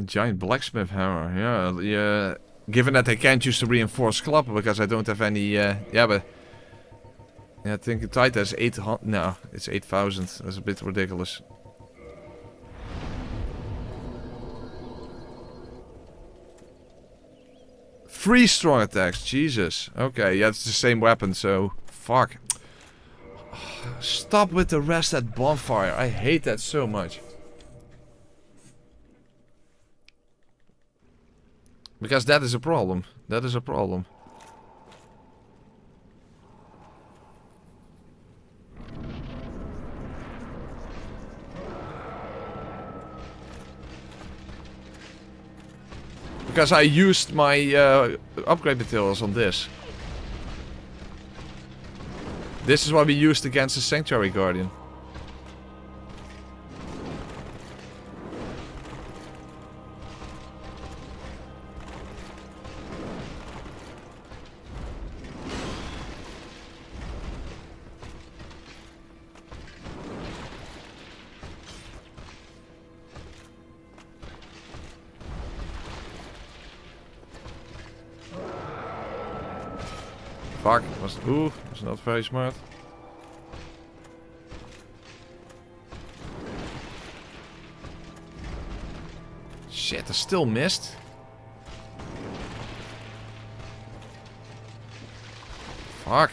Giant blacksmith hammer, yeah. Given that I can't use the reinforced club because I don't have any, yeah, but yeah, I think the Titan has 800. No, it's 8,000. That's a bit ridiculous. Three strong attacks, Jesus. Okay, yeah, it's the same weapon, so fuck. Stop with the rest at bonfire. I hate that so much. Because that is a problem. That is a problem. Because I used my upgrade materials on this. This is what we used against the Sanctuary Guardian. Fuck, was not very smart. Shit, I still missed. Fuck.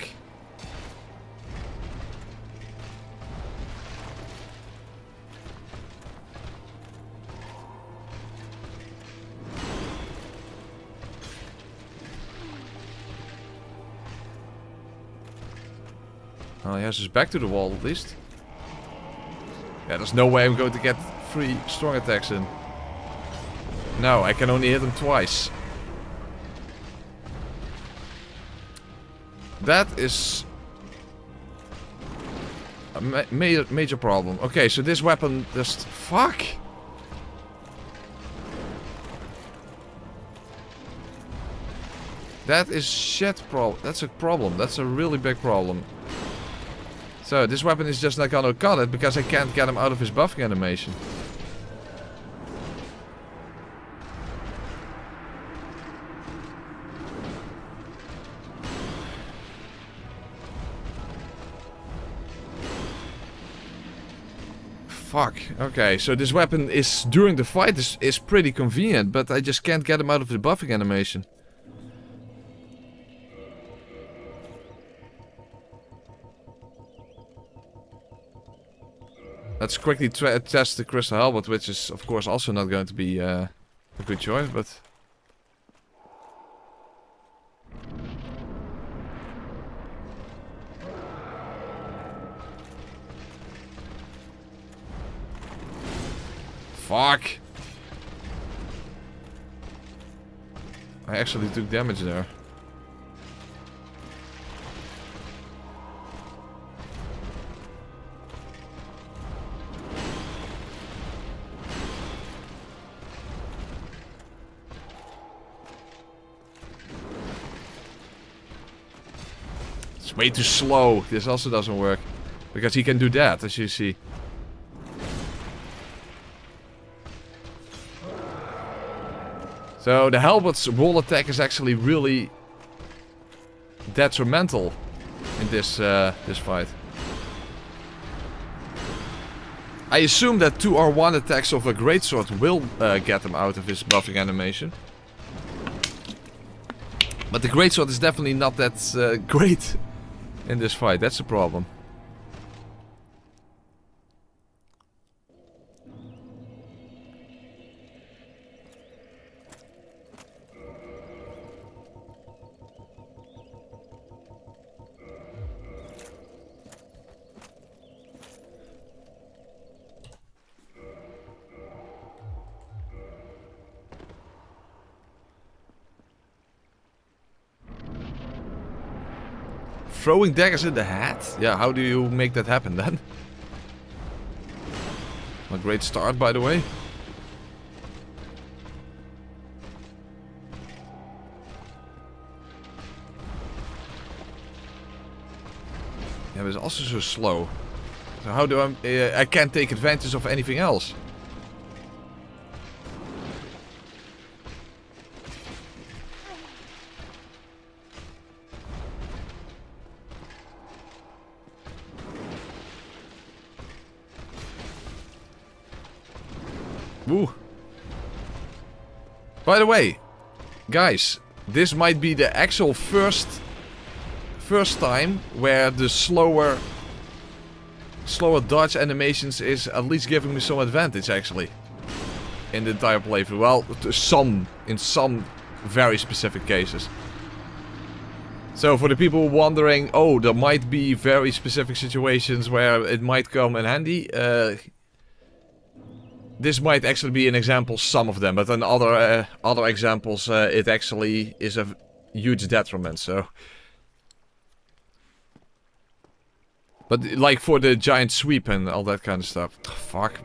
Oh, he has his back to the wall at least. Yeah, there's no way I'm going to get 3 strong attacks in. No, I can only hit him twice. That is a major problem. Okay, so this weapon just... Fuck! That is shit problem. That's a problem. That's a really big problem. So, this weapon is just not gonna cut it because I can't get him out of his buffing animation. Fuck. Okay, so this weapon is, during the fight, is pretty convenient, but I just can't get him out of the buffing animation. Let's quickly test the Crystal Helmet, which is, of course, also not going to be a good choice, but... Fuck! I actually took damage there. It's way too slow. This also doesn't work. Because he can do that, as you see. So the helmet's wall attack is actually really detrimental in this this fight. I assume that 2 R1 attacks of a greatsword will get him out of his buffing animation. But the greatsword is definitely not that great in this fight. That's the problem. Throwing daggers in the hat? Yeah, how do you make that happen then? A great start, by the way. Yeah, but it's also so slow. So how do I can't take advantage of anything else. Woo. By the way, guys, this might be the actual first time where the slower dodge animations is at least giving me some advantage, actually, in the entire playthrough. Well, in some very specific cases. So for the people wondering, oh, there might be very specific situations where it might come in handy. This might actually be an example, some of them, but in other examples, it actually is a huge detriment. So, but like for the giant sweep and all that kind of stuff. Fuck.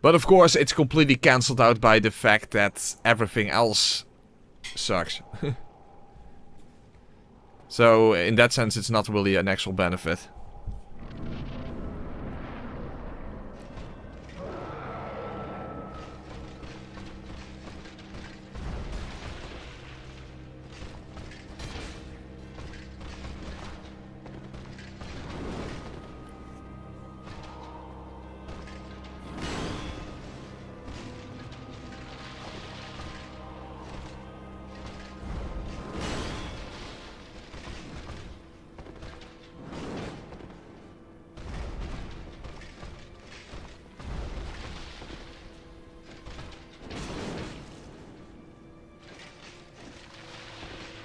But of course, it's completely cancelled out by the fact that everything else sucks. So, in that sense, it's not really an actual benefit.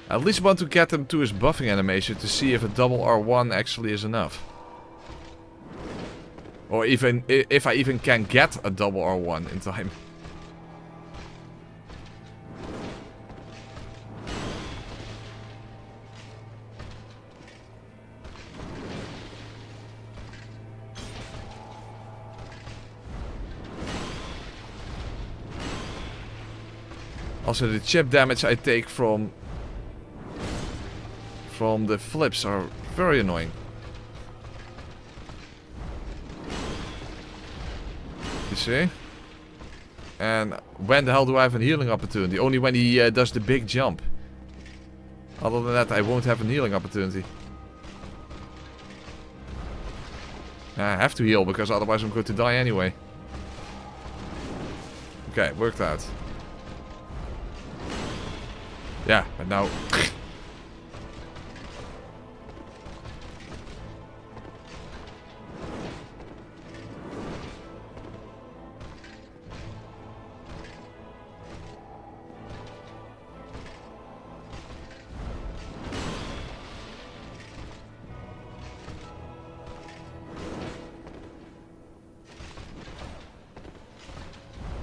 I at least want to get him to his buffing animation to see if a double R1 actually is enough. Or even if I even can get a double R1 in time. Also, the chip damage I take from the flips are very annoying. You see? And when the hell do I have a healing opportunity? Only when he does the big jump. Other than that, I won't have a healing opportunity. I have to heal, because otherwise I'm going to die anyway. Okay, worked out. Yeah, but now...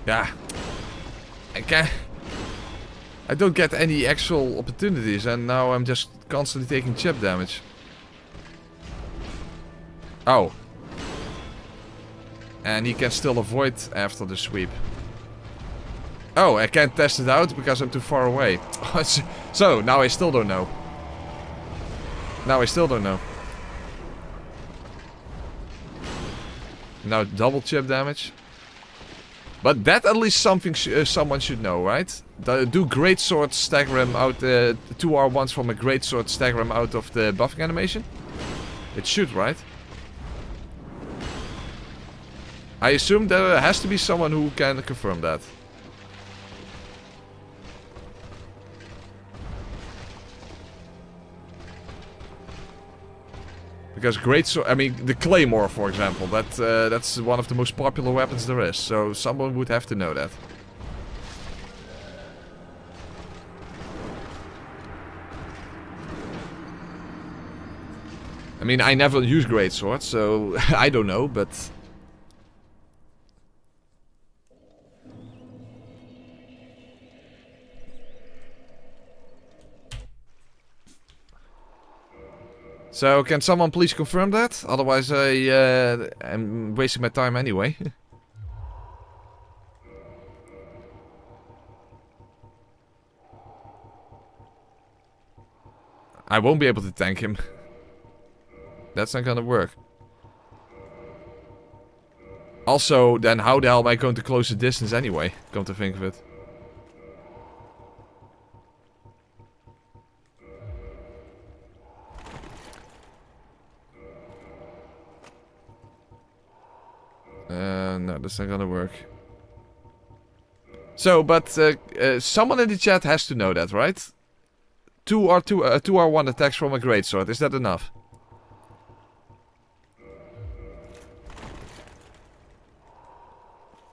Yeah. I don't get any actual opportunities, and now I'm just constantly taking chip damage. Oh. And he can still avoid after the sweep. Oh, I can't test it out because I'm too far away. So, now I still don't know. Now I still don't know. Now double chip damage. But that at least something someone should know, right? Do great sword stagger him out, 2 R1s from a great sword stagger him out of the buffing animation? It should, right? I assume there has to be someone who can confirm that. Because great sword, I mean, the claymore, for example, that's one of the most popular weapons there is. So someone would have to know that. I mean, I never use great swords, so I don't know, but... So, can someone please confirm that? Otherwise I'm wasting my time anyway. I won't be able to tank him. That's not gonna work. Also, then how the hell am I going to close the distance anyway? Come to think of it. No, that's not gonna work. So, but someone in the chat has to know that, right? 2 R1 attacks from a greatsword. Is that enough?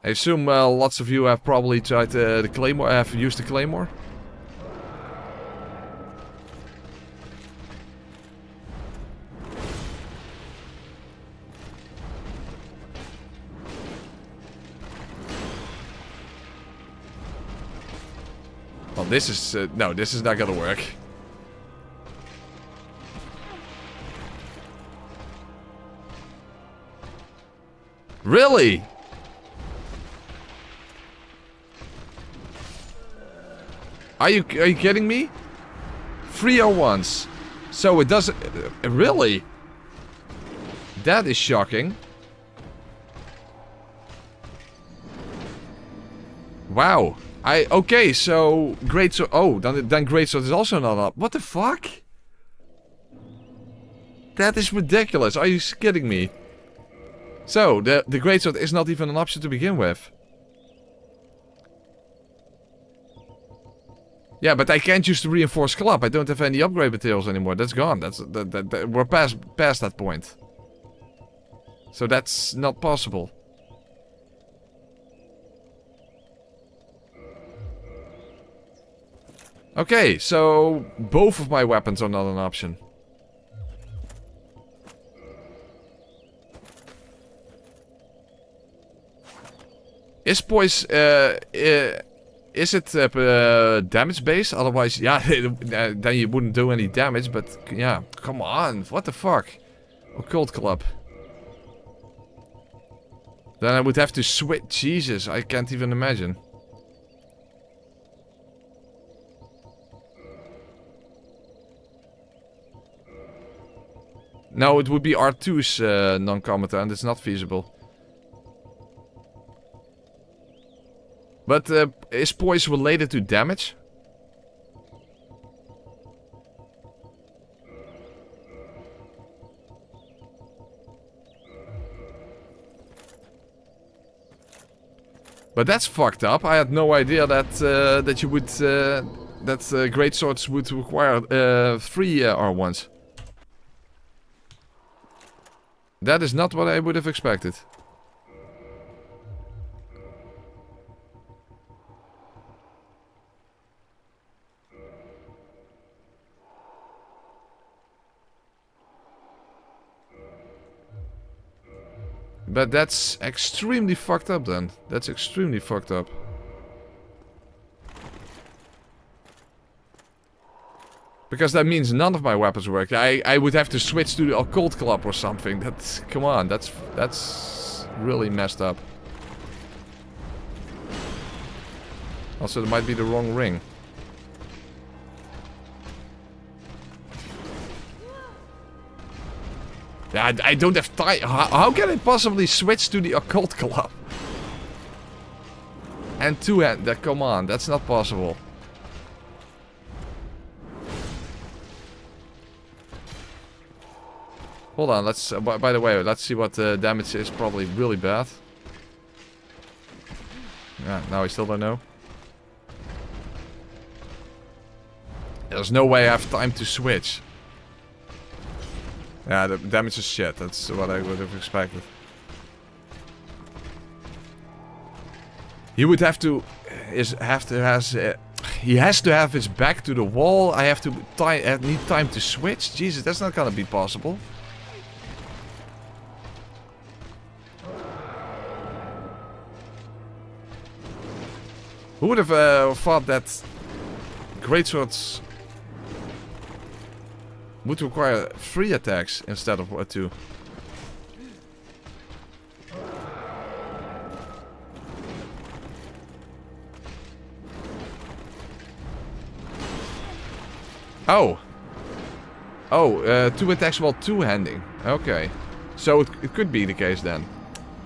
I assume lots of you have probably tried the claymore. Have used the claymore. Well, this is... no, this is not gonna work. Really? Are you kidding me? 301s. So it doesn't... really? That is shocking. Wow. Okay, so greatsword. Oh, then greatsword is also not up. What the fuck? That is ridiculous. Are you kidding me? So the greatsword is not even an option to begin with. Yeah, but I can't use the reinforced club. I don't have any upgrade materials anymore. That's gone. We're past that point. So that's not possible. Okay, so both of my weapons are not an option. Is poise, is it damage based? Otherwise, yeah, then you wouldn't do any damage, but yeah, come on, what the fuck? Occult club. Then I would have to switch, Jesus, I can't even imagine. No, it would be R2's non-combatant, it's not feasible. But is poise related to damage? But that's fucked up. I had no idea that that you would that great swords would require 3 R1s. That is not what I would have expected. But that's extremely fucked up then. That's extremely fucked up. Because that means none of my weapons work. I would have to switch to the occult club or something. That's, come on, that's really messed up. Also, it might be the wrong ring. Yeah, I don't have time. How can I possibly switch to the occult club? And two-hand, come on, that's not possible. Hold on, let's, by the way, let's see what the damage is. Probably really bad. Yeah, now I still don't know. There's no way I have time to switch. Yeah, the damage is shit. That's what I would have expected. He would have to... he has to have his back to the wall. I have to need time to switch. Jesus, that's not gonna be possible. Who would have thought that greatswords would require 3 attacks instead of 2? Oh. Oh, 2 attacks while two-handing. Okay. So it could be the case then.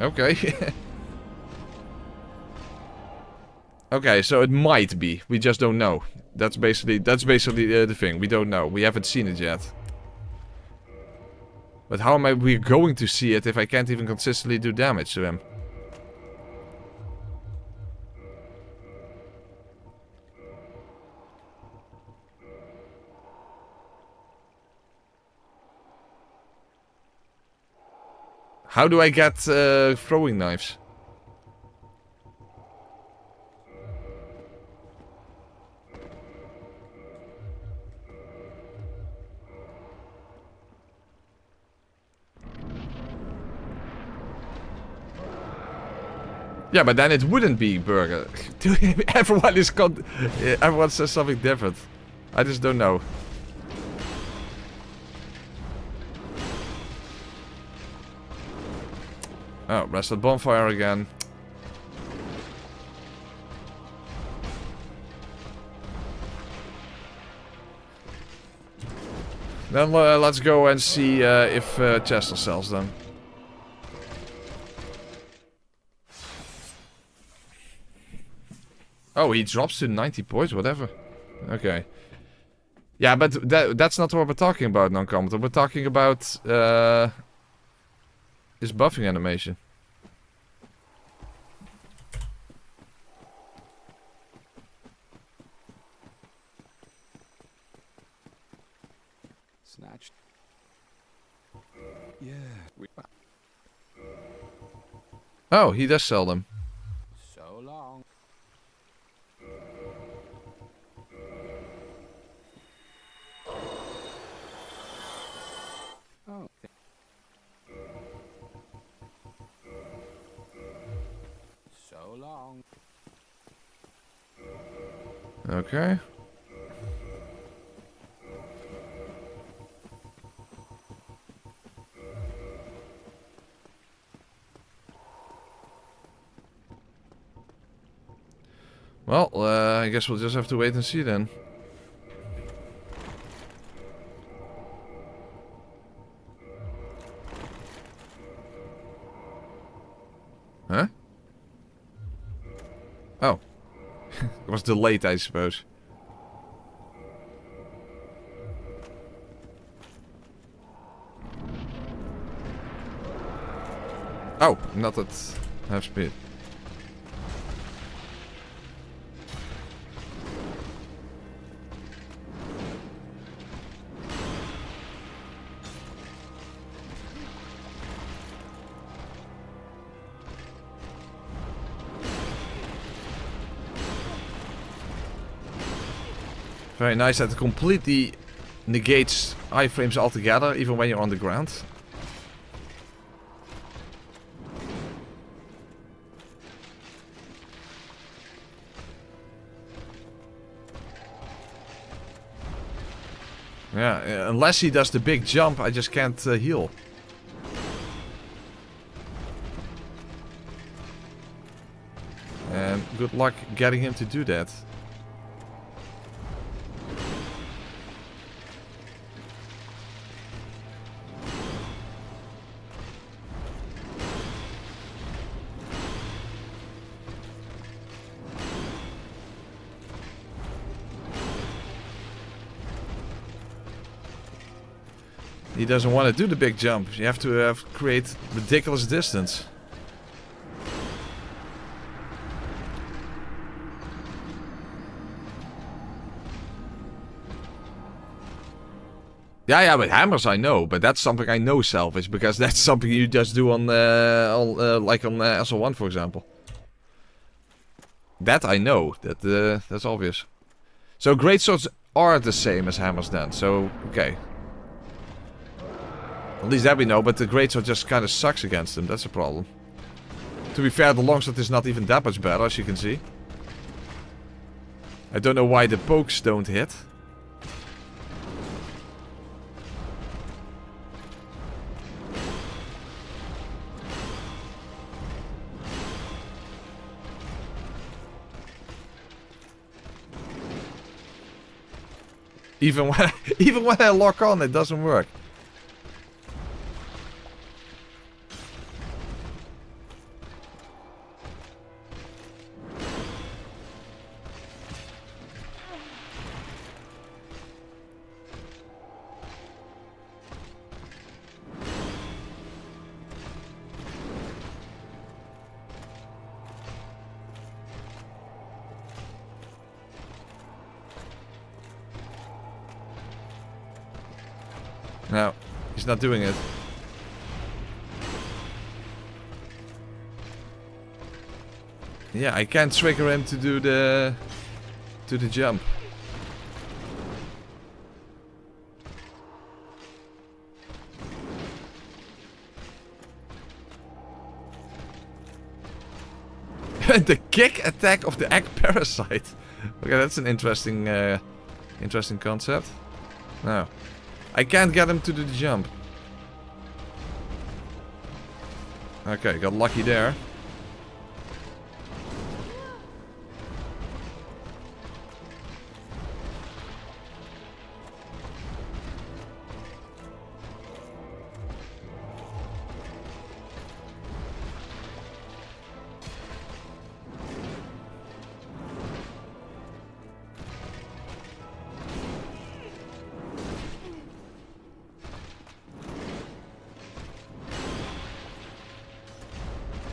Okay. Okay, so it might be. We just don't know. That's basically the thing. We don't know. We haven't seen it yet. But how am we going to see it if I can't even consistently do damage to him? How do I get throwing knives? Yeah, but then it wouldn't be burger. Everyone says something different. I just don't know. Oh, rest at bonfire again. Then let's go and see if Chester sells them. Oh, he drops to 90 points, whatever. Okay. Yeah, but that's not what we're talking about, non-commenter. We're talking about his buffing animation. Snatched. Yeah. Oh, he does sell them. So long. Oh. So long. Okay. Well, I guess we'll just have to wait and see then. Huh? Oh. It was delayed, I suppose. Oh, not at half speed. Very nice that it completely negates iframes altogether, even when you're on the ground. Yeah, unless he does the big jump, I just can't heal. And good luck getting him to do that. He doesn't want to do the big jump. You have to create ridiculous distance. Yeah, with hammers I know, but that's something I know selfish, because that's something you just do on like on SL1, for example. That I know. That's obvious. So greatswords are the same as hammers then. So okay. At least that we know, but the greatsword just kind of sucks against them. That's a problem. To be fair, the longsword is not even that much better, as you can see. I don't know why the pokes don't hit. Even when I lock on, it doesn't work. No, he's not doing it. Yeah, I can't trigger him to do the jump. The kick attack of the egg parasite. Okay, that's an interesting interesting concept. No. I can't get him to do the jump. Okay, got lucky there.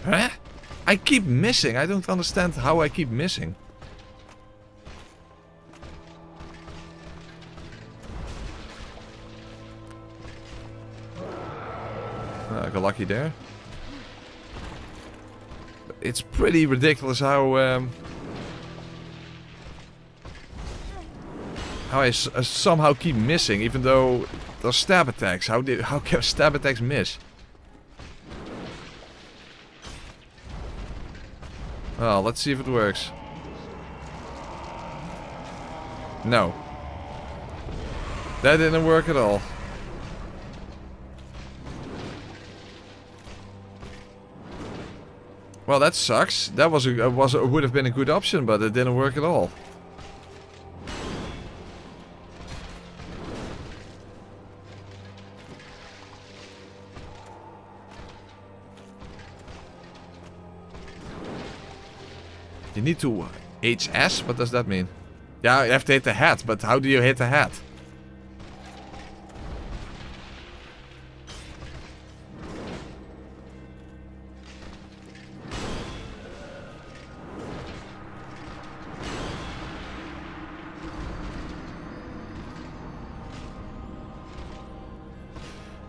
Huh? I keep missing. I don't understand how I keep missing. I got lucky there. It's pretty ridiculous how I somehow keep missing, even though there's stab attacks. How can stab attacks miss? Well, let's see if it works. No. That didn't work at all. Well, that sucks. That would have been a good option, but it didn't work at all. You need to HS? What does that mean? Yeah, you have to hit the hat, but how do you hit the hat?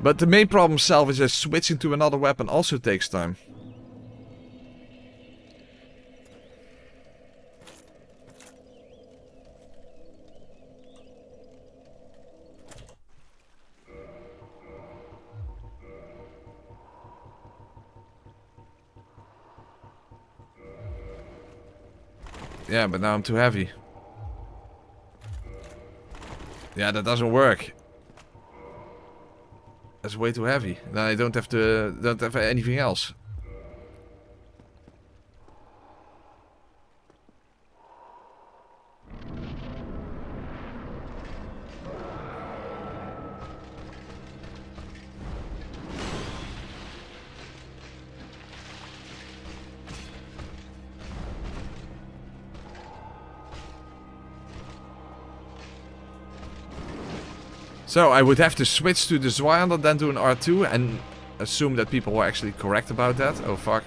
But the main problem itself is that switching to another weapon also takes time. Yeah, but now I'm too heavy. Yeah, that doesn't work. That's way too heavy. Then I don't have anything else. So I would have to switch to the Zwander, then do an R2 and assume that people were actually correct about that. Oh fuck.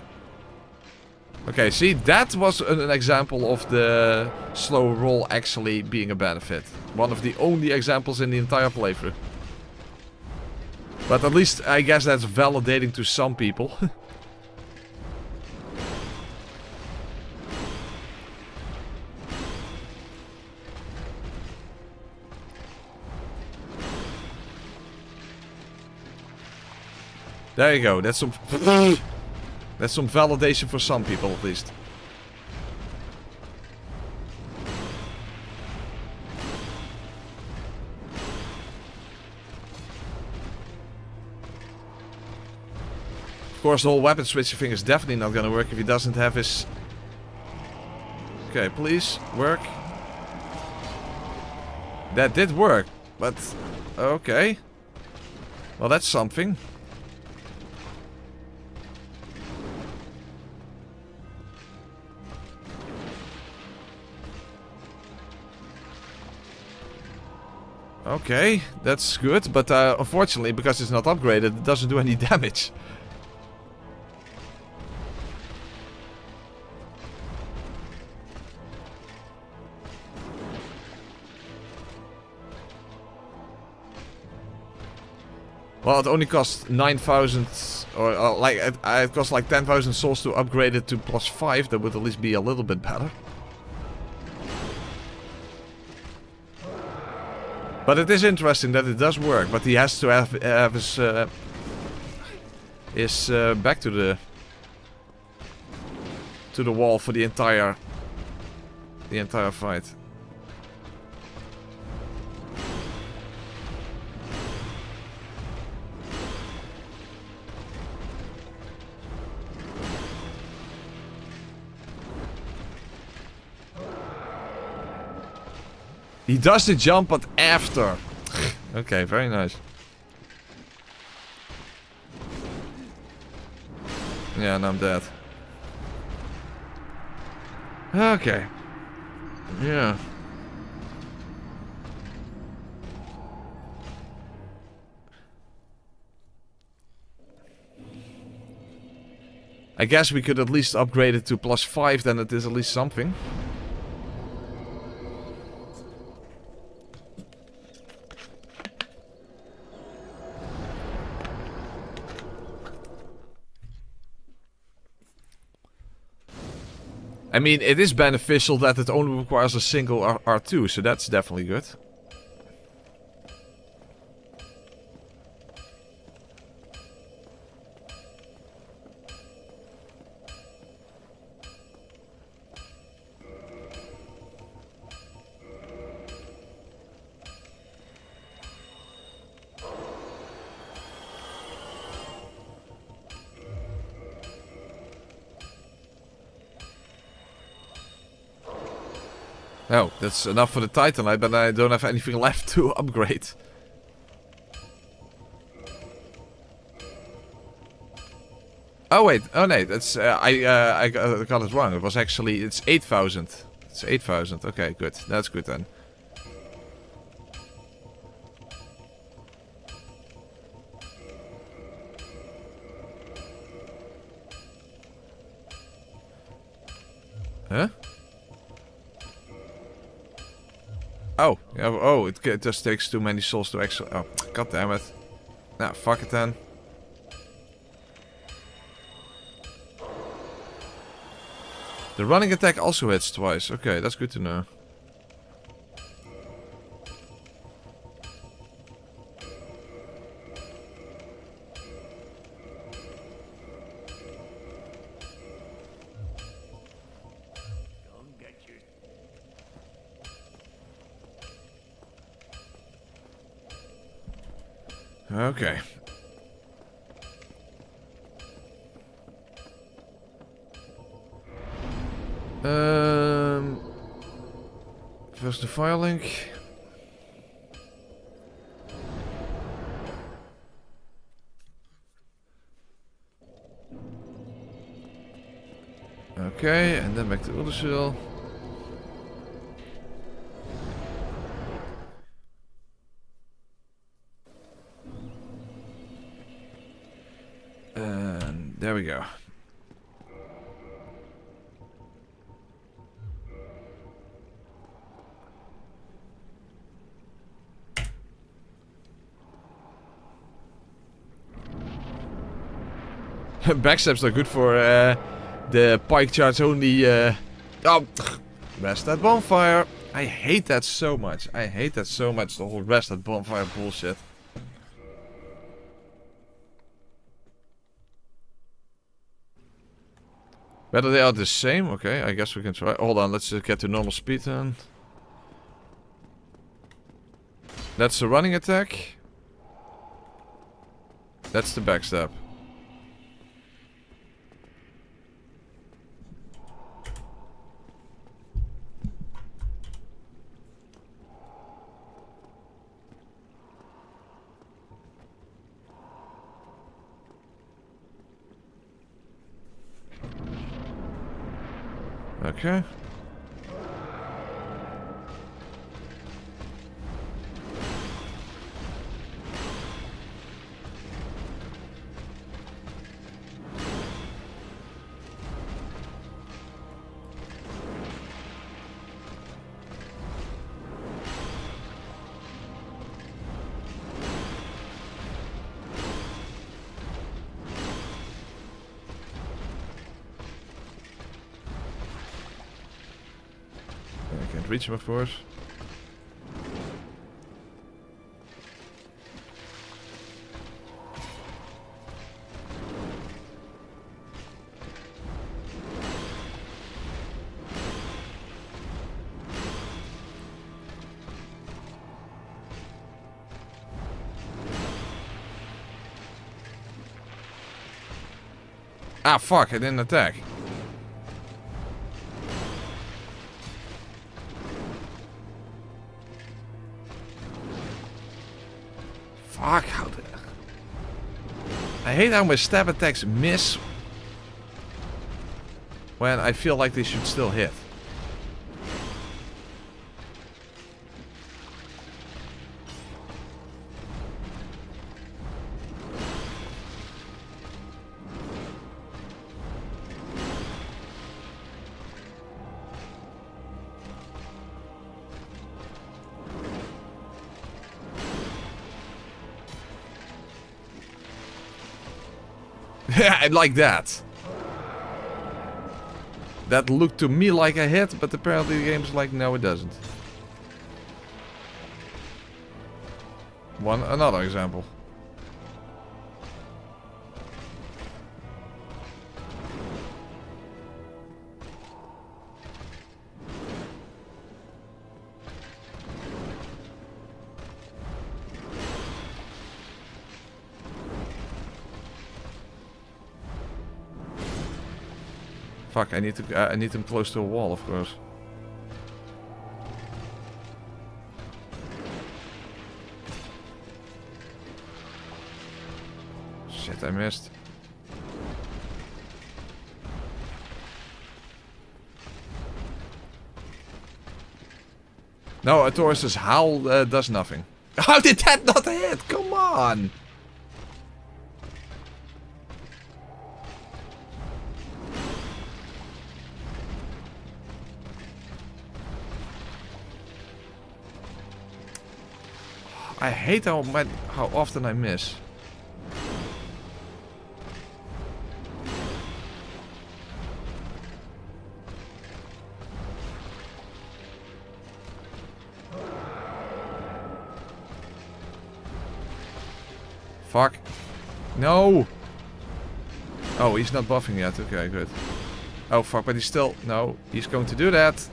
Okay, see, that was an example of the slow roll actually being a benefit. One of the only examples in the entire playthrough. But at least I guess that's validating to some people. There you go, that's some validation for some people at least. Of course, the whole weapon switching thing is definitely not gonna work if he doesn't have his... Okay, please, work. That did work, but... Okay. Well, that's something. Okay, that's good, but unfortunately, because it's not upgraded, it doesn't do any damage. Well, it only costs 9,000, or like it costs like 10,000 souls to upgrade it to +5. That would at least be a little bit better. But it is interesting that it does work, but he has to have his back to the wall for the entire fight. He does the jump, but after. Okay, very nice. Yeah, and I'm dead. Okay. Yeah. I guess we could at least upgrade it to +5, then it is at least something. I mean, it is beneficial that it only requires a single R2, so that's definitely good. Oh, that's enough for the Titanite, but I don't have anything left to upgrade. Oh wait, oh no, that's I got it wrong. It was actually it's 8,000. It's 8,000. Okay, good. That's good then. Huh? Oh, yeah, oh, it just takes too many souls to actually... Oh, god damn it. Nah, fuck it then. The running attack also hits twice. Okay, that's good to know. Okay. First the fire link. Okay, and then back to Oolacile. And there we go. Backstabs are good for the pike charge only. Oh, rest at bonfire. I hate that so much. I hate that so much. The whole rest at bonfire bullshit. Whether they are the same? Okay, I guess we can try. Hold on, let's just get to normal speed then. That's the running attack. That's the backstab. Okay. I can't reach him, of course. Ah, fuck, I didn't attack. Fuck, how the... I hate how my stab attacks miss when I feel like they should still hit. I like that. That looked to me like a hit, but apparently the game's like, no, it doesn't. Another example. Fuck, I need him close to a wall, of course. Shit, I missed. No, Artorias' howl does nothing. How did that not hit? Come on! I hate how often I miss. Fuck. No! Oh, he's not buffing yet. Okay, good. Oh, fuck, but he's still... No, he's going to do that.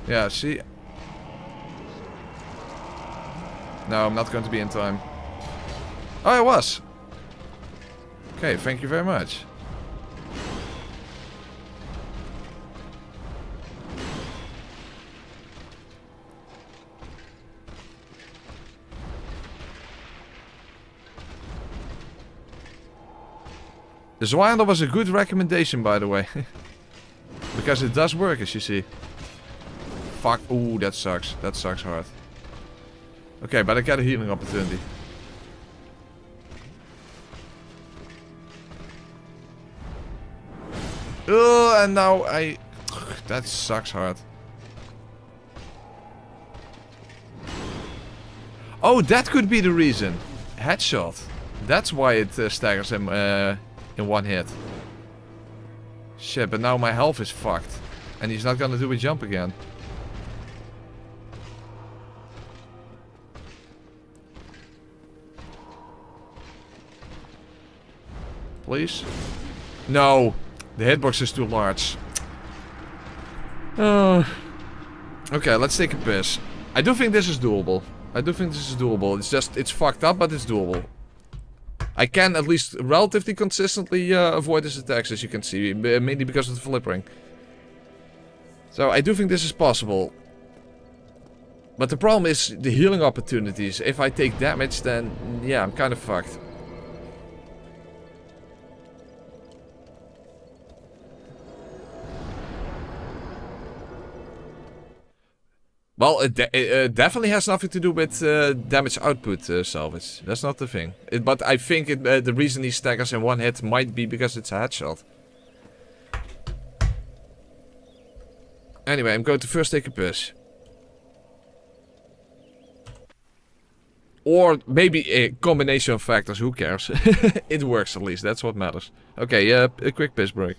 Yeah, see... No, I'm not going to be in time. Oh, I was. Okay, thank you very much. The Zwander was a good recommendation, by the way. Because it does work, as you see. Fuck. Ooh, that sucks. That sucks hard. Okay, but I got a healing opportunity. Oh, and now I... That sucks hard. Oh, that could be the reason. Headshot. That's why it staggers him in one hit. Shit, but now my health is fucked. And he's not gonna do a jump again. Please? No! The hitbox is too large. Okay, let's take a piss. I do think this is doable. It's just, it's fucked up, but it's doable. I can at least relatively consistently avoid his attacks, as you can see, mainly because of the flippering. So I do think this is possible. But the problem is the healing opportunities. If I take damage, then yeah, I'm kind of fucked. Well, it definitely has nothing to do with damage output salvage. That's not the thing. But I think the reason he staggers in one hit might be because it's a headshot. Anyway, I'm going to first take a piss. Or maybe a combination of factors, who cares? It works at least, that's what matters. Okay, a quick piss break.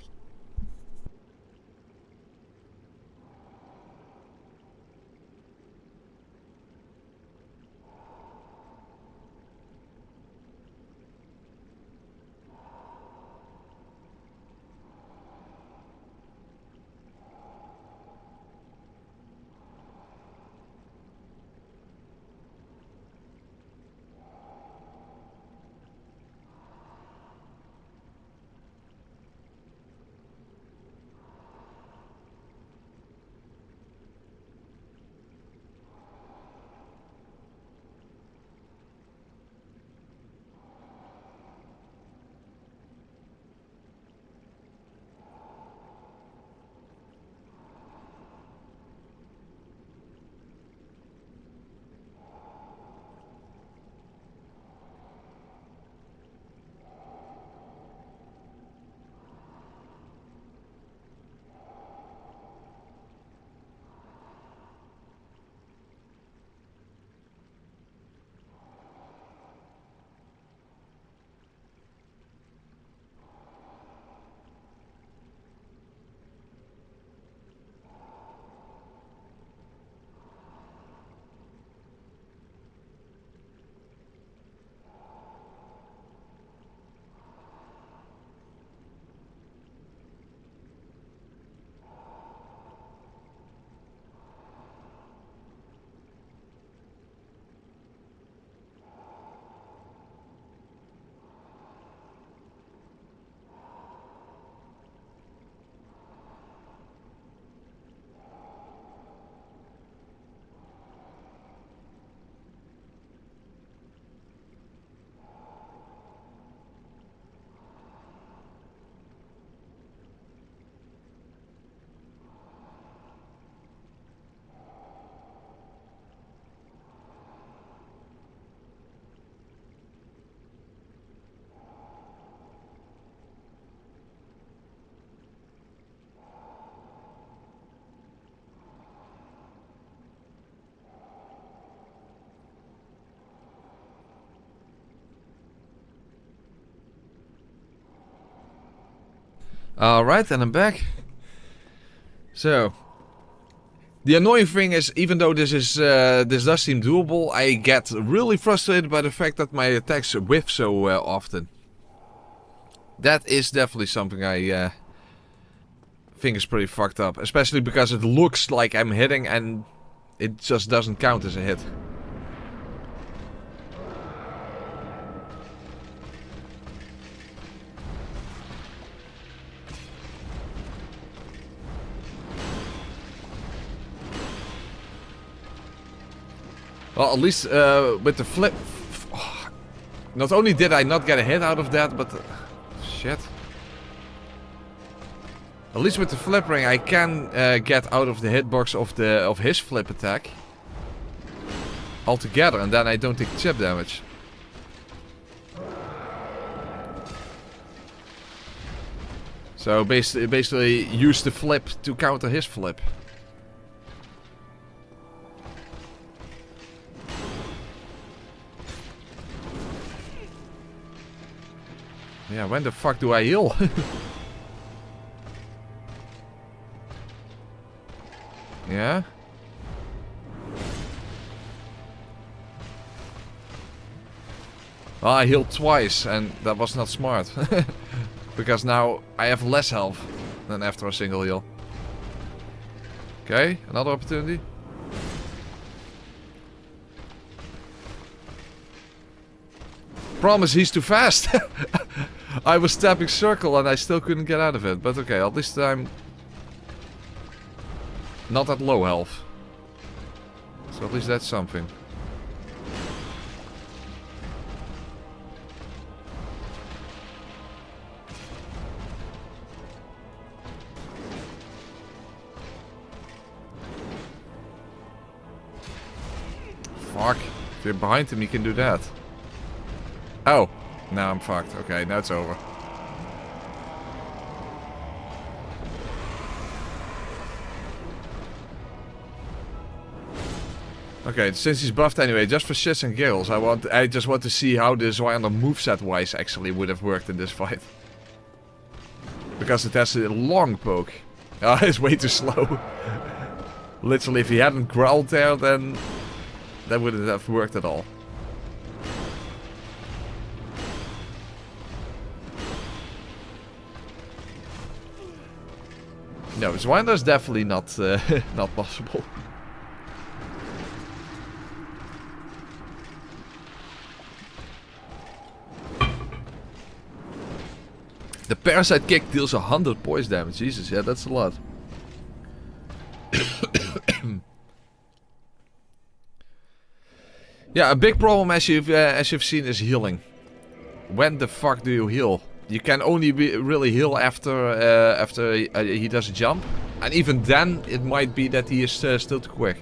Alright, and I'm back. So, the annoying thing is, even though this does seem doable, I get really frustrated by the fact that my attacks whiff so often. That is definitely something I think is pretty fucked up. Especially because it looks like I'm hitting and it just doesn't count as a hit. Well, at least with the flip... Not only did I not get a hit out of that, but... shit. At least with the flip ring I can get out of the hitbox of his flip attack. Altogether, and then I don't take chip damage. So basically use the flip to counter his flip. Yeah, when the fuck do I heal? Yeah? Well, I healed twice and that was not smart. Because now I have less health than after a single heal. Okay, another opportunity. Problem is he's too fast. I was tapping circle and I still couldn't get out of it. But okay, at least I'm not at low health. So at least that's something. Fuck. If you're behind him, you can do that. Oh. Now I'm fucked. Okay, now it's over. Okay, since he's buffed anyway, just for shits and giggles, I just want to see how the Zweiler moveset-wise actually would have worked in this fight. Because it has a long poke. Oh, it's way too slow. Literally, if he hadn't growled there, then that wouldn't have worked at all. No, Zweiler's definitely not not possible. The parasite kick deals 100 poise damage. Jesus, yeah, that's a lot. Yeah, a big problem as you've seen is healing. When the fuck do you heal? You can only really heal after he does a jump, and even then it might be that he is still too quick.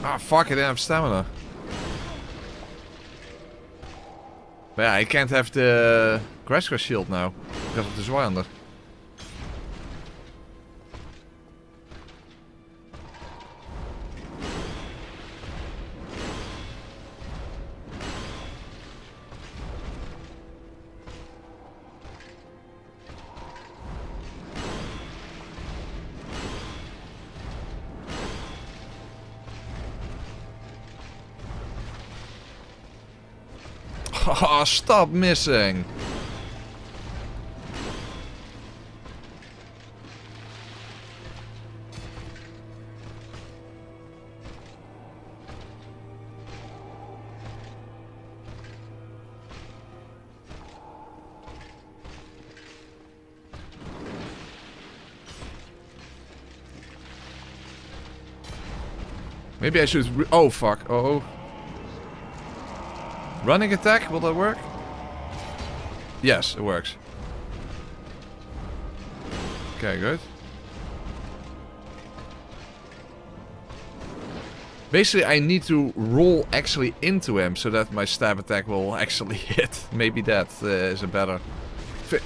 Ah, fuck, I didn't have stamina. But yeah, I can't have the Grasscrash shield now, because of the Zweiler. Oh, stop missing! Maybe I should oh fuck, oh. Running attack, will that work? Yes, it works. Okay, good. Basically, I need to roll actually into him so that my stab attack will actually hit. Maybe that is a better fit.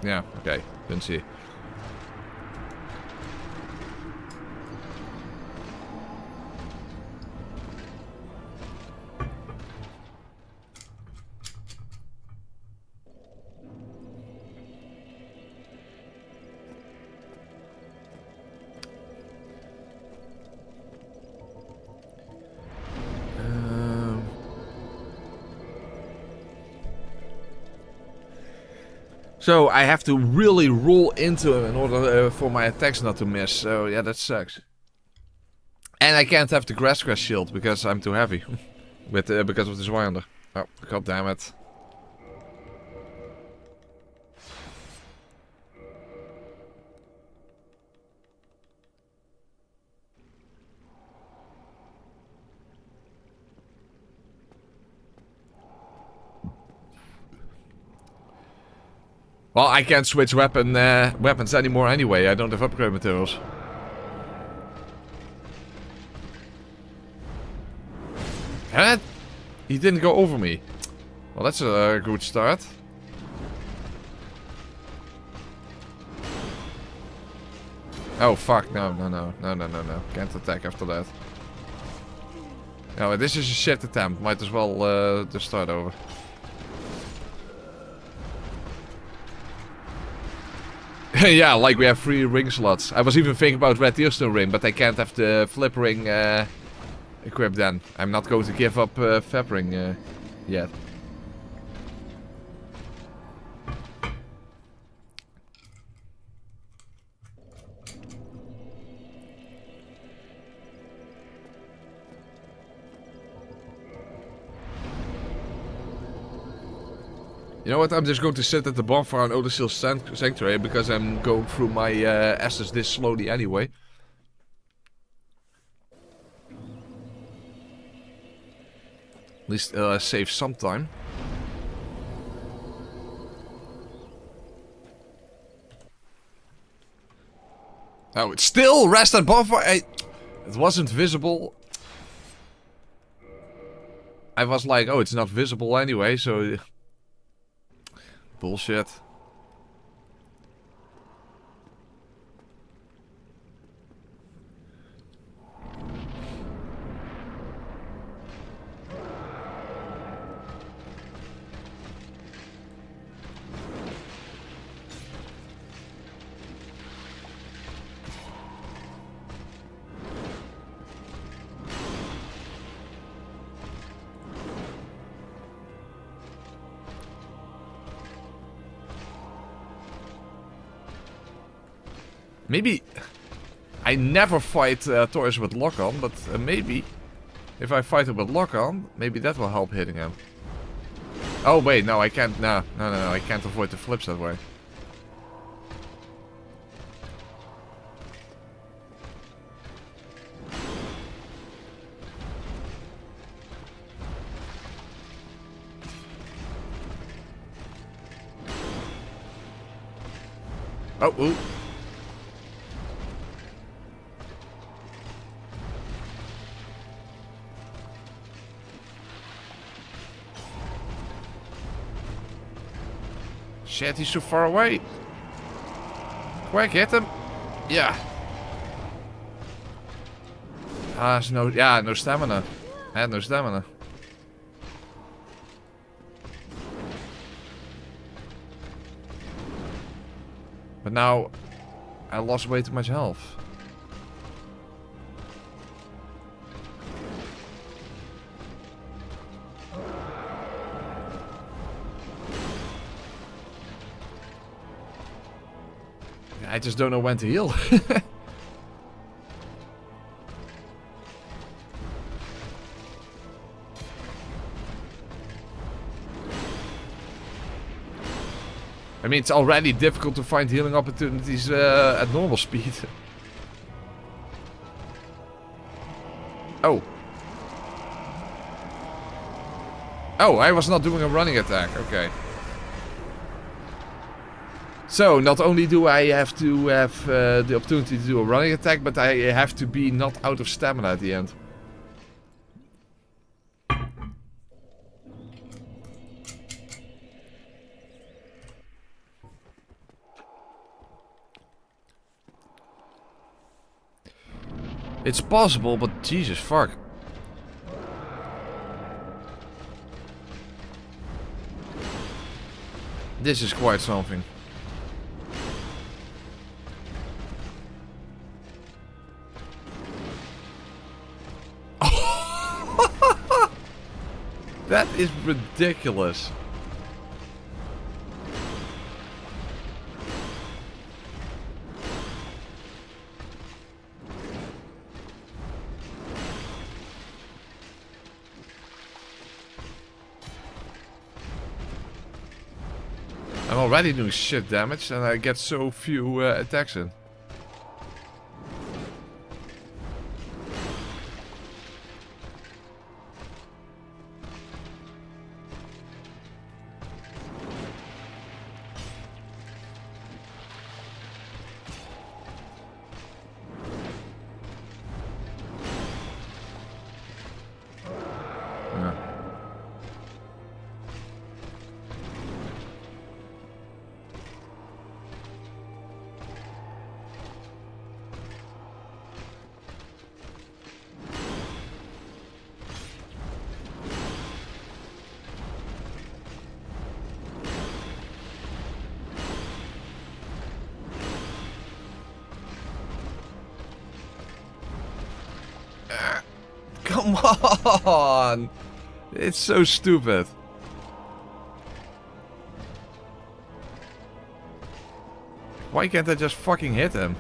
Yeah, okay, didn't see. So I have to really roll into him in order for my attacks not to miss. So yeah, that sucks. And I can't have the grass shield because I'm too heavy. Because of this winder. Oh, god damn it. Well, I can't switch weapons anymore anyway. I don't have upgrade materials. Huh? He didn't go over me. Well, that's a good start. Oh, fuck. No. Can't attack after that. No, this is a shit attempt. Might as well just start over. Yeah, like we have 3 ring slots. I was even thinking about red tearstone ring, but I can't have the flip ring equipped then. I'm not going to give up fab ring yet. You know what, I'm just going to sit at the bonfire on Oolacile Sanctuary because I'm going through my assets this slowly anyway. At least save some time. Oh, it's still rest at bonfire. It wasn't visible. I was like, oh, it's not visible anyway, so... Bullshit. Maybe... I never fight Artorias with lock-on, but maybe... If I fight him with lock-on, maybe that will help hitting him. Oh wait, no, I can't... No, I can't avoid the flips that way. Oh, ooh. Shit, he's so far away. Quick, hit him. Yeah. Ah, no stamina. I had no stamina. But now, I lost way too much health. I just don't know when to heal. I mean, it's already difficult to find healing opportunities at normal speed. Oh. Oh, I was not doing a running attack. Okay. So, not only do I have to have the opportunity to do a running attack, but I have to be not out of stamina at the end. It's possible, but Jesus fuck. This is quite something. That is ridiculous. I'm already doing shit damage and I get so few attacks in. Come on! It's so stupid. Why can't I just fucking hit him?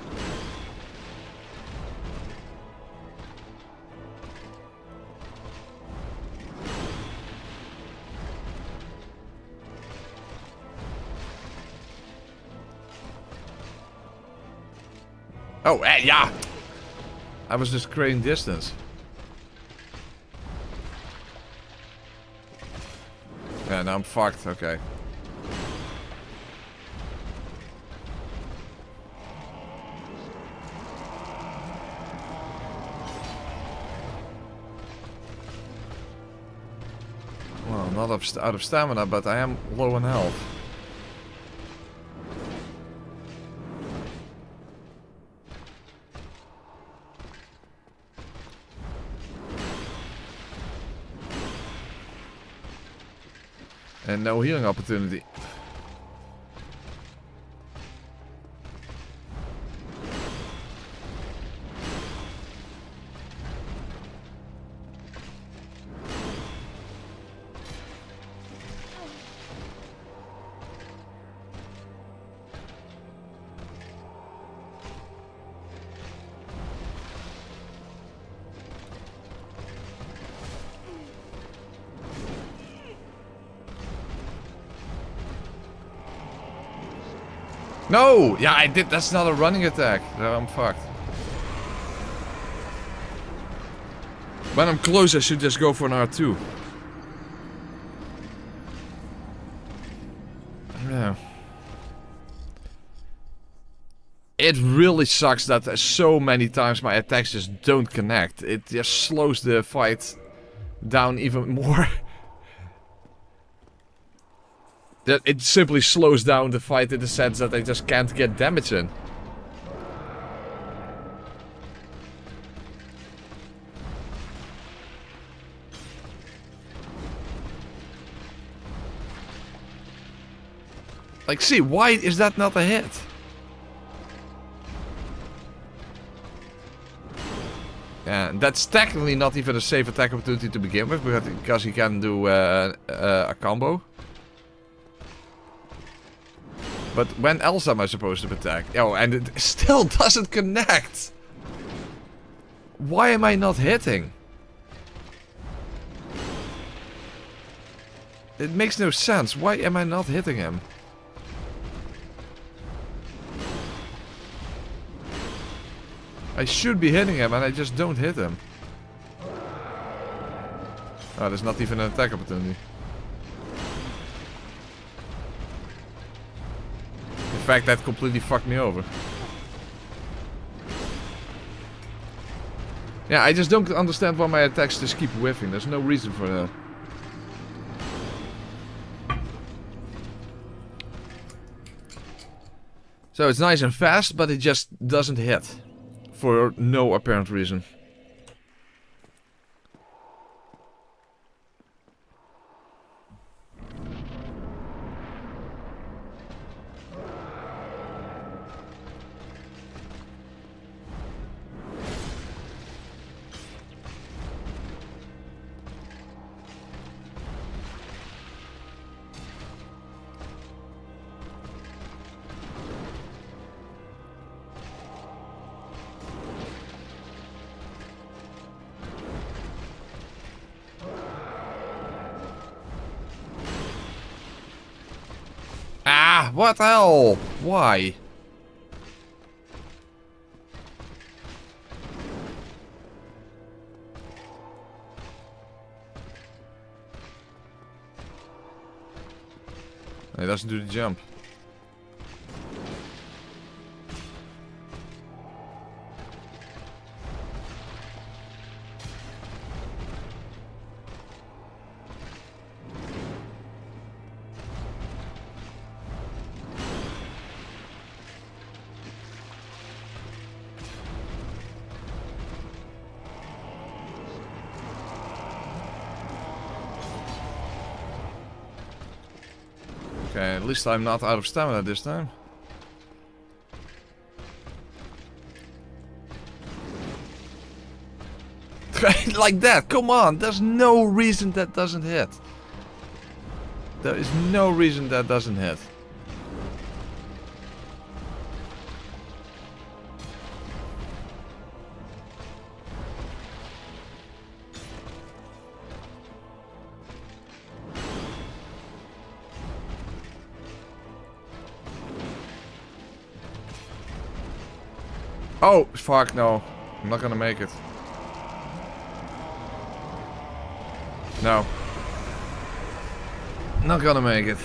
Oh, yeah! I was just creating distance. Yeah, now I'm fucked, okay. Well, I'm not out of stamina, but I am low on health. And no healing opportunity. No! Yeah, I did. That's not a running attack. No, I'm fucked. When I'm close, I should just go for an R2. Yeah. It really sucks that so many times my attacks just don't connect. It just slows the fight down even more. That it simply slows down the fight in the sense that I just can't get damage in. Like, see, why is that not a hit? Yeah, that's technically not even a safe attack opportunity to begin with, because he can do a combo. But when else am I supposed to attack? Oh, and it still doesn't connect! Why am I not hitting? It makes no sense. Why am I not hitting him? I should be hitting him and I just don't hit him. Oh, there's not even an attack opportunity. In fact, that completely fucked me over. Yeah, I just don't understand why my attacks just keep whiffing. There's no reason for that. So it's nice and fast, but it just doesn't hit. For no apparent reason. Ah, what the hell? Why? He doesn't do the jump. Okay, at least I'm not out of stamina this time. Like that, come on, there's no reason that doesn't hit. There is no reason that doesn't hit. Oh, fuck no. I'm not gonna make it. No. Not gonna make it.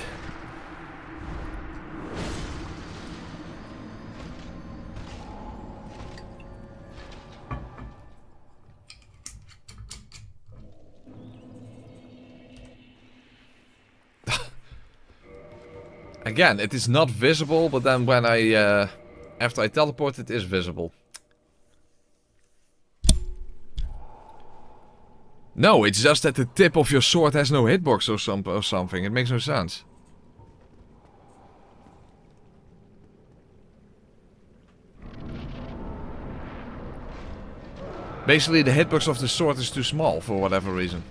Again, it is not visible, but then when I after I teleport, it is visible. No, it's just that the tip of your sword has no hitbox or something. It makes no sense. Basically, the hitbox of the sword is too small for whatever reason.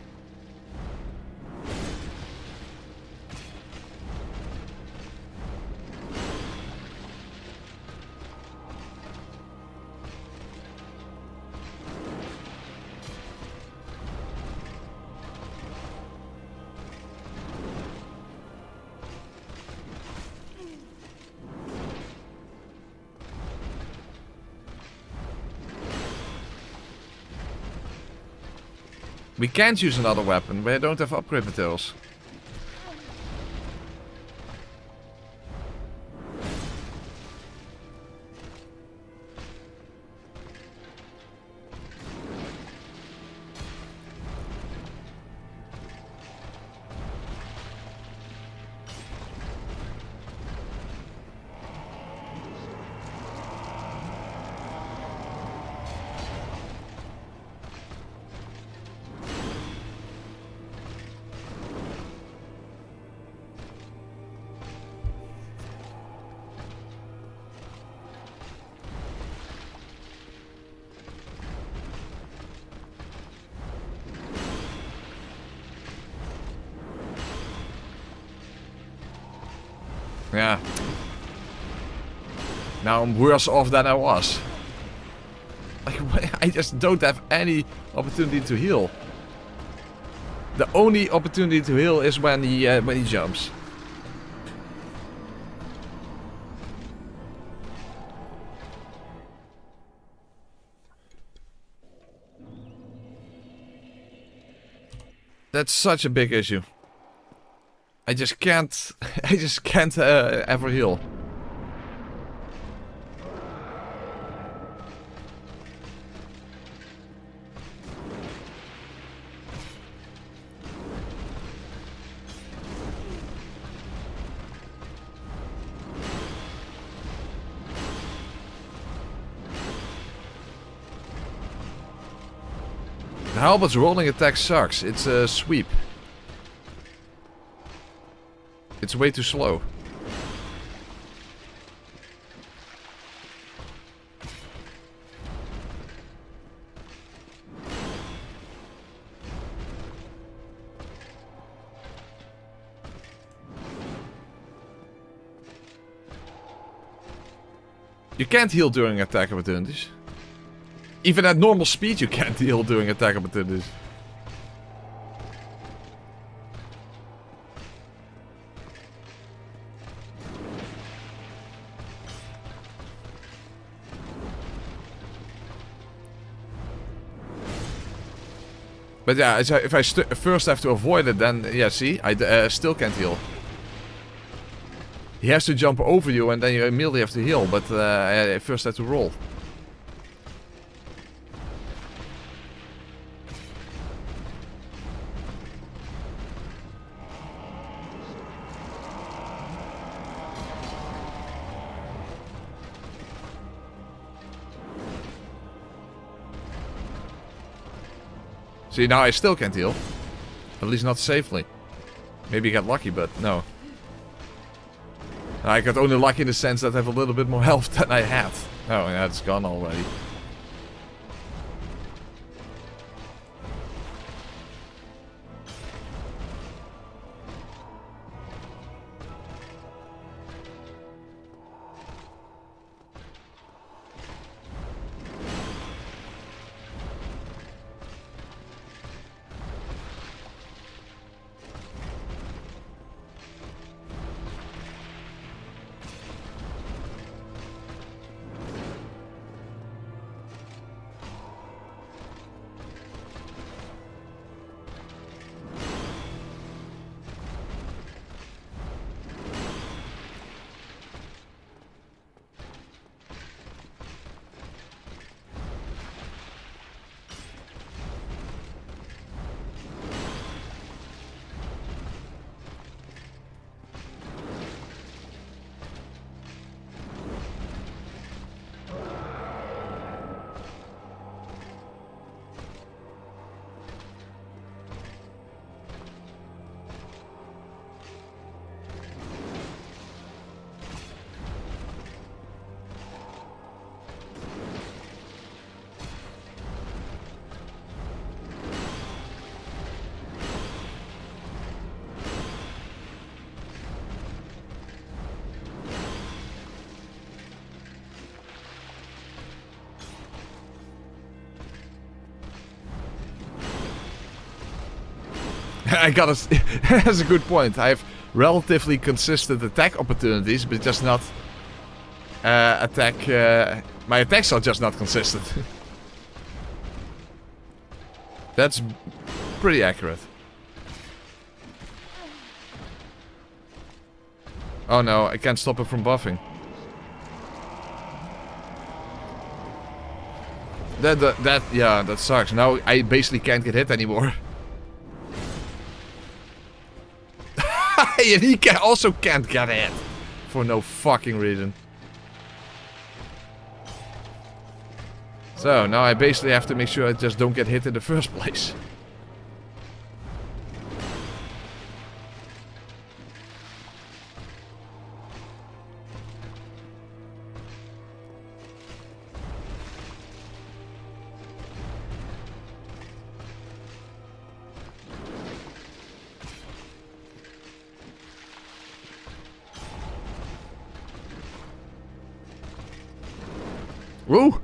We can't use another weapon, we don't have upgrade materials. Yeah. Now I'm worse off than I was. Like, I just don't have any opportunity to heal. The only opportunity to heal is when he jumps. That's such a big issue. I just can't ever heal. The Halbert's rolling attack sucks. It's a sweep. It's way too slow. You can't heal during attack opportunities. Even at normal speed you can't heal during attack opportunities. But yeah, if I first have to avoid it, then yeah, see, I still can't heal. He has to jump over you and then you immediately have to heal, but I first have to roll. See, now I still can't heal. At least not safely. Maybe I got lucky, but no. I got only lucky in the sense that I have a little bit more health than I had. Oh, yeah, it's gone already. I got a... That's a good point. I have relatively consistent attack opportunities, but just not... my attacks are just not consistent. That's pretty accurate. Oh no, I can't stop it from buffing. Yeah, that sucks. Now I basically can't get hit anymore. And he also can't get hit. For no fucking reason. So, now I basically have to make sure I just don't get hit in the first place. Woo!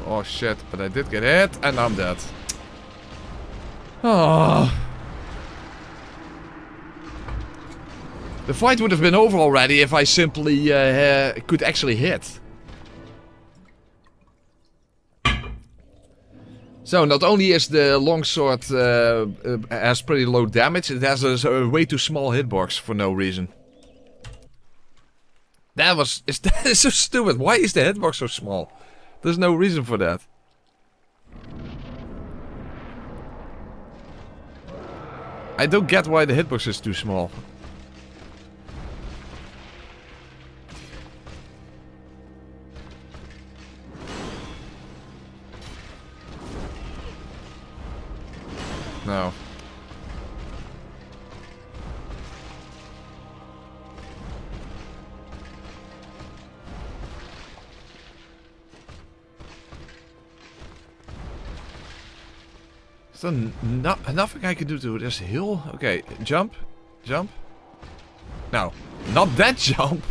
Oh shit, but I did get hit and I'm dead. Oh. The fight would have been over already if I simply could actually hit. So, not only is the longsword has pretty low damage, it has a way too small hitbox for no reason. That is so stupid. Why is the hitbox so small? There's no reason for that. I don't get why the hitbox is too small. No. Is there nothing I can do to this hill? Okay, jump. Jump. No, not that jump.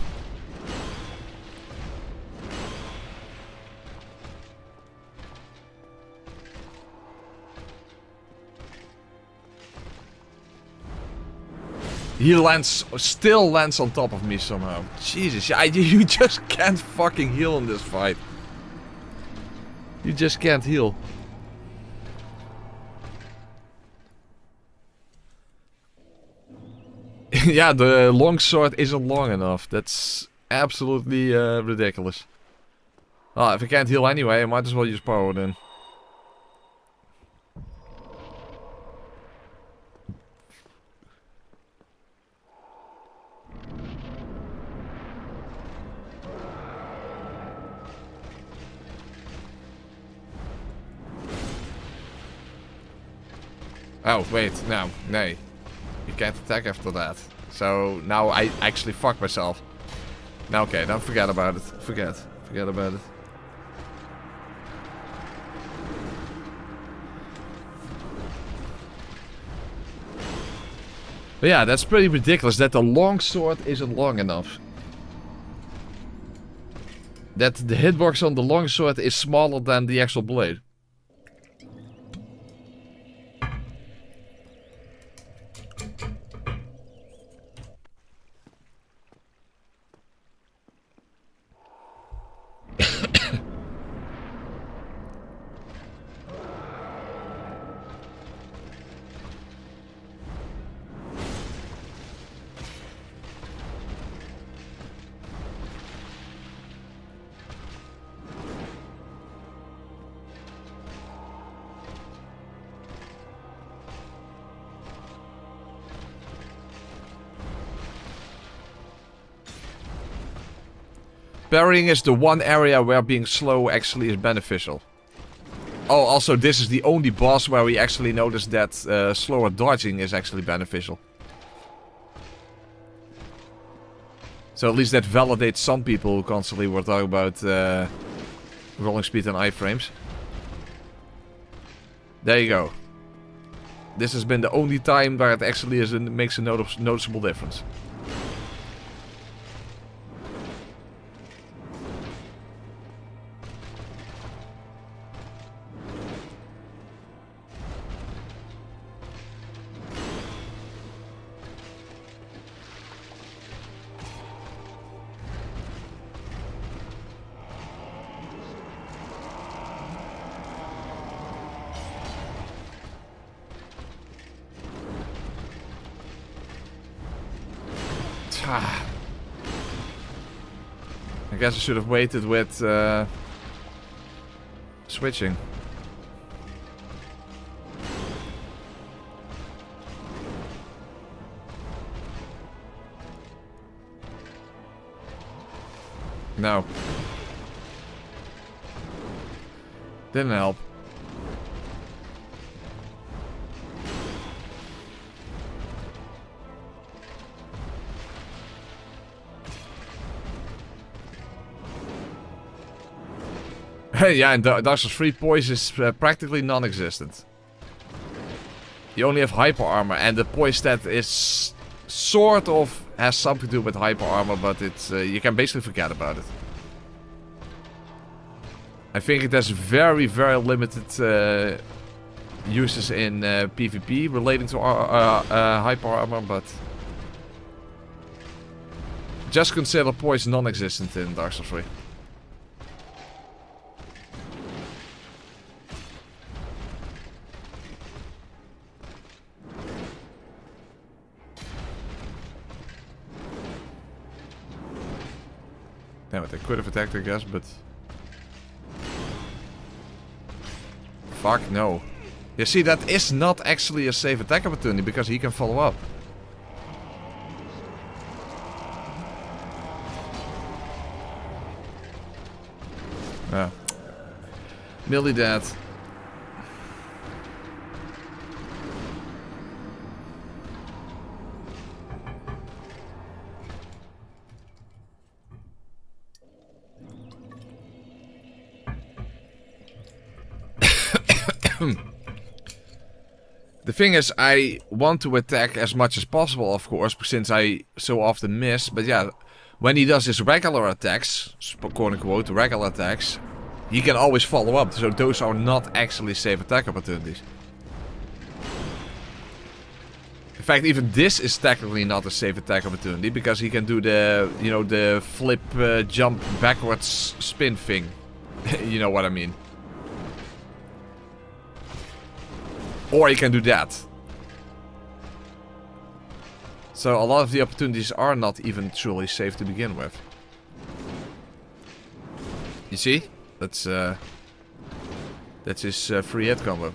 He still lands on top of me somehow. Jesus, you just can't fucking heal in this fight. You just can't heal. Yeah, the longsword isn't long enough. That's absolutely ridiculous. Well, if I can't heal anyway, I might as well use power then. Oh, wait, no, nay. You can't attack after that. So now I actually fucked myself. Now okay, then forget about it. Forget about it. But yeah, that's pretty ridiculous that the longsword isn't long enough. That the hitbox on the longsword is smaller than the actual blade. Parrying is the one area where being slow actually is beneficial. Oh, also this is the only boss where we actually notice that slower dodging is actually beneficial. So at least that validates some people who constantly were talking about rolling speed and iframes. There you go. This has been the only time where it actually makes a noticeable difference. I guess I should have waited with switching. No. Didn't help. Yeah, and Dark Souls 3 poise is practically non-existent. You only have hyper armor, and the poise stat is sort of has something to do with hyper armor, but it's you can basically forget about it. I think it has very, very limited uses in PvP relating to hyper armor, but just consider poise non-existent in Dark Souls 3. Damn it, I could have attacked, I guess, but... Fuck, no. You see, that is not actually a safe attack opportunity, because he can follow up. Yeah. Nearly dead. The thing is, I want to attack as much as possible, of course, since I so often miss. But yeah, when he does his regular attacks, quote-unquote, regular attacks, he can always follow up. So those are not actually safe attack opportunities. fact, even this is technically not a safe attack opportunity because he can do the, you know, the flip, jump backwards spin thing. You know what I mean. Or he can do that. So a lot of the opportunities are not even truly safe to begin with. You see? That's his free hit combo.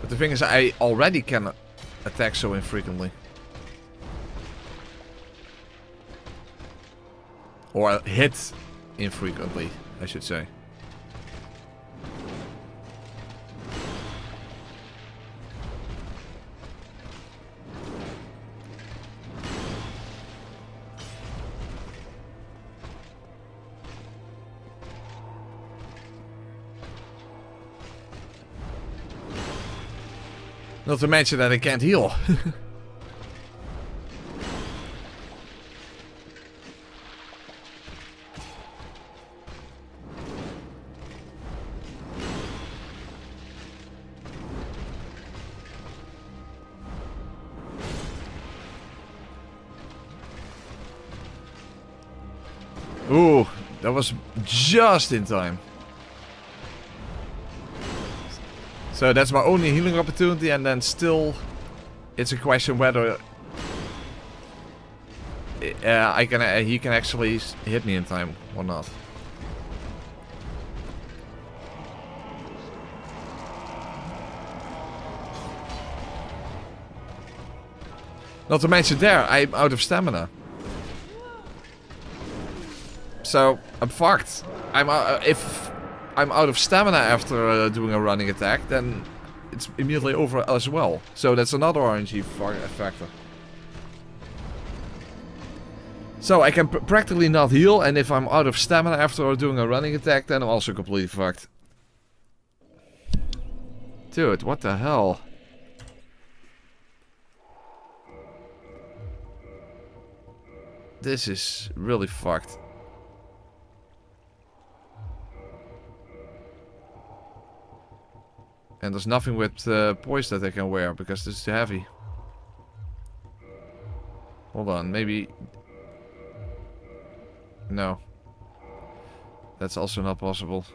But the thing is, I already can attack so infrequently. Or hit infrequently, I should say. Not to mention that I can't heal. Ooh, that was just in time. So that's my only healing opportunity, and then still it's a question whether he can actually hit me in time or not. Not to mention there, I'm out of stamina. So I'm fucked. If I'm out of stamina after doing a running attack, then it's immediately over as well. So that's another RNG factor. So I can practically not heal, and if I'm out of stamina after doing a running attack, then I'm also completely fucked. Dude, what the hell? This is really fucked. And there's nothing with poise that I can wear because this is too heavy. Hold on, maybe... No. That's also not possible.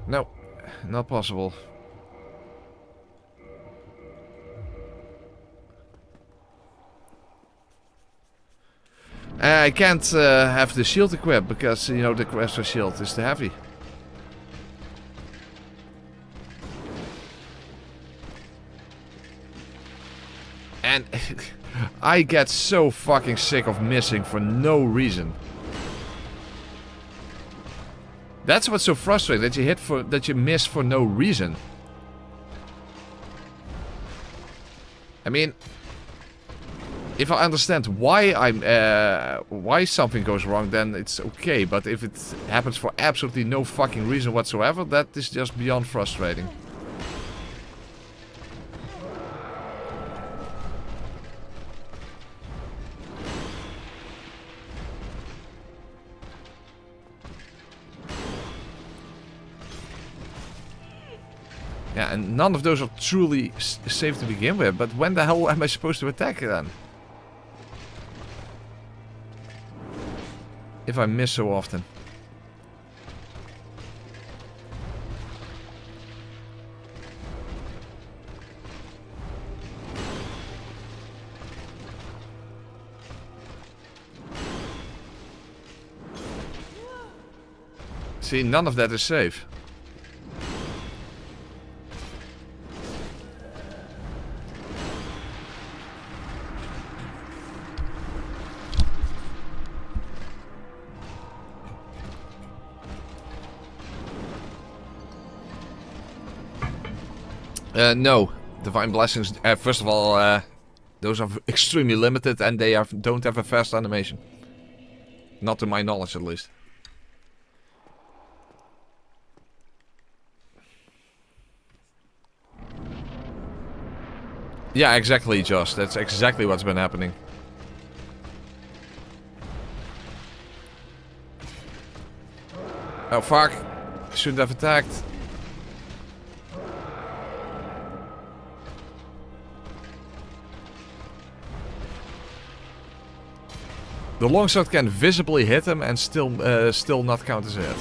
No, not possible. I can't have the shield equipped because, you know, the Questor shield is too heavy. And I get so fucking sick of missing for no reason. That's what's so frustrating, that you miss for no reason. I mean, if I understand why why something goes wrong, then it's okay. But if it happens for absolutely no fucking reason whatsoever, that is just beyond frustrating. Yeah, and none of those are truly safe to begin with. But when the hell am I supposed to attack then? If I miss so often. See, none of that is safe. No. Divine Blessings, first of all, those are extremely limited and they don't have a fast animation. Not to my knowledge, at least. Yeah, exactly, Josh. That's exactly what's been happening. Oh fuck. Shouldn't have attacked. The longsword can visibly hit him and still not count as a hit.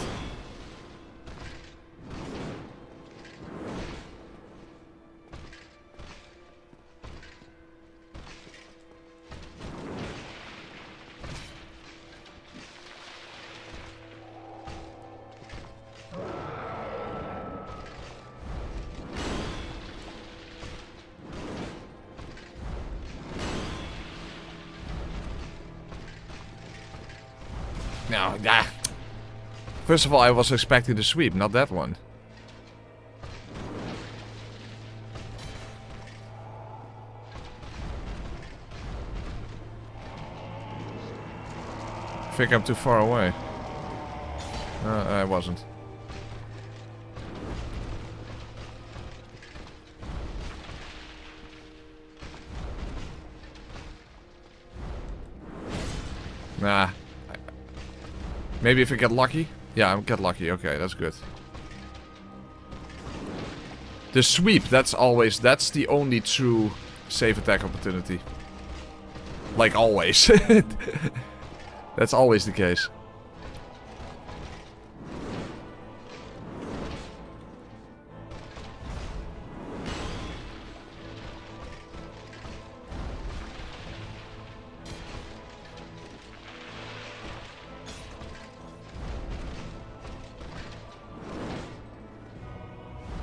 No, nah. First of all, I was expecting the sweep, not that one. I think I'm too far away. I wasn't. Nah. Maybe if I get lucky? Yeah, I'll get lucky. Okay, that's good. The sweep, that's the only true safe attack opportunity. Like always. That's always the case.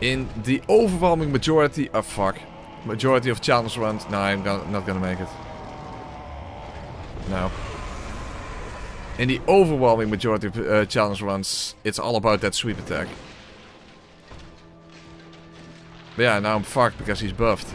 In the overwhelming majority of majority of challenge runs, no, I'm not gonna make it. No. In the overwhelming majority of challenge runs, it's all about that sweep attack. But yeah, now I'm fucked because he's buffed.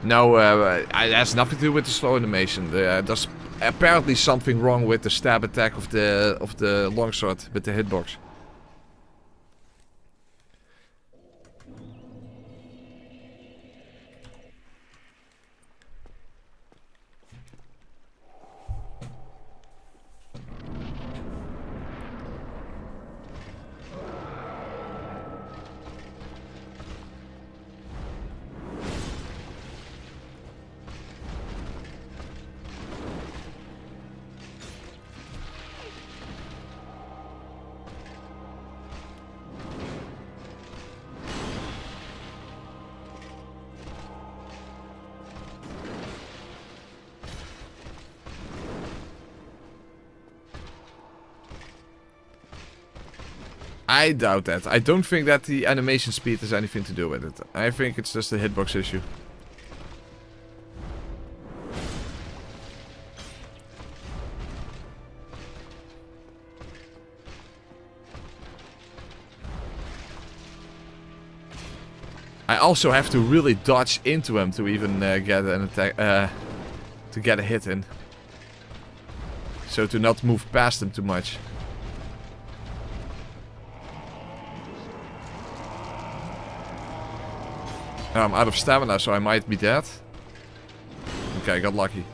No, it has nothing to do with the slow animation. There's apparently something wrong with the stab attack of the longsword with the hitbox. I doubt that. I don't think that the animation speed has anything to do with it. I think it's just a hitbox issue. I also have to really dodge into him to even get an attack, to get a hit in. So to not move past him too much. I'm out of stamina, so I might be dead. Okay, I got lucky.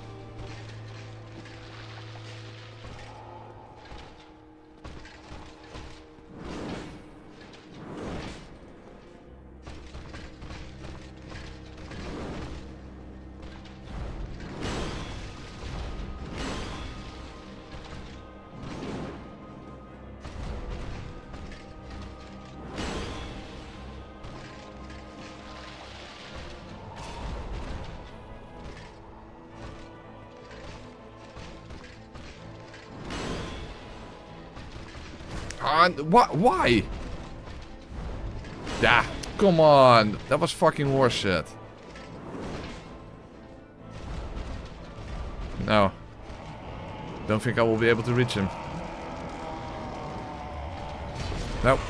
Why? Yeah, come on. That was fucking horseshit. No. Don't think I will be able to reach him. Nope.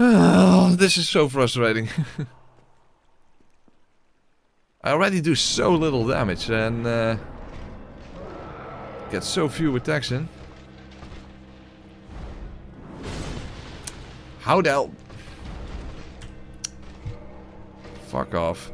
Oh, this is so frustrating. I already do so little damage and get so few attacks in. How the hell? Fuck off.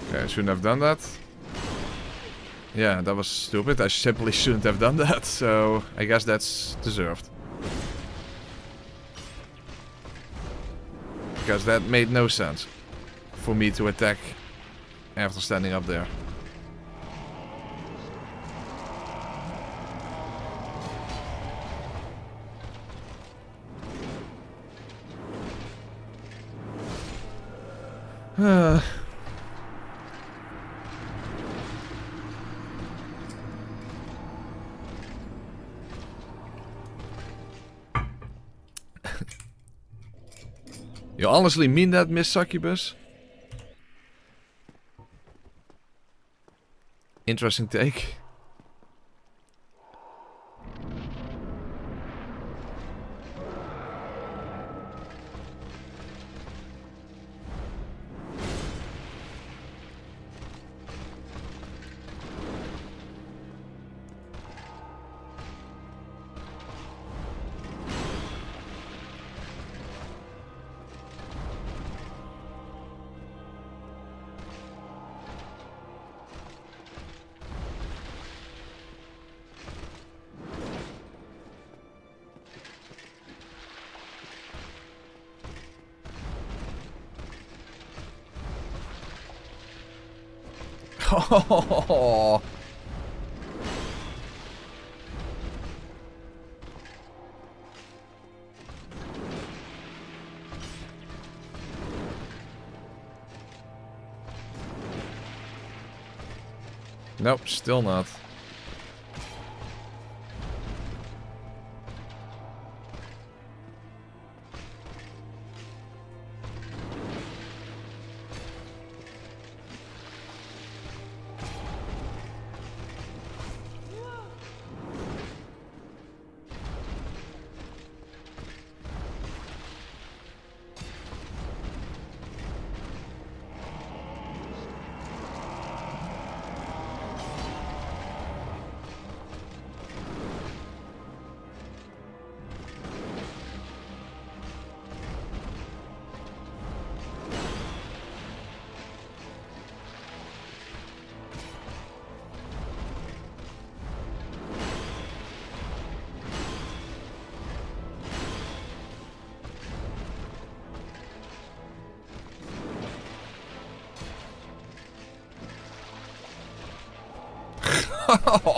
Okay, I shouldn't have done that. Yeah, that was stupid. I simply shouldn't have done that, so I guess that's deserved. Because that made no sense for me to attack after standing up there. You honestly mean that, Miss Succubus? Interesting take. Oh. Nope, still not.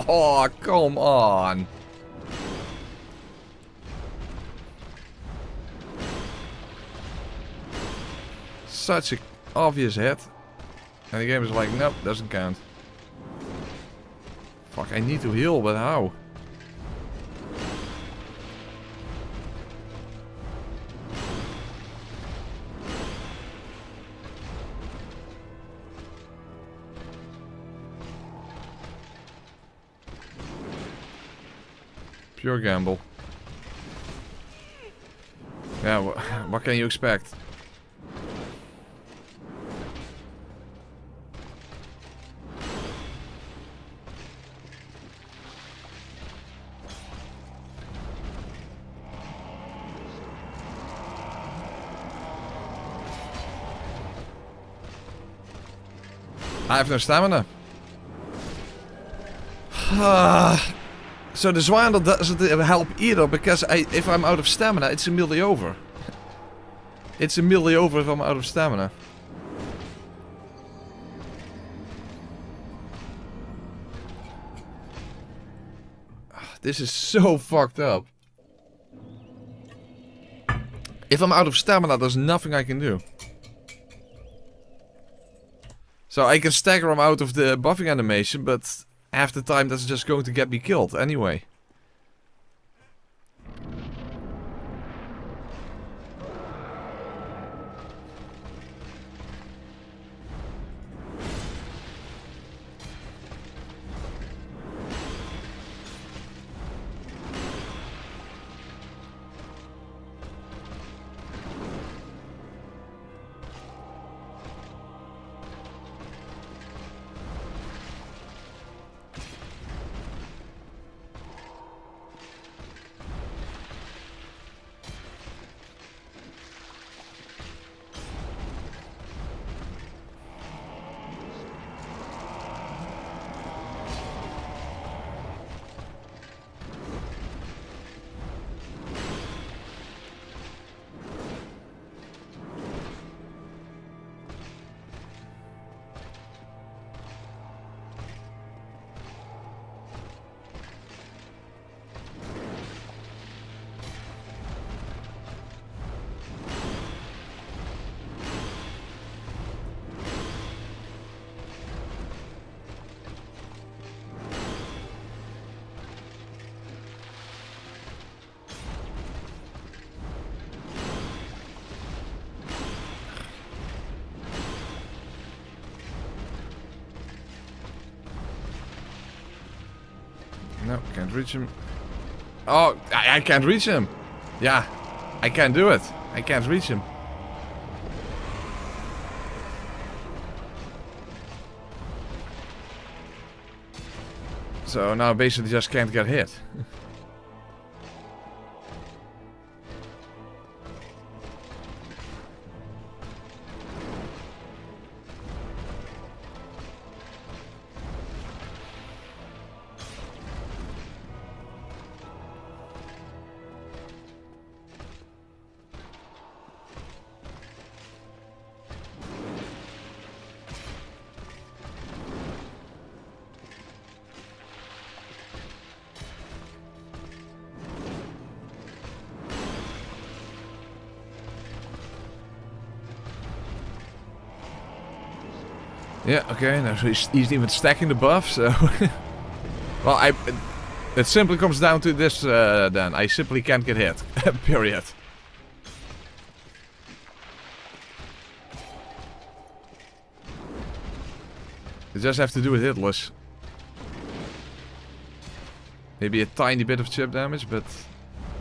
Oh, come on. Such an obvious hit. And the game is like, nope, doesn't count. Fuck, I need to heal, but how? Pure gamble. Yeah, what can you expect? I have no stamina. So the Zwander doesn't help either, because if I'm out of stamina, it's a melee over. It's a melee over if I'm out of stamina. this is so fucked up. If I'm out of stamina, there's nothing I can do. So I can stagger him out of the buffing animation, but half the time that's just going to get me killed anyway. No, can't reach him. Oh, I can't reach him. Yeah, I can't do it. I can't reach him. So now basically just can't get hit. Yeah, okay, now he's even stacking the buff, so... Well, it simply comes down to this, then. I simply can't get hit. Period. You just have to do it hitless. Maybe a tiny bit of chip damage, but...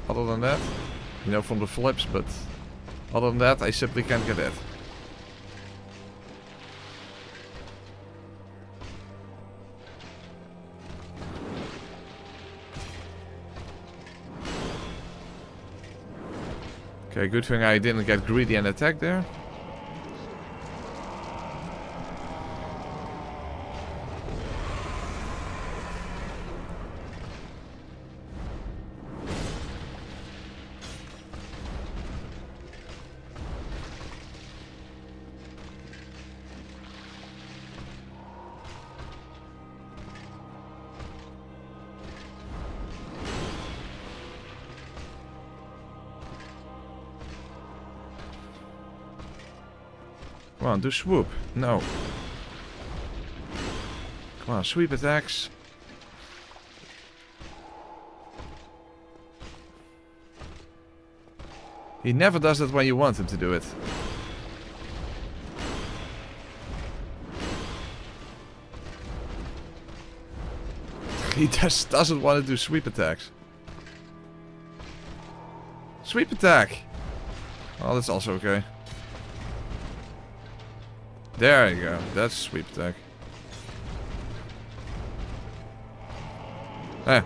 Other than that... You know, from the flips, but... Other than that, I simply can't get hit. Okay, good thing I didn't get greedy and attack there. Come on, do swoop. No. Come on, sweep attacks. He never does that when you want him to do it. He just doesn't want to do sweep attacks. Sweep attack! Oh, that's also okay. There you go. That's sweep attack.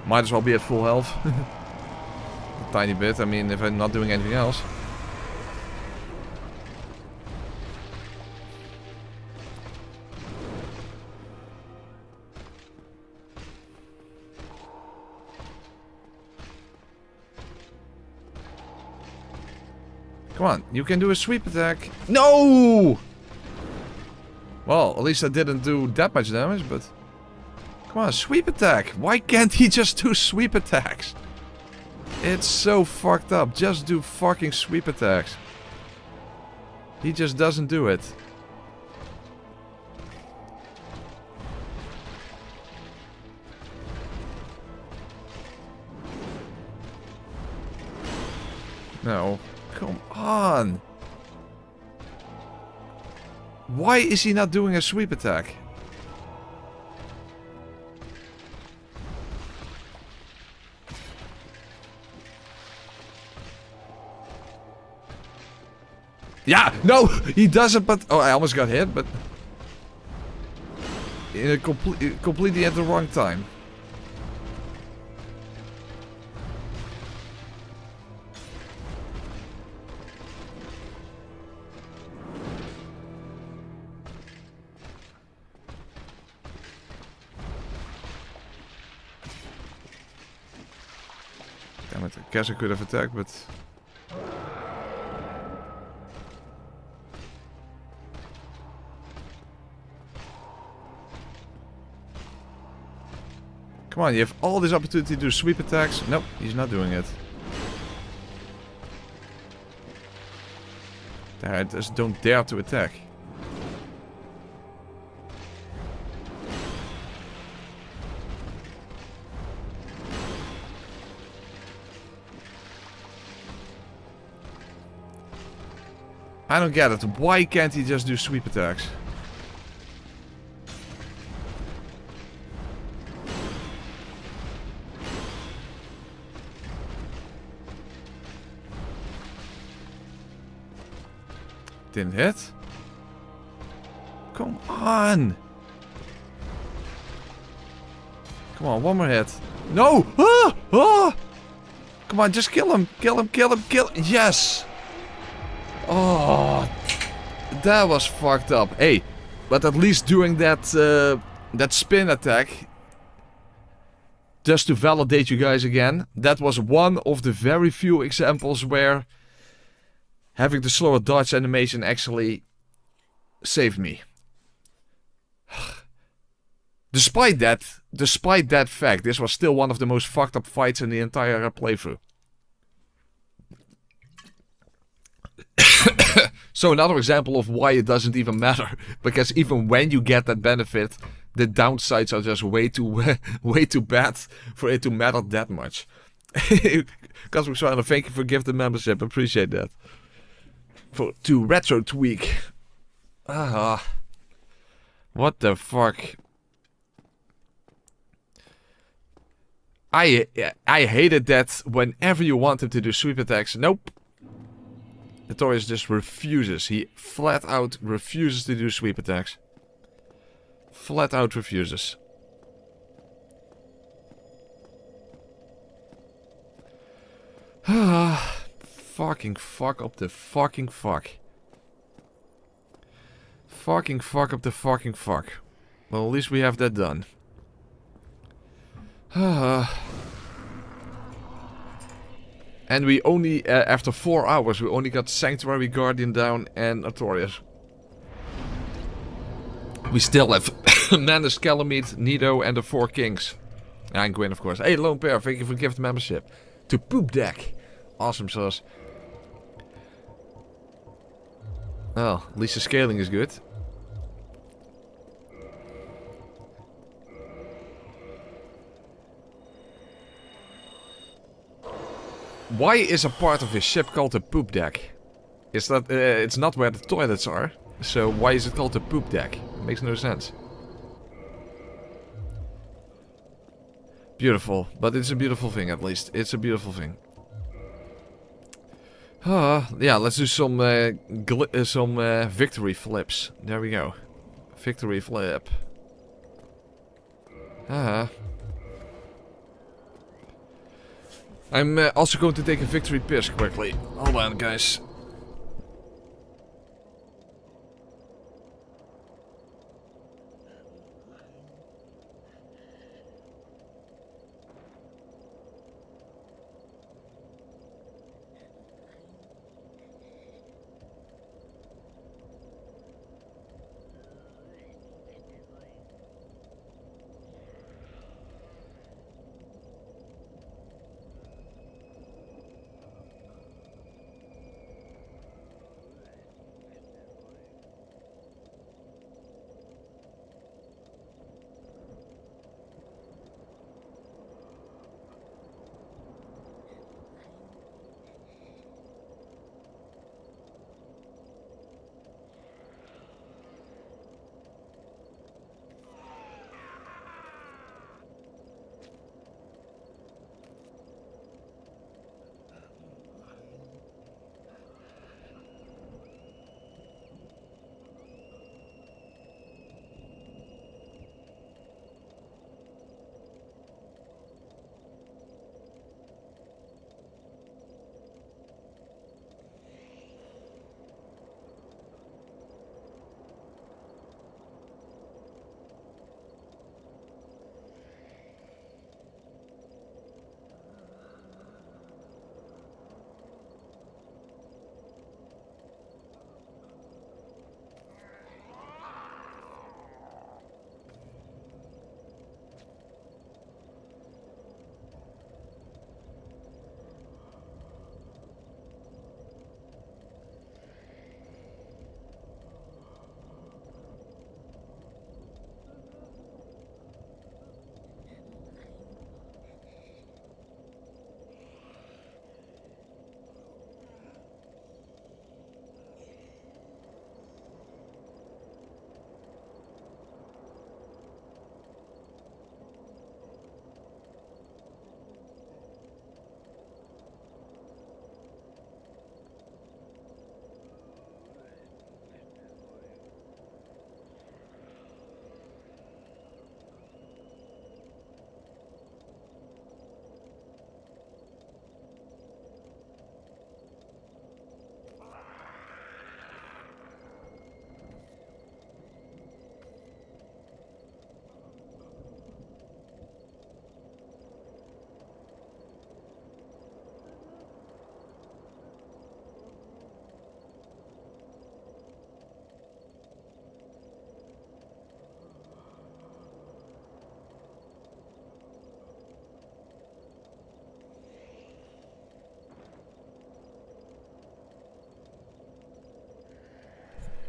Might as well be at full health. A tiny bit. I mean, if I'm not doing anything else. Come on, you can do a sweep attack. No! Well, at least I didn't do that much damage, but... Come on, sweep attack. Why can't he just do sweep attacks? It's so fucked up. Just do fucking sweep attacks. He just doesn't do it. No. Come on. Why is he not doing a sweep attack? Yeah, no, he doesn't, but... Oh, I almost got hit, but... In a completely at the wrong time. Damn it, I guess I could have attacked, but... Come on, you have all this opportunity to do sweep attacks. Nope, he's not doing it. I just don't dare to attack. I don't get it. Why can't he just do sweep attacks? Didn't hit. Come on. Come on, one more hit. No! Ah! Ah! Come on, just kill him. Kill him, kill him, kill him. Yes! Oh, that was fucked up. Hey, but at least doing that that spin attack, just to validate you guys again, that was one of the very few examples where having the slower dodge animation actually saved me. Despite that fact, this was still one of the most fucked up fights in the entire playthrough. So another example of why it doesn't even matter, because even when you get that benefit, the downsides are just way too bad for it to matter that much. Cosmic Swanner, thank you for gifting membership, appreciate that. To Retro Tweak. What the fuck? I hated that whenever you want him to do sweep attacks. Nope. Artorias just refuses. He flat out refuses to do sweep attacks. Flat out refuses. Fucking fuck up the fucking fuck. Fucking fuck up the fucking fuck. Well, at least we have that done. And we only, after 4 hours, we only got Sanctuary, Guardian down and Artorias. We still have Manus, Calamite, Nido and the 4 Kings. And Gwyn, of course. Hey, Lone Pair, thank you for gift membership. To Poop Deck. Awesome sauce. Well, at least the scaling is good. Why is a part of his ship called a poop deck? Is that it's not where the toilets are? So why is it called a poop deck? It makes no sense. Beautiful, but it's a beautiful thing at least. It's a beautiful thing. Yeah, let's do some victory flips. There we go. Victory flip. I'm also going to take a victory piss quickly. Hold on, guys.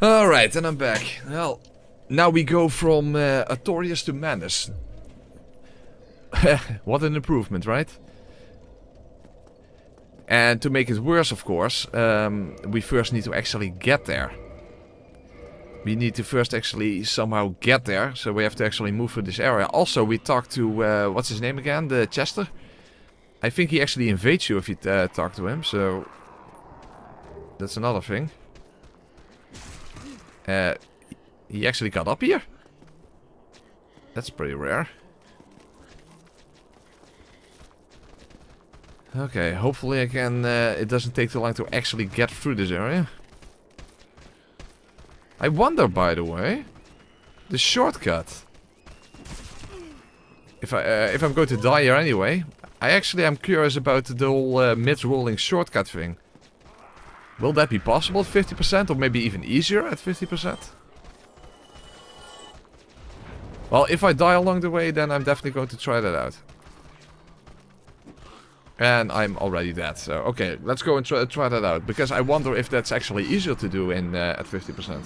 Alright, and I'm back. Well, now we go from Artorias to Madness. What an improvement, right? And to make it worse, of course, we first need to actually get there. We need to first actually somehow get there, so we have to actually move through this area. Also, we talked to, what's his name again? The Chester? I think he actually invades you if you talk to him, so... That's another thing. He actually got up here? That's pretty rare. Okay, hopefully I can, it doesn't take too long to actually get through this area. I wonder, by the way, the shortcut. If I'm going to die here anyway, I actually am curious about the whole mid-rolling shortcut thing. Will that be possible at 50% or maybe even easier at 50%? Well, if I die along the way, then I'm definitely going to try that out. And I'm already dead, so okay, let's go and try that out. Because I wonder if that's actually easier to do in at 50%.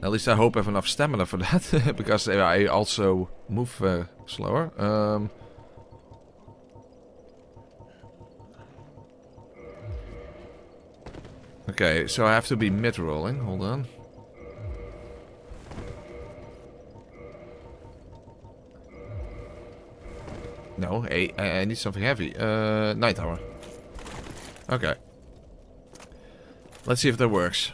At least I hope I have enough stamina for that, because I also move slower. Okay, so I have to be mid-rolling, hold on. No, I need something heavy. Night tower. Okay. Let's see if that works.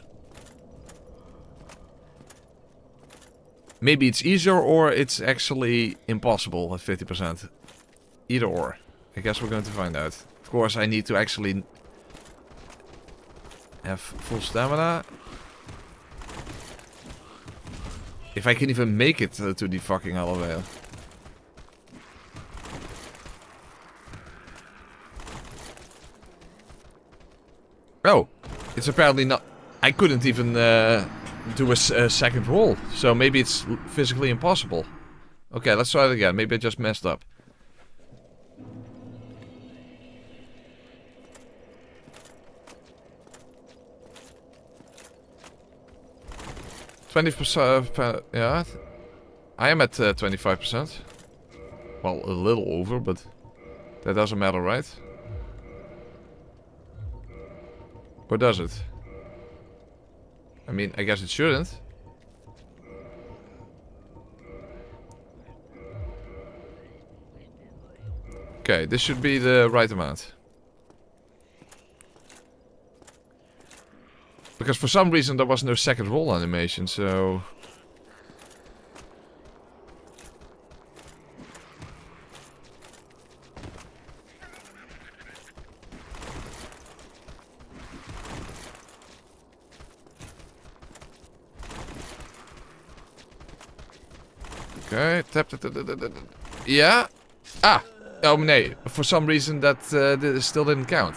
Maybe it's easier or it's actually impossible at 50%. Either or. I guess we're going to find out. Of course, I need to actually have full stamina. If I can even make it to the fucking elevator. Oh, it's apparently not... I couldn't even do a second roll, so maybe it's physically impossible. Okay, let's try it again. Maybe I just messed up. %, yeah. I am at 25%. Well, a little over, but that doesn't matter, right? Or does it? I mean, I guess it shouldn't. Okay, this should be the right amount. Because for some reason there was no second roll animation, so... Okay, tap. Yeah. Ah. Oh nee. For some reason that still didn't count.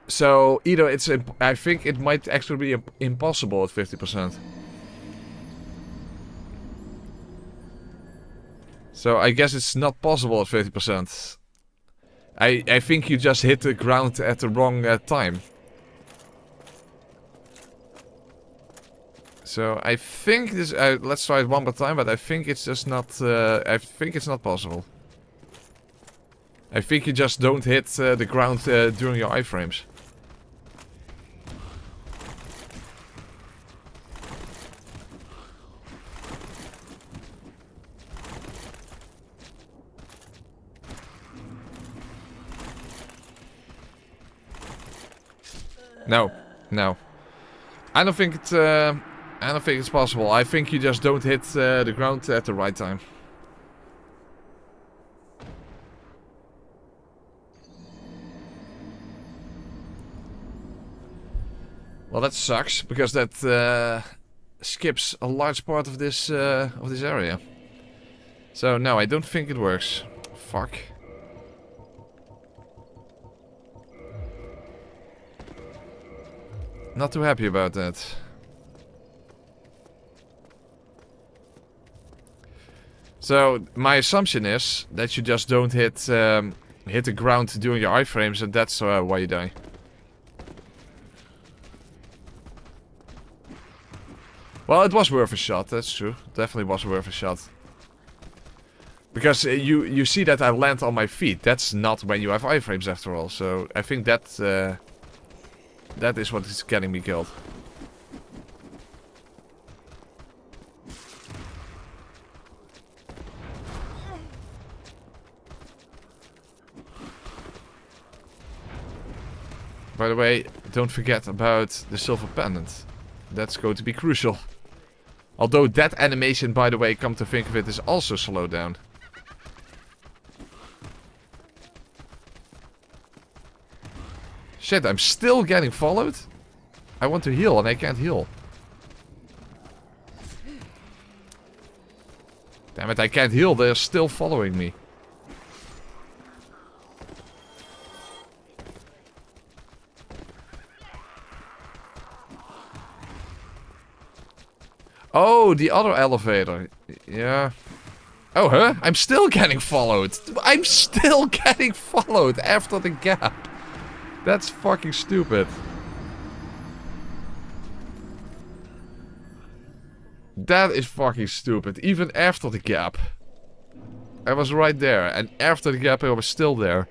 So either it's I think it might actually be impossible at 50%. So I guess it's not possible at 50%. I think you just hit the ground at the wrong time. So I think this. Let's try it one more time, but I think it's just not. I think it's not possible. I think you just don't hit the ground during your iframes. No, no. I don't think it's. I don't think it's possible. I think you just don't hit the ground at the right time. Well, that sucks because that skips a large part of this area. So no, I don't think it works. Fuck. Not too happy about that. So, my assumption is that you just don't hit the ground doing your iframes, and that's why you die. Well, it was worth a shot, that's true. Definitely was worth a shot. Because you see that I land on my feet. That's not when you have iframes after all. So I think that that is what is getting me killed. By the way, don't forget about the silver pendant. That's going to be crucial. Although that animation, by the way, come to think of it, is also slowed down. Shit, I'm still getting followed? I want to heal and I can't heal. Damn it, I can't heal. They're still following me. Oh, the other elevator. Yeah. Oh, huh? I'm still getting followed. I'm still getting followed after the gap. That's fucking stupid. That is fucking stupid. Even after the gap. I was right there. And after the gap I was still there.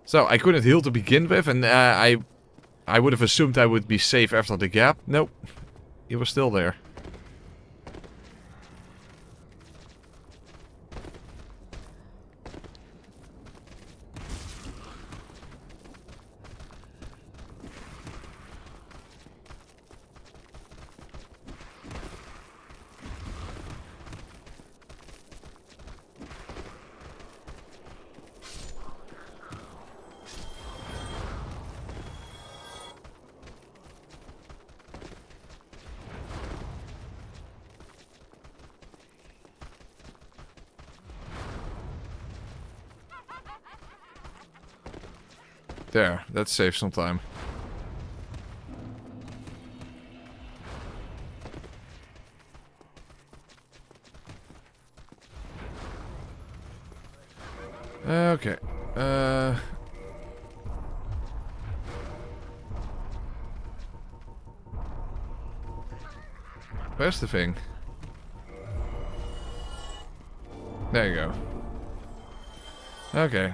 So, I couldn't heal to begin with. And I would have assumed I would be safe after the gap. Nope. He was still there. There, that saves some time. Okay. Where's the thing? There you go. Okay.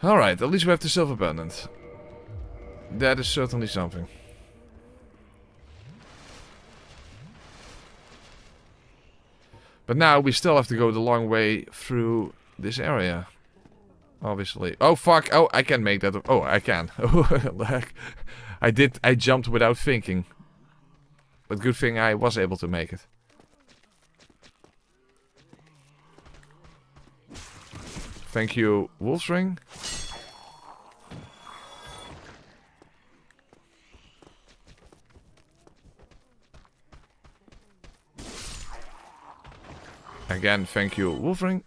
Alright, at least we have the silver pendant. That is certainly something. But now we still have to go the long way through this area. Obviously. Oh fuck! Oh, I can make that. Oh, I can. I jumped without thinking. But good thing I was able to make it. Thank you, Wolf's Ring. Again, thank you, Wolf's Ring.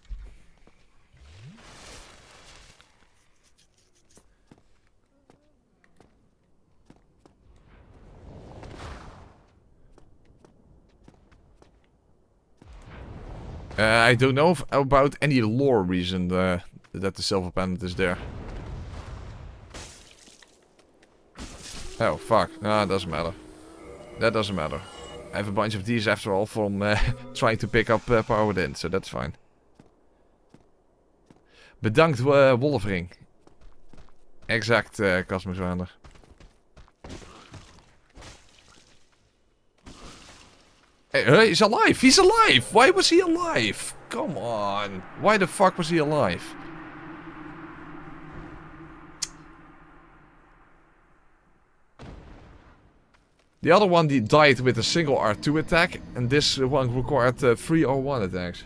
I don't know about any lore reason that the silver pendant is there. Oh, fuck. No, it doesn't matter. That doesn't matter. I have a bunch of these after all from trying to pick up power within, so that's fine. Bedankt, Wolfring. Exact, Cosmoswander. Hey, he's alive! He's alive! Why was he alive? Come on. Why the fuck was he alive? The other one died with a single R2 attack, and this one required 3 R1 attacks.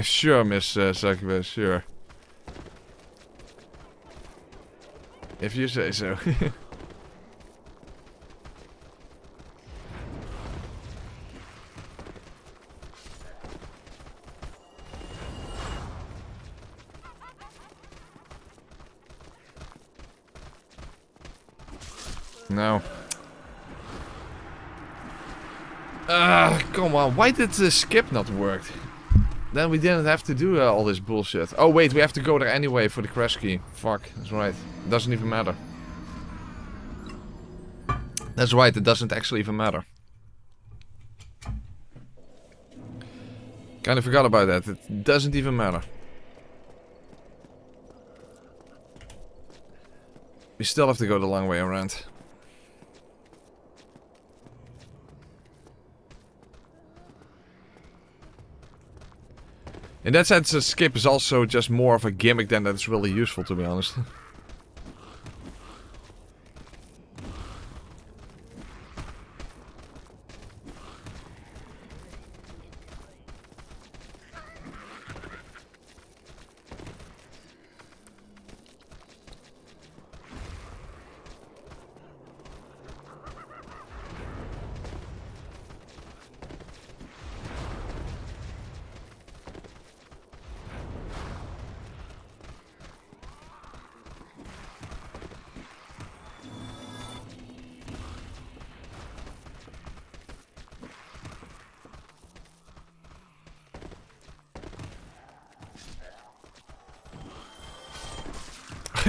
Sure, Miss Succubus, sure. If you say so. No. Come on. Why did the skip not work? Then we didn't have to do all this bullshit. Oh wait, we have to go there anyway for the crash key. Fuck, that's right. Doesn't even matter. That's right, it doesn't actually even matter. Kinda forgot about that. It doesn't even matter. We still have to go the long way around. In that sense, the skip is also just more of a gimmick than that it's really useful, to be honest.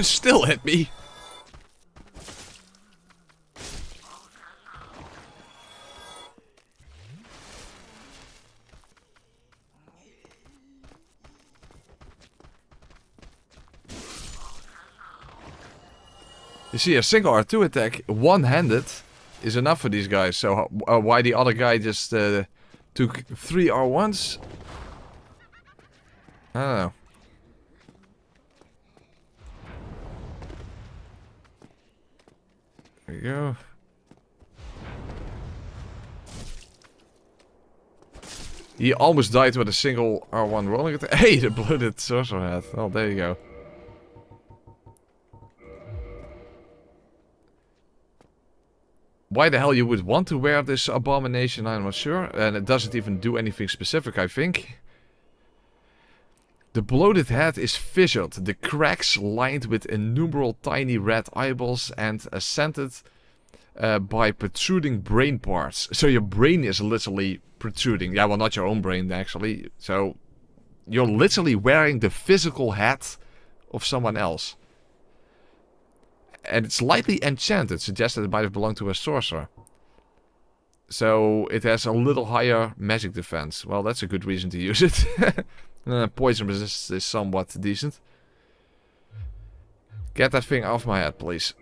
Still hit me. You see, a single R2 attack, one-handed, is enough for these guys. So why the other guy just took 3 R1s? I don't know. There you go. He almost died with a single R1 rolling attack. Hey, the blooded sorcerer hat. Oh, there you go. Why the hell you would want to wear this abomination, I'm not sure. And it doesn't even do anything specific, I think. The bloated head is fissured, the cracks lined with innumerable tiny red eyeballs and scented by protruding brain parts. So your brain is literally protruding. Yeah, well, not your own brain, actually. So you're literally wearing the physical head of someone else. And it's lightly enchanted, suggests that it might have belonged to a sorcerer. So it has a little higher magic defense. Well, that's a good reason to use it. Poison resist is somewhat decent. Get that thing off my head, please.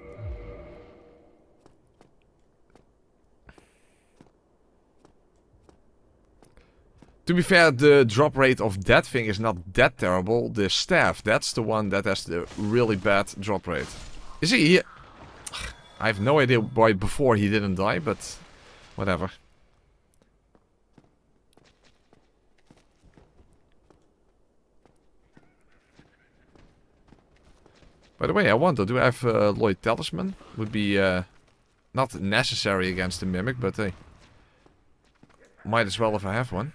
To be fair, the drop rate of that thing is not that terrible. The staff, that's the one that has the really bad drop rate. You see, I have no idea why before he didn't die, but whatever. By the way, I wonder, do I have Lloyd Talisman? Would be not necessary against the Mimic, but hey. Might as well if I have one.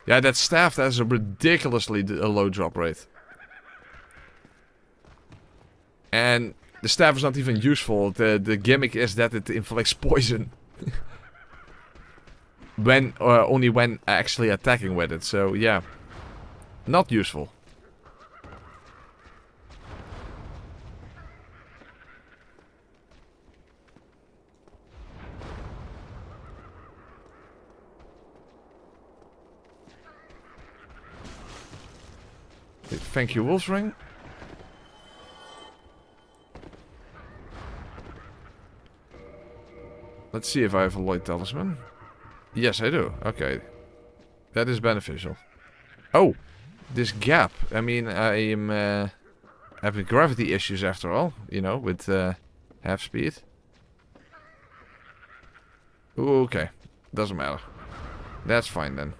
Yeah, that staff has a ridiculously low drop rate. And the staff is not even useful. The gimmick is that it inflicts poison. When only when actually attacking with it. So yeah, not useful. Thank you, Wolf's Ring. Let's see if I have a Lloyd Talisman. Yes, I do. Okay. That is beneficial. Oh! This gap. I mean, I am having gravity issues after all. You know, with half speed. Ooh, okay. Doesn't matter. That's fine then.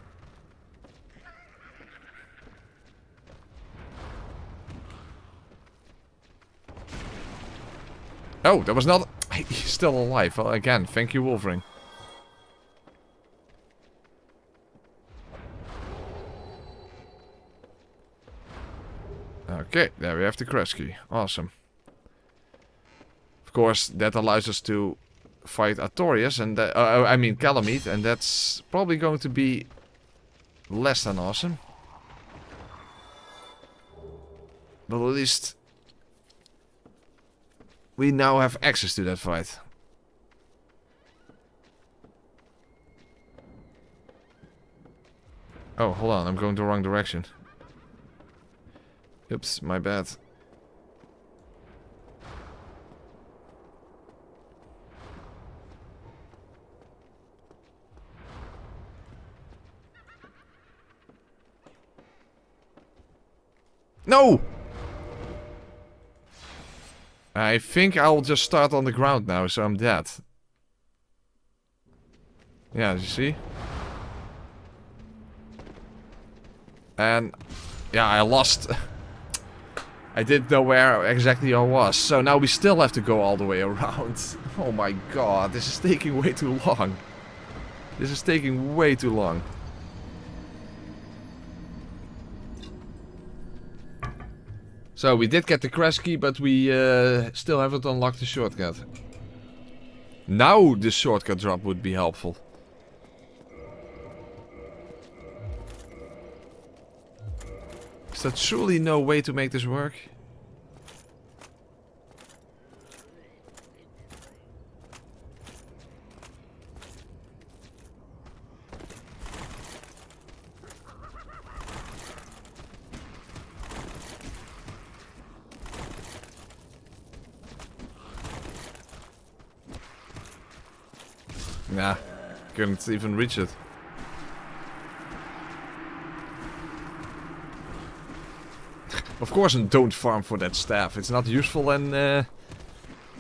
Oh, that was not... He's still alive. Well, again, thank you, Wolverine. Okay, there we have the crash key. Awesome. Of course, that allows us to fight Artorias and... I mean, Calamite, and that's probably going to be less than awesome. But at least... we now have access to that fight. Oh, hold on, I'm going the wrong direction. Oops, my bad. No! I think I'll just start on the ground now, so I'm dead. Yeah, you see? And... yeah, I lost. I didn't know where exactly I was. So now we still have to go all the way around. Oh my god, this is taking way too long. This is taking way too long. So we did get the crash key, but we still haven't unlocked the shortcut. Now the shortcut drop would be helpful. Is there truly no way to make this work? Nah, couldn't even reach it. Of course, don't farm for that staff. It's not useful and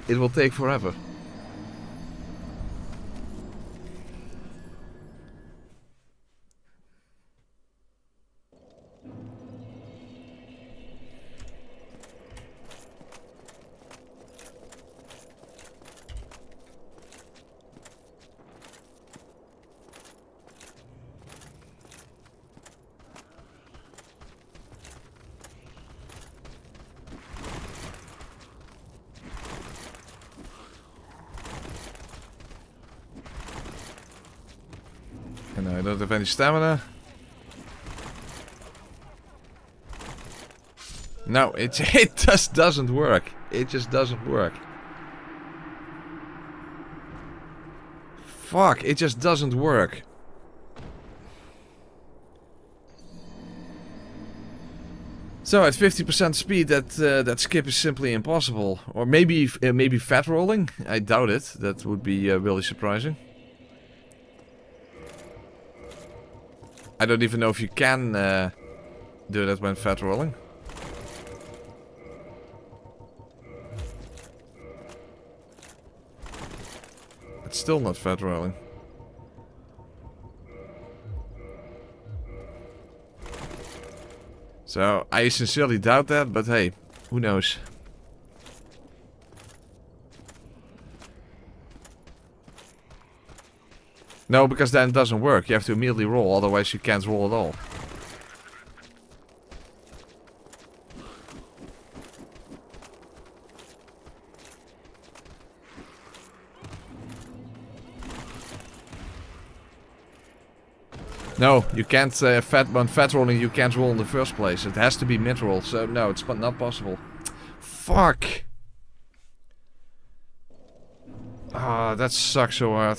it will take forever. And I don't have any stamina. No, it just doesn't work. It just doesn't work. Fuck, it just doesn't work. So at 50% speed, that skip is simply impossible. Or maybe fat rolling. I doubt it. That would be really surprising. I don't even know if you can do that when fat rolling. It's still not fat rolling. So, I sincerely doubt that, but hey, who knows? No, because then it doesn't work. You have to immediately roll, otherwise you can't roll at all. No, you can't, when fat rolling you can't roll in the first place. It has to be mid roll, so no, it's not possible. Fuck! Ah, that sucks so hard.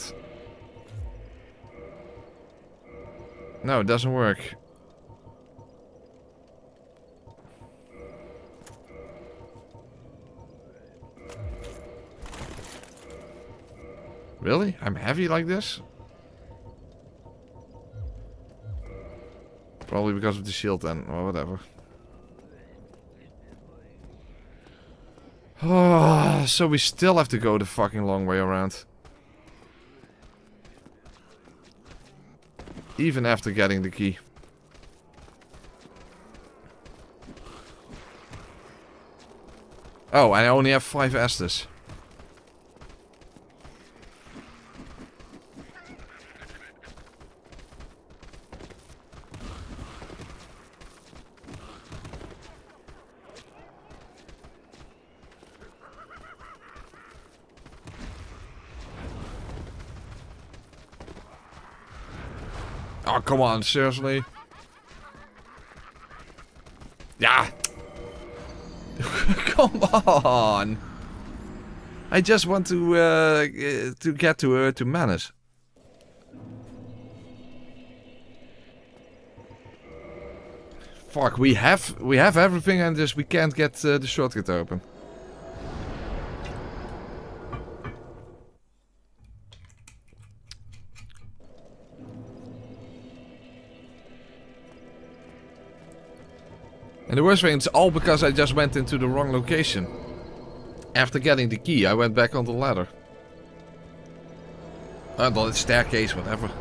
No, it doesn't work. Really? I'm heavy like this? Probably because of the shield then, or whatever. Oh, so we still have to go the fucking long way around. Even after getting the key. Oh, and I only have 5 Estus. Oh, come on, seriously? Yeah. Come on. I just want to get to Manus. Fuck, we have everything and just we can't get the shortcut open. And the worst thing, it's all because I just went into the wrong location. After getting the key, I went back on the ladder. The staircase, whatever.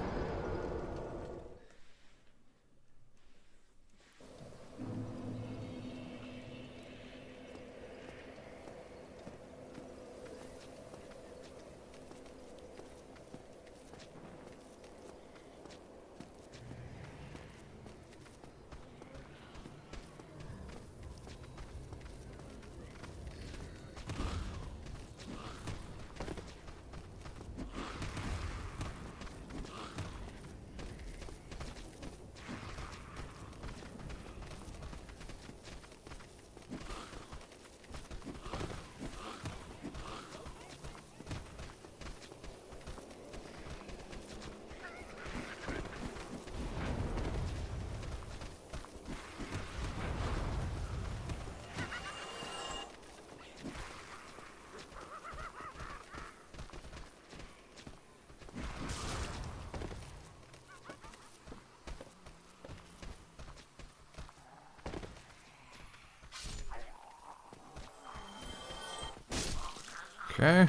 Okay.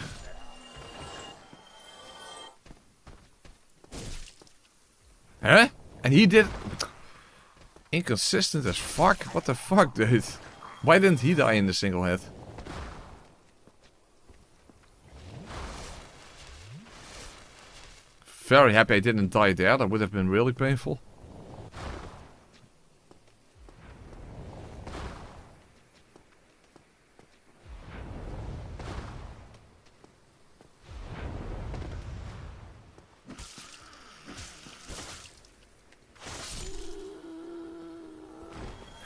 Huh? And he did... Inconsistent as fuck? What the fuck, dude? Why didn't he die in the single hit? Very happy I didn't die there. That would have been really painful.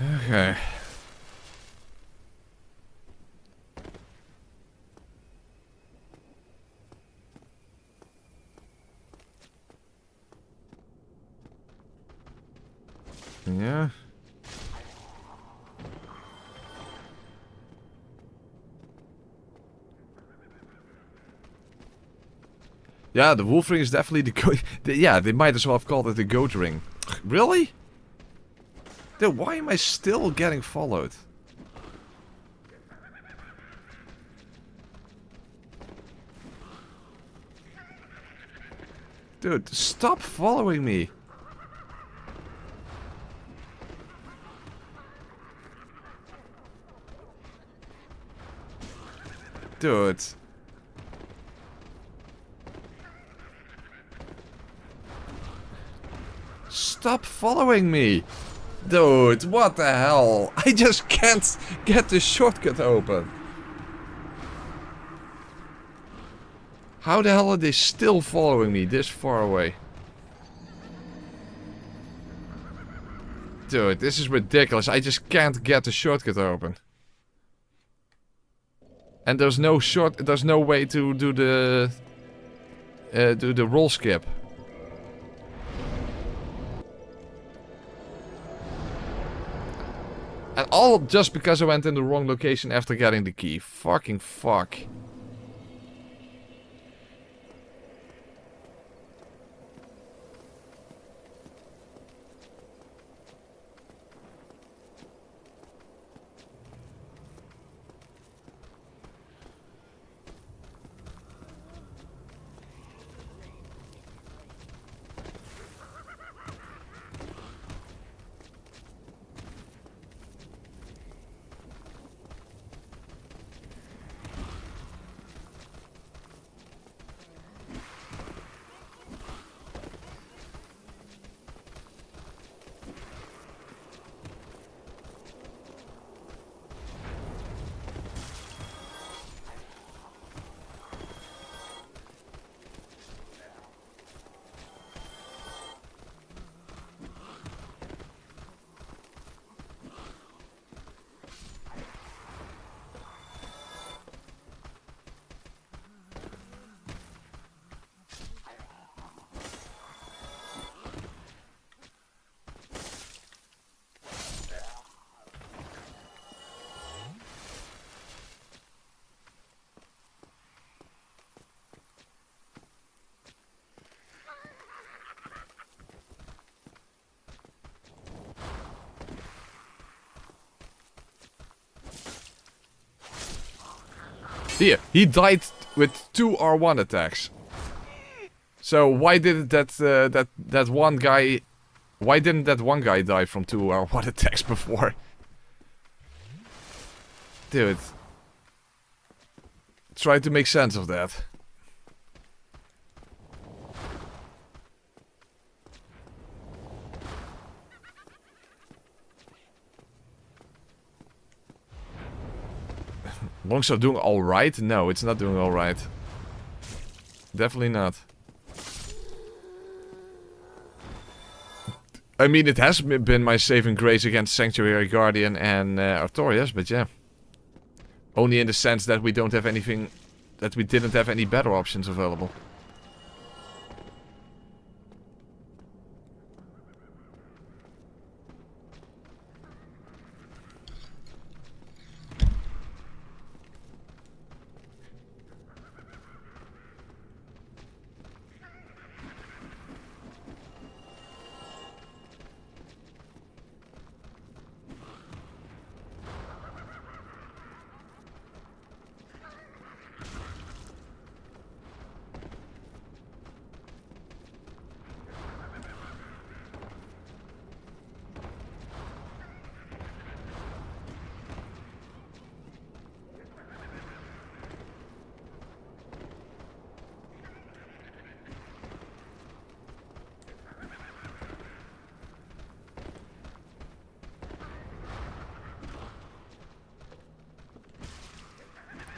Okay. Yeah. Yeah, the wolf ring is definitely the goat. Yeah, they might as well have called it the goat ring. Really? Dude, why am I still getting followed? Dude, stop following me. Dude. Stop following me. Dude, what the hell? I just can't get the shortcut open. How the hell are they still following me this far away? Dude, this is ridiculous. I just can't get the shortcut open. And there's no way to do the roll skip. And all just because I went in the wrong location after getting the key. Fucking fuck. Here, he died with 2 R1 attacks. So why didn't that one guy... Why didn't that one guy die from 2 R1 attacks before? Dude. Try to make sense of that. Longsword doing alright? No, it's not doing alright. Definitely not. I mean, it has been my saving grace against Sanctuary Guardian and Artorias, but yeah. Only in the sense that we don't have anything... That we didn't have any better options available.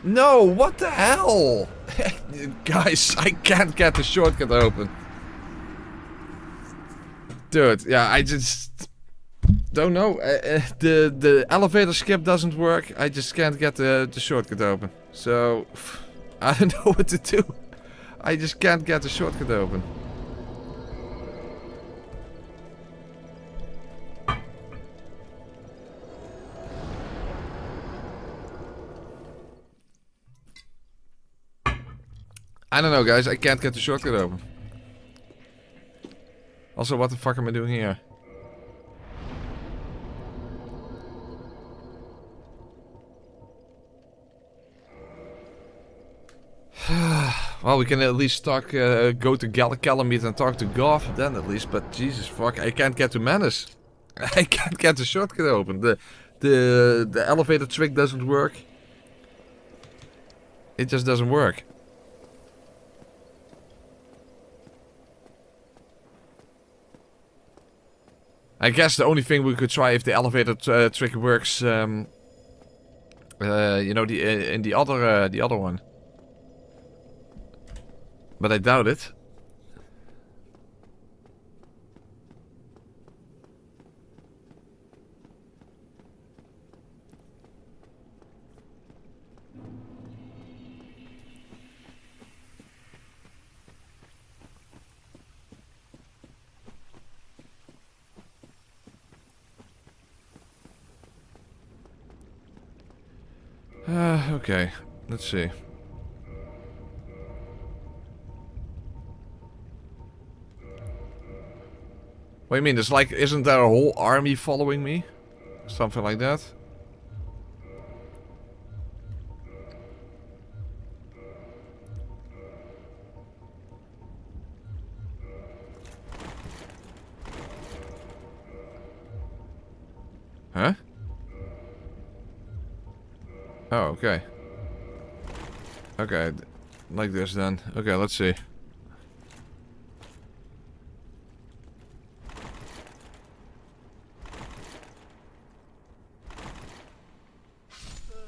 No, what the hell? Guys, I can't get the shortcut open. Dude, yeah, I just... Don't know. The elevator skip doesn't work. I just can't get the shortcut open. So, I don't know what to do. I just can't get the shortcut open. I don't know, guys. I can't get the shortcut open. Also, what the fuck am I doing here? Well, we can at least talk, go to Calamite and talk to Goth then at least. But Jesus fuck, I can't get to Menace. I can't get the shortcut open. The elevator trick doesn't work. It just doesn't work. I guess the only thing we could try if the elevator trick works, you know, in the other one. But I doubt it. Okay, let's see. What do you mean? There's like, isn't there a whole army following me? Something like that? Huh? Oh, okay. Okay, like this then. Okay, let's see.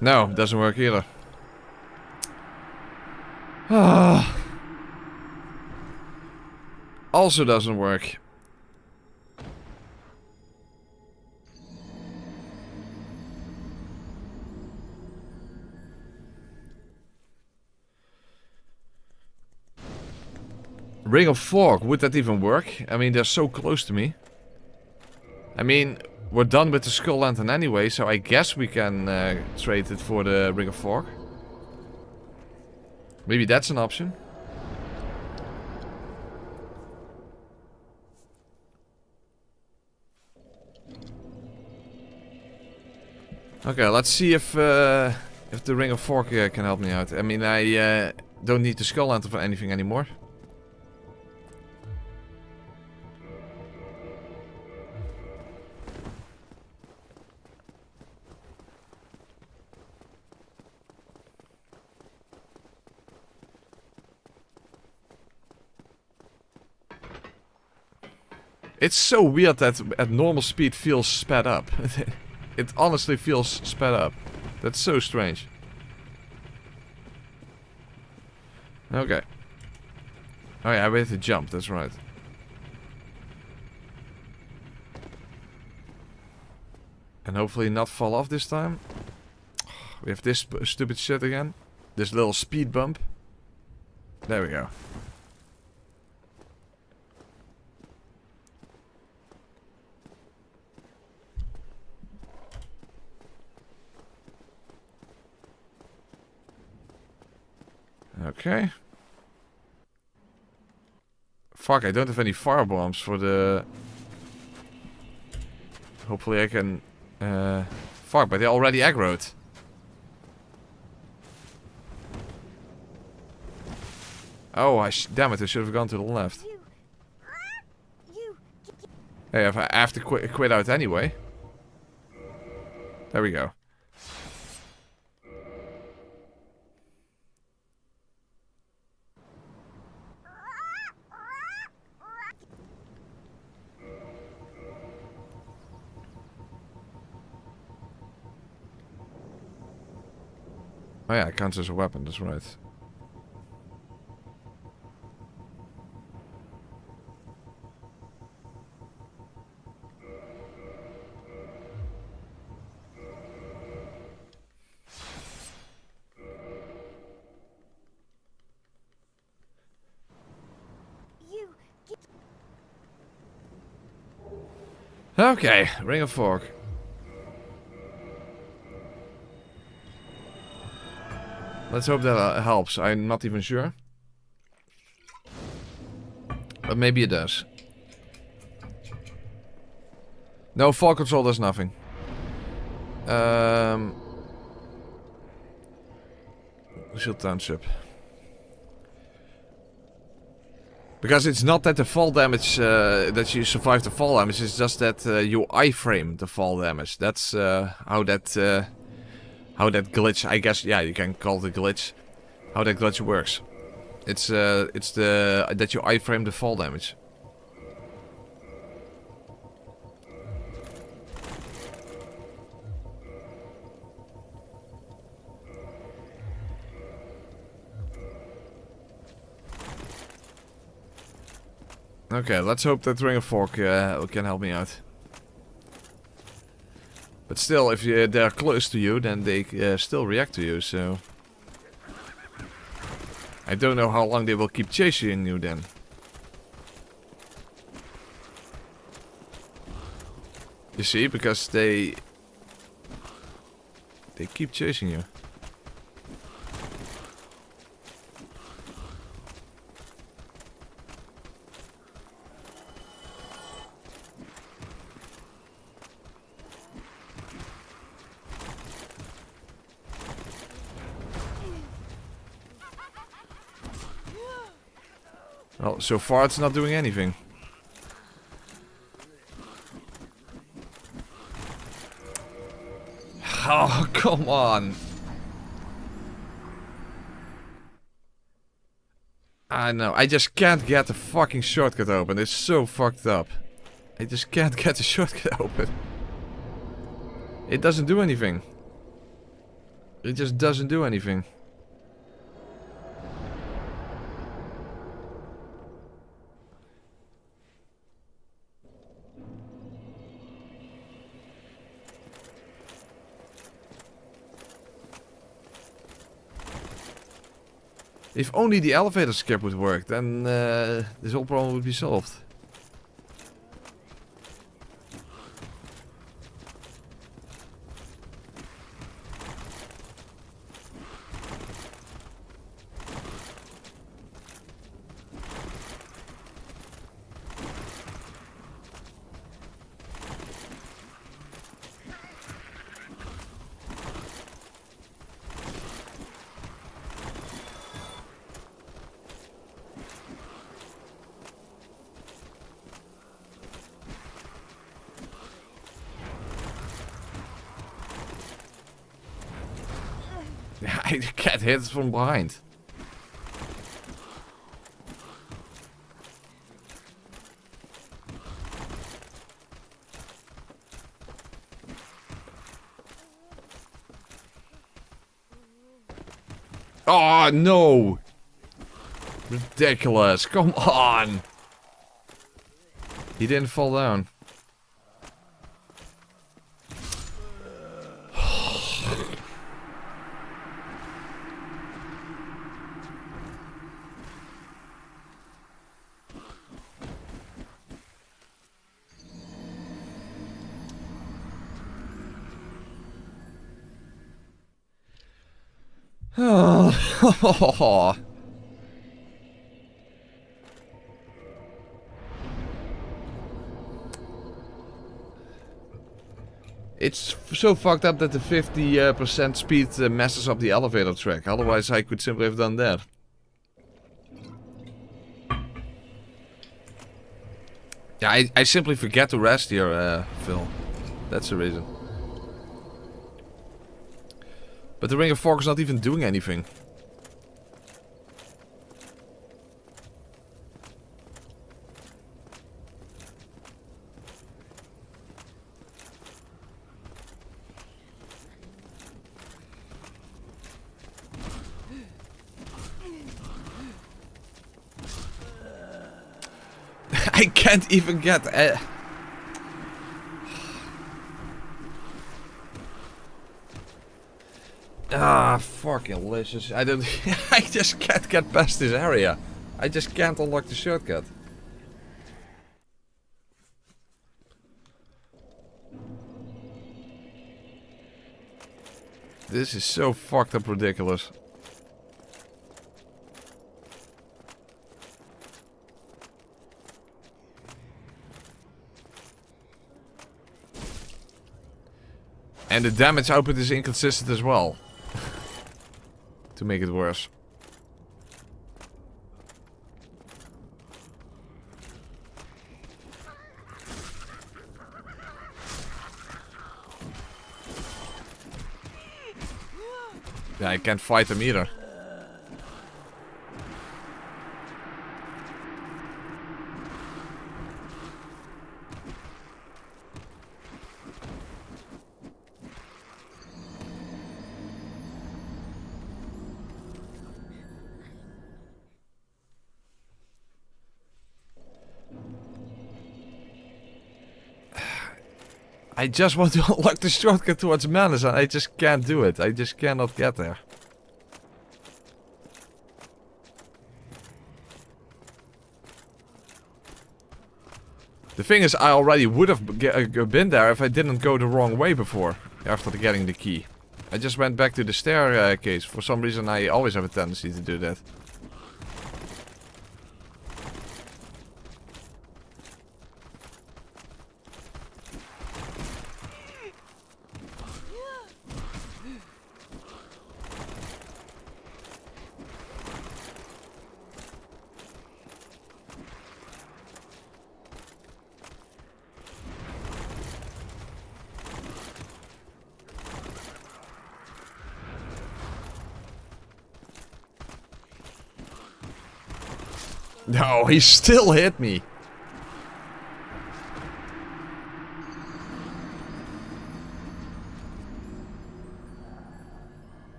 No, doesn't work either. Also doesn't work. Ring of Fog, would that even work? I mean, they're so close to me. I mean, we're done with the Skull Lantern anyway, so I guess we can trade it for the Ring of Fog. Maybe that's an option. Okay, let's see if If the ring of fork can help me out. I mean, I don't need the skull lantern for anything anymore. It's so weird that at normal speed feels sped up. It honestly feels sped up. That's so strange. Okay. Oh yeah, we have to jump, that's right. And hopefully not fall off this time. We have this stupid shit again. This little speed bump. There we go. Okay. Fuck, I don't have any fire bombs for the... Hopefully I can... Fuck, but they already aggroed. Oh, damn it, I should have gone to the left. Hey, I have to quit out anyway. There we go. Oh yeah, it counts as a weapon, that's right. Okay, ring of fork. Let's hope that helps. I'm not even sure. But maybe it does. No, fall control does nothing. Shield Township. Because it's not that the fall damage, that you survive the fall damage, it's just that you iframe the fall damage. That's how that glitch, I guess, yeah, you can call it a glitch. How that glitch works. It's that you iframe the fall damage. Okay, let's hope that ring of fork can help me out. But still, if they're close to you, then they still react to you, so... I don't know how long they will keep chasing you then. You see, because they keep chasing you. Well, so far it's not doing anything. Oh, come on. I know, I just can't get the fucking shortcut open. It's so fucked up. I just can't get the shortcut open. It doesn't do anything. It just doesn't do anything. If only the elevator skip would work, then this whole problem would be solved. I get hit from behind. Oh, no! Ridiculous. Come on! He didn't fall down. Oh. It's so fucked up that the 50% speed messes up the elevator track. Otherwise I could simply have done that. Yeah, I simply forget to rest here, Phil. That's the reason. But the Ring of Fog is not even doing anything. I can't even get... fucking delicious. I don't... I just can't get past this area. I just can't unlock the shortcut. This is so fucked up ridiculous. And the damage output is inconsistent as well. To make it worse. Yeah, I can't fight them either. I just want to unlock the shortcut towards Manus and I just can't do it. I just cannot get there. The thing is, I already would have been there if I didn't go the wrong way before, after getting the key. I just went back to the staircase. For some reason I always have a tendency to do that. No, he still hit me.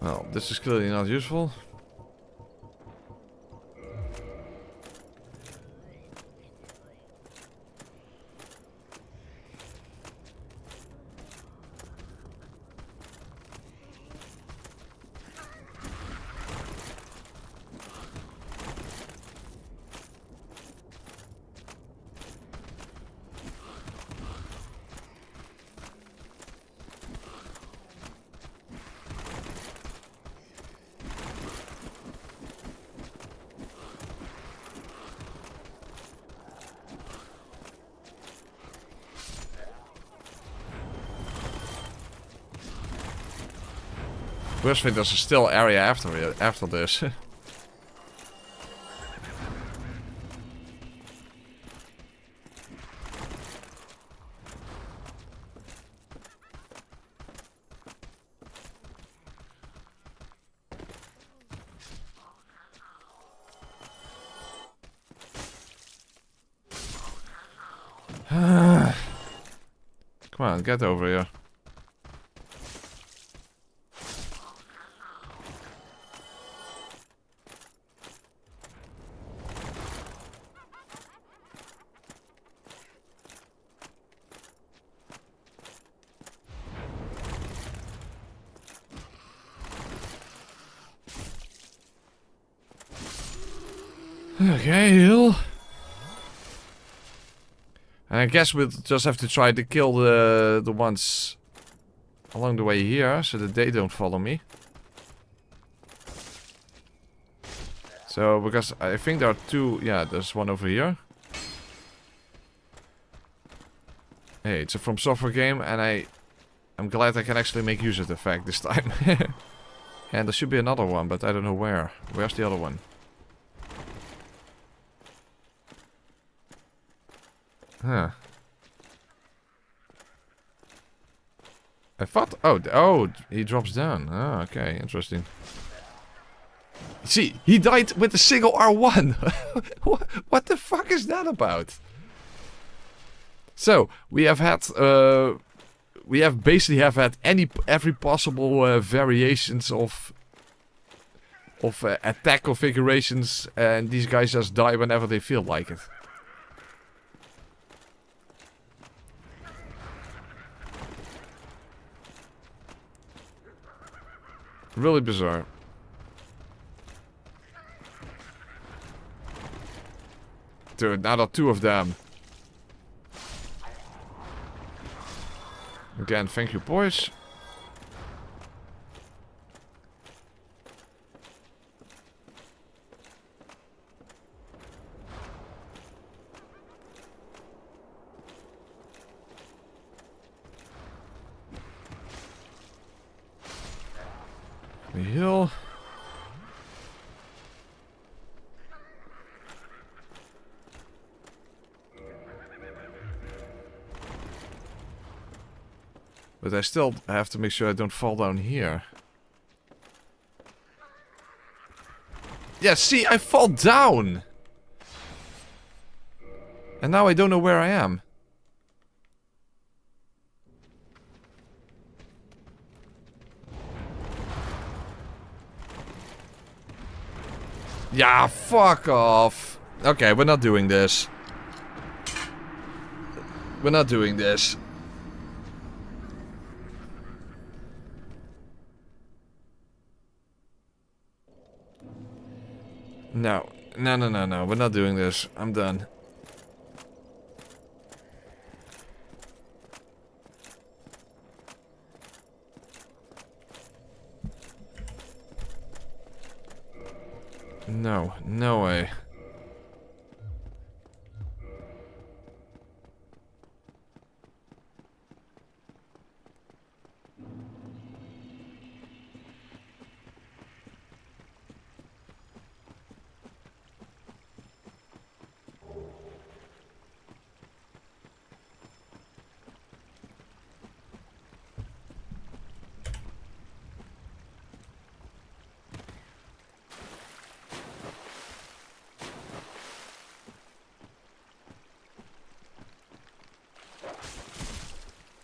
Well, this is clearly not useful. Worst thing, there's a still area after this. Come on, get over here. Okay, heal. And I guess we'll just have to try to kill the ones along the way here, so that they don't follow me. So, because I think there are two... Yeah, there's one over here. Hey, it's a From Software game, and I'm glad I can actually make use of the fact this time. And there should be another one, but I don't know where. Where's the other one? Huh. I thought... Oh, he drops down. Oh, okay, interesting. See, he died with a single R1. What the fuck is that about? So, we have had... we have basically had every possible variations of attack configurations, and these guys just die whenever they feel like it. Really bizarre. Dude, now there are two of them. Again, thank you, boys. We heal. But I still have to make sure I don't fall down here. Yeah, see, I fall down! And now I don't know where I am. Yeah, fuck off. Okay, we're not doing this. We're not doing this. No. No. We're not doing this. I'm done. No. No way.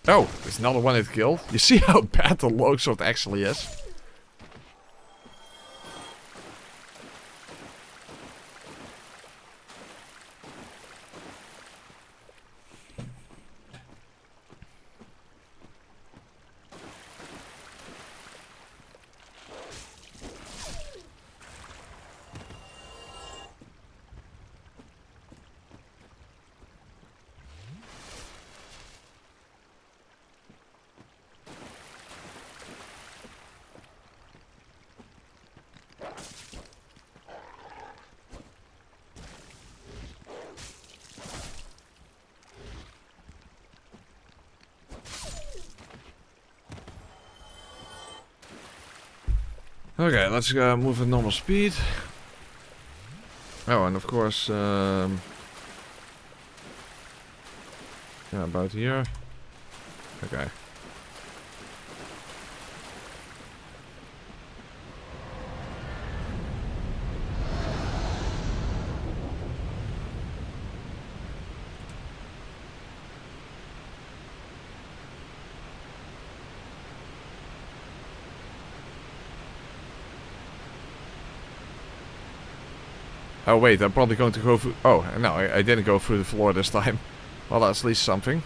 Oh, there's another one it killed. You see how bad the longsword actually is? Okay, let's move at normal speed. Oh, and of course, yeah, about here. Okay. Oh wait, I'm probably going to go through... Oh, no, I didn't go through the floor this time. Well, that's at least something.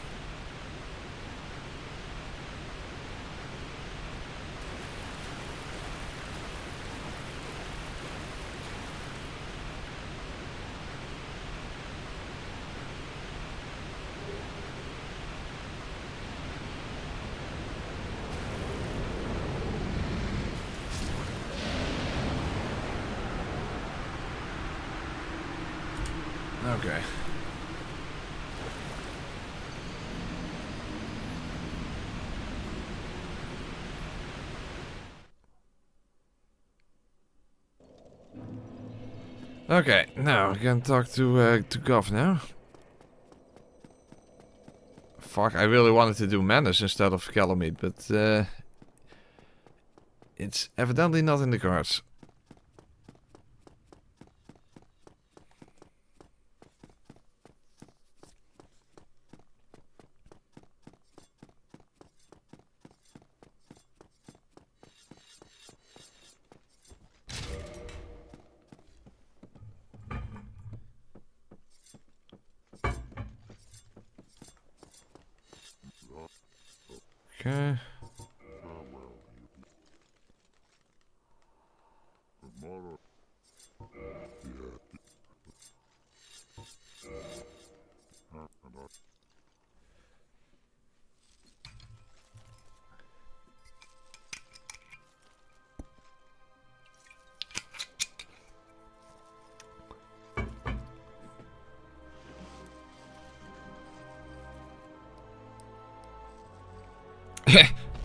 Okay. Okay, now we can talk to Gov now. Fuck, I really wanted to do Menace instead of Calamite, but it's evidently not in the cards. Okay.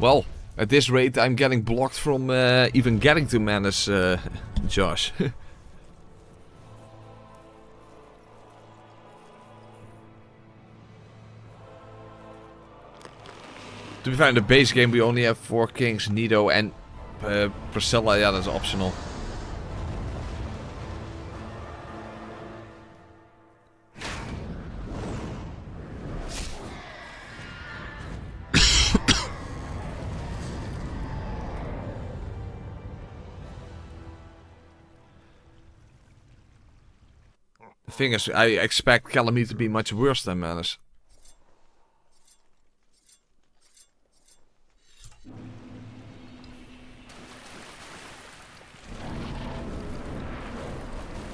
Well, at this rate, I'm getting blocked from even getting to Menace, Josh. To be fair, in the base game, we only have 4 kings, Nido, and Priscilla. Yeah, that's optional. The thing is, I expect Calamite to be much worse than Menace.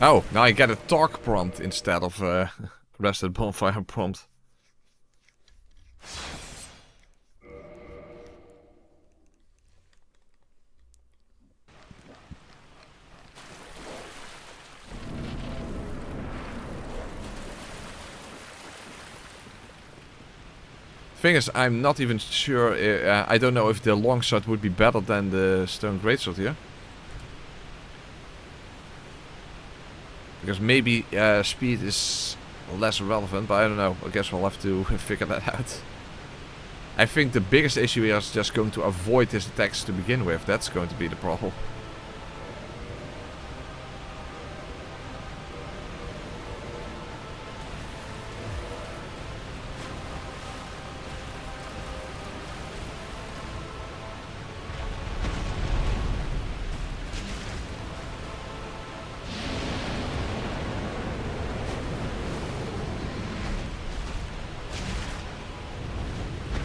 Oh, now I get a talk prompt instead of rested bonfire prompt. Thing is, I'm not even sure. I don't know if the longsword would be better than the stone greatsword here. Because maybe speed is less relevant, but I don't know. I guess we'll have to figure that out. I think the biggest issue here is just going to avoid his attacks to begin with. That's going to be the problem.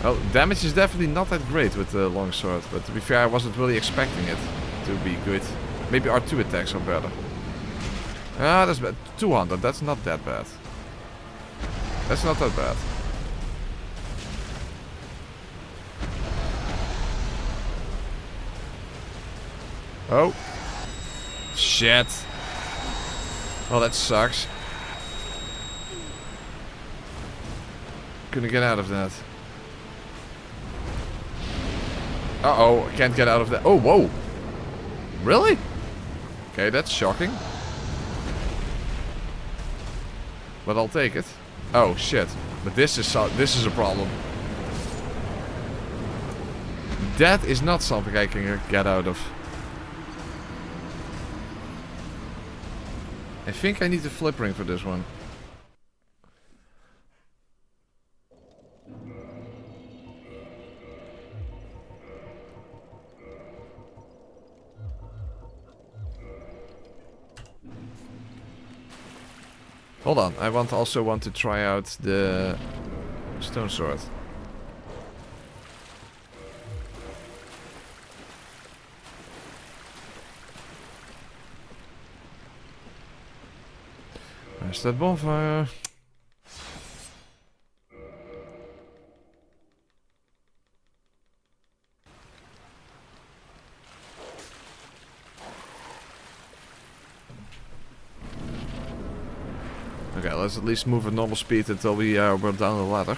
Well, damage is definitely not that great with the longsword, but to be fair, I wasn't really expecting it to be good. Maybe R2 attacks are better. Ah, that's bad. 200, that's not that bad. That's not that bad. Oh. Shit. Well, that sucks. Couldn't get out of that. Uh-oh, I can't get out of that. Oh, whoa. Really? Okay, that's shocking. But I'll take it. Oh, shit. But this is a problem. That is not something I can get out of. I think I need a flip ring for this one. Hold on, I also want to try out the stone sword. Where's that bonfire? Okay, let's at least move at normal speed until we're down the ladder.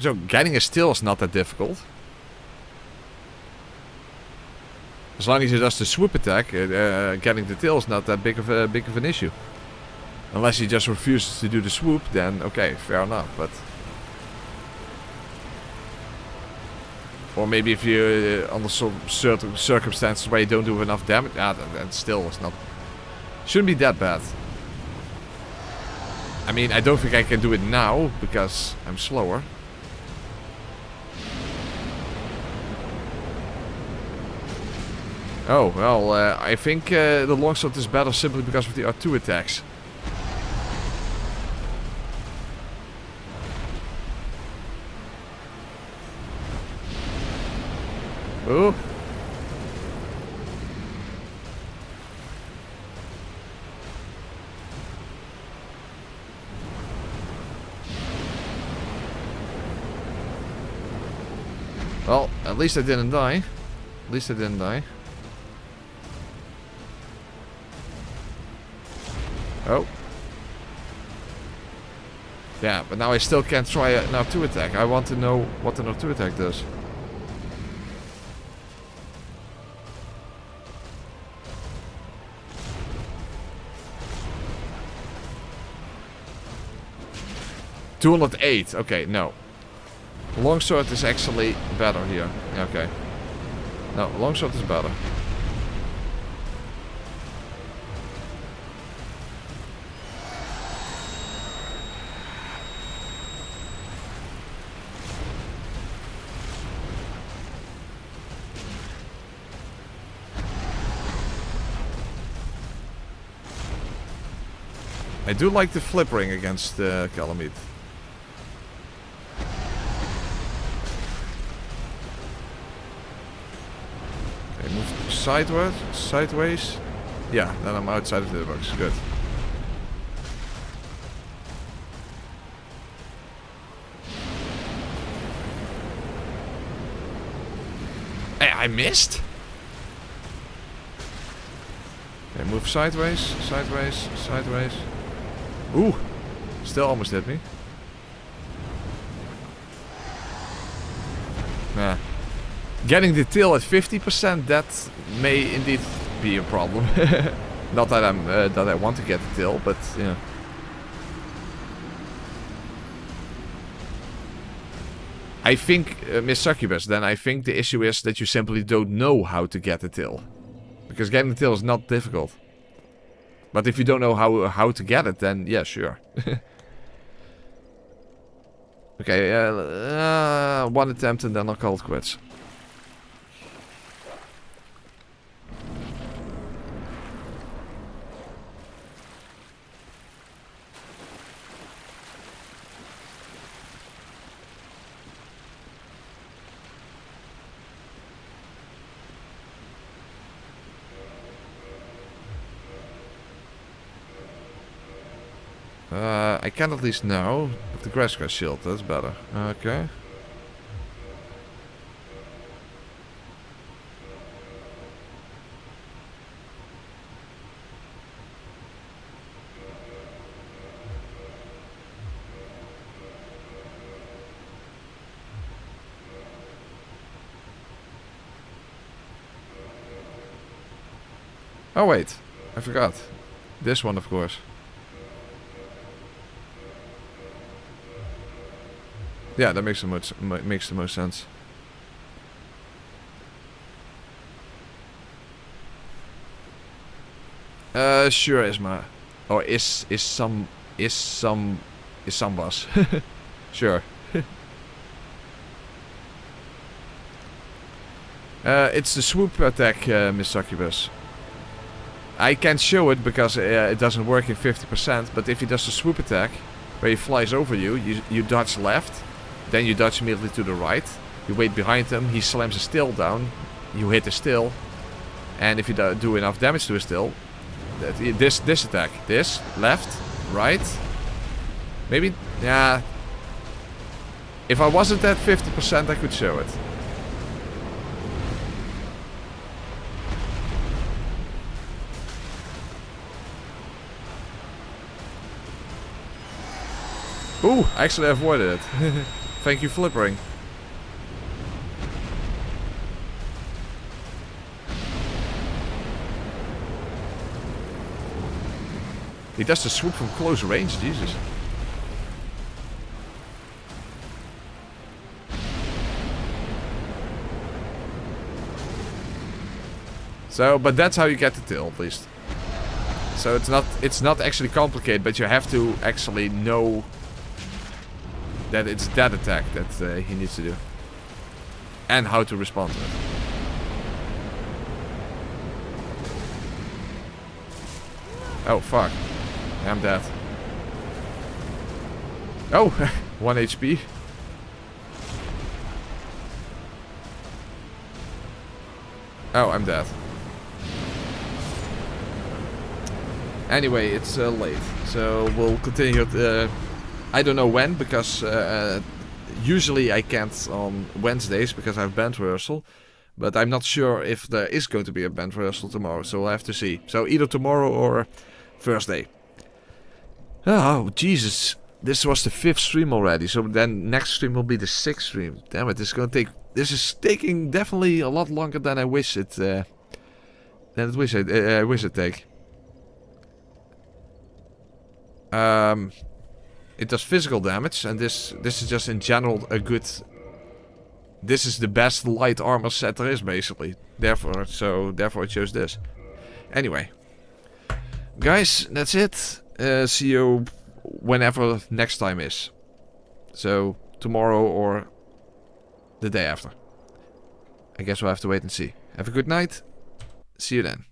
So getting a still is not that difficult. As long as he does the swoop attack, getting the tail is not that big of an issue. Unless he just refuses to do the swoop, then okay, fair enough. But or maybe if you under some certain circumstances where you don't do enough damage, then still it's not shouldn't be that bad. I mean, I don't think I can do it now because I'm slower. Oh, well, I think the longsword is better simply because of the R2 attacks. Oh. Well, at least I didn't die. At least I didn't die. Oh. Yeah, but now I still can't try an R2 attack. I want to know what an R2 attack does. $208. Okay, no. Longsword is actually better here. Okay. No, longsword is better. I do like the flip ring against Calamite. Okay, move sideways. Yeah, then I'm outside of the box. Good. Hey, I missed? Okay, move sideways. Ooh, still almost hit me. Nah. Getting the tail at 50%, that may indeed be a problem. Not that I want to get the tail, but yeah. I think, Miss Succubus, then I think the issue is that you simply don't know how to get the tail. Because getting the tail is not difficult. But if you don't know how to get it, then yeah, sure. Okay, one attempt and then I'll call it quits. I can at least now with the grass shield, that's better. Okay. Oh wait, I forgot. This one, of course. Yeah, that makes the most sense. Sure, Isma. Or is is some boss. Sure. It's the swoop attack, Miss Succubus. I can't show it because it doesn't work in 50%, but if he does the swoop attack, where he flies over you, you dodge left, then you dodge immediately to the right, you wait behind him, he slams a still down, you hit the still, and if you do enough damage to a still, this attack, this, left, right, maybe, yeah, if I wasn't at 50% I could show it. Ooh, I actually avoided it. Thank you, flippering. He does the swoop from close range, Jesus. So, but that's how you get the tail, at least. So it's not actually complicated, but you have to actually know that it's that attack that he needs to do. And how to respond to it. Oh, fuck. I'm dead. Oh, 1 HP. Oh, I'm dead. Anyway, it's late. So we'll continue it. I don't know when, because usually I can't on Wednesdays because I have band rehearsal. But I'm not sure if there is going to be a band rehearsal tomorrow, so we'll have to see. So either tomorrow or Thursday. Oh, Jesus. This was the 5th stream already, so then next stream will be the 6th stream. Damn it, this is taking definitely a lot longer than I wish it wish it'd take. It does physical damage, and this is just in general a good... This is the best light armor set there is, basically. Therefore I chose this. Anyway. Guys, that's it. See you whenever next time is. So, tomorrow or the day after. I guess we'll have to wait and see. Have a good night. See you then.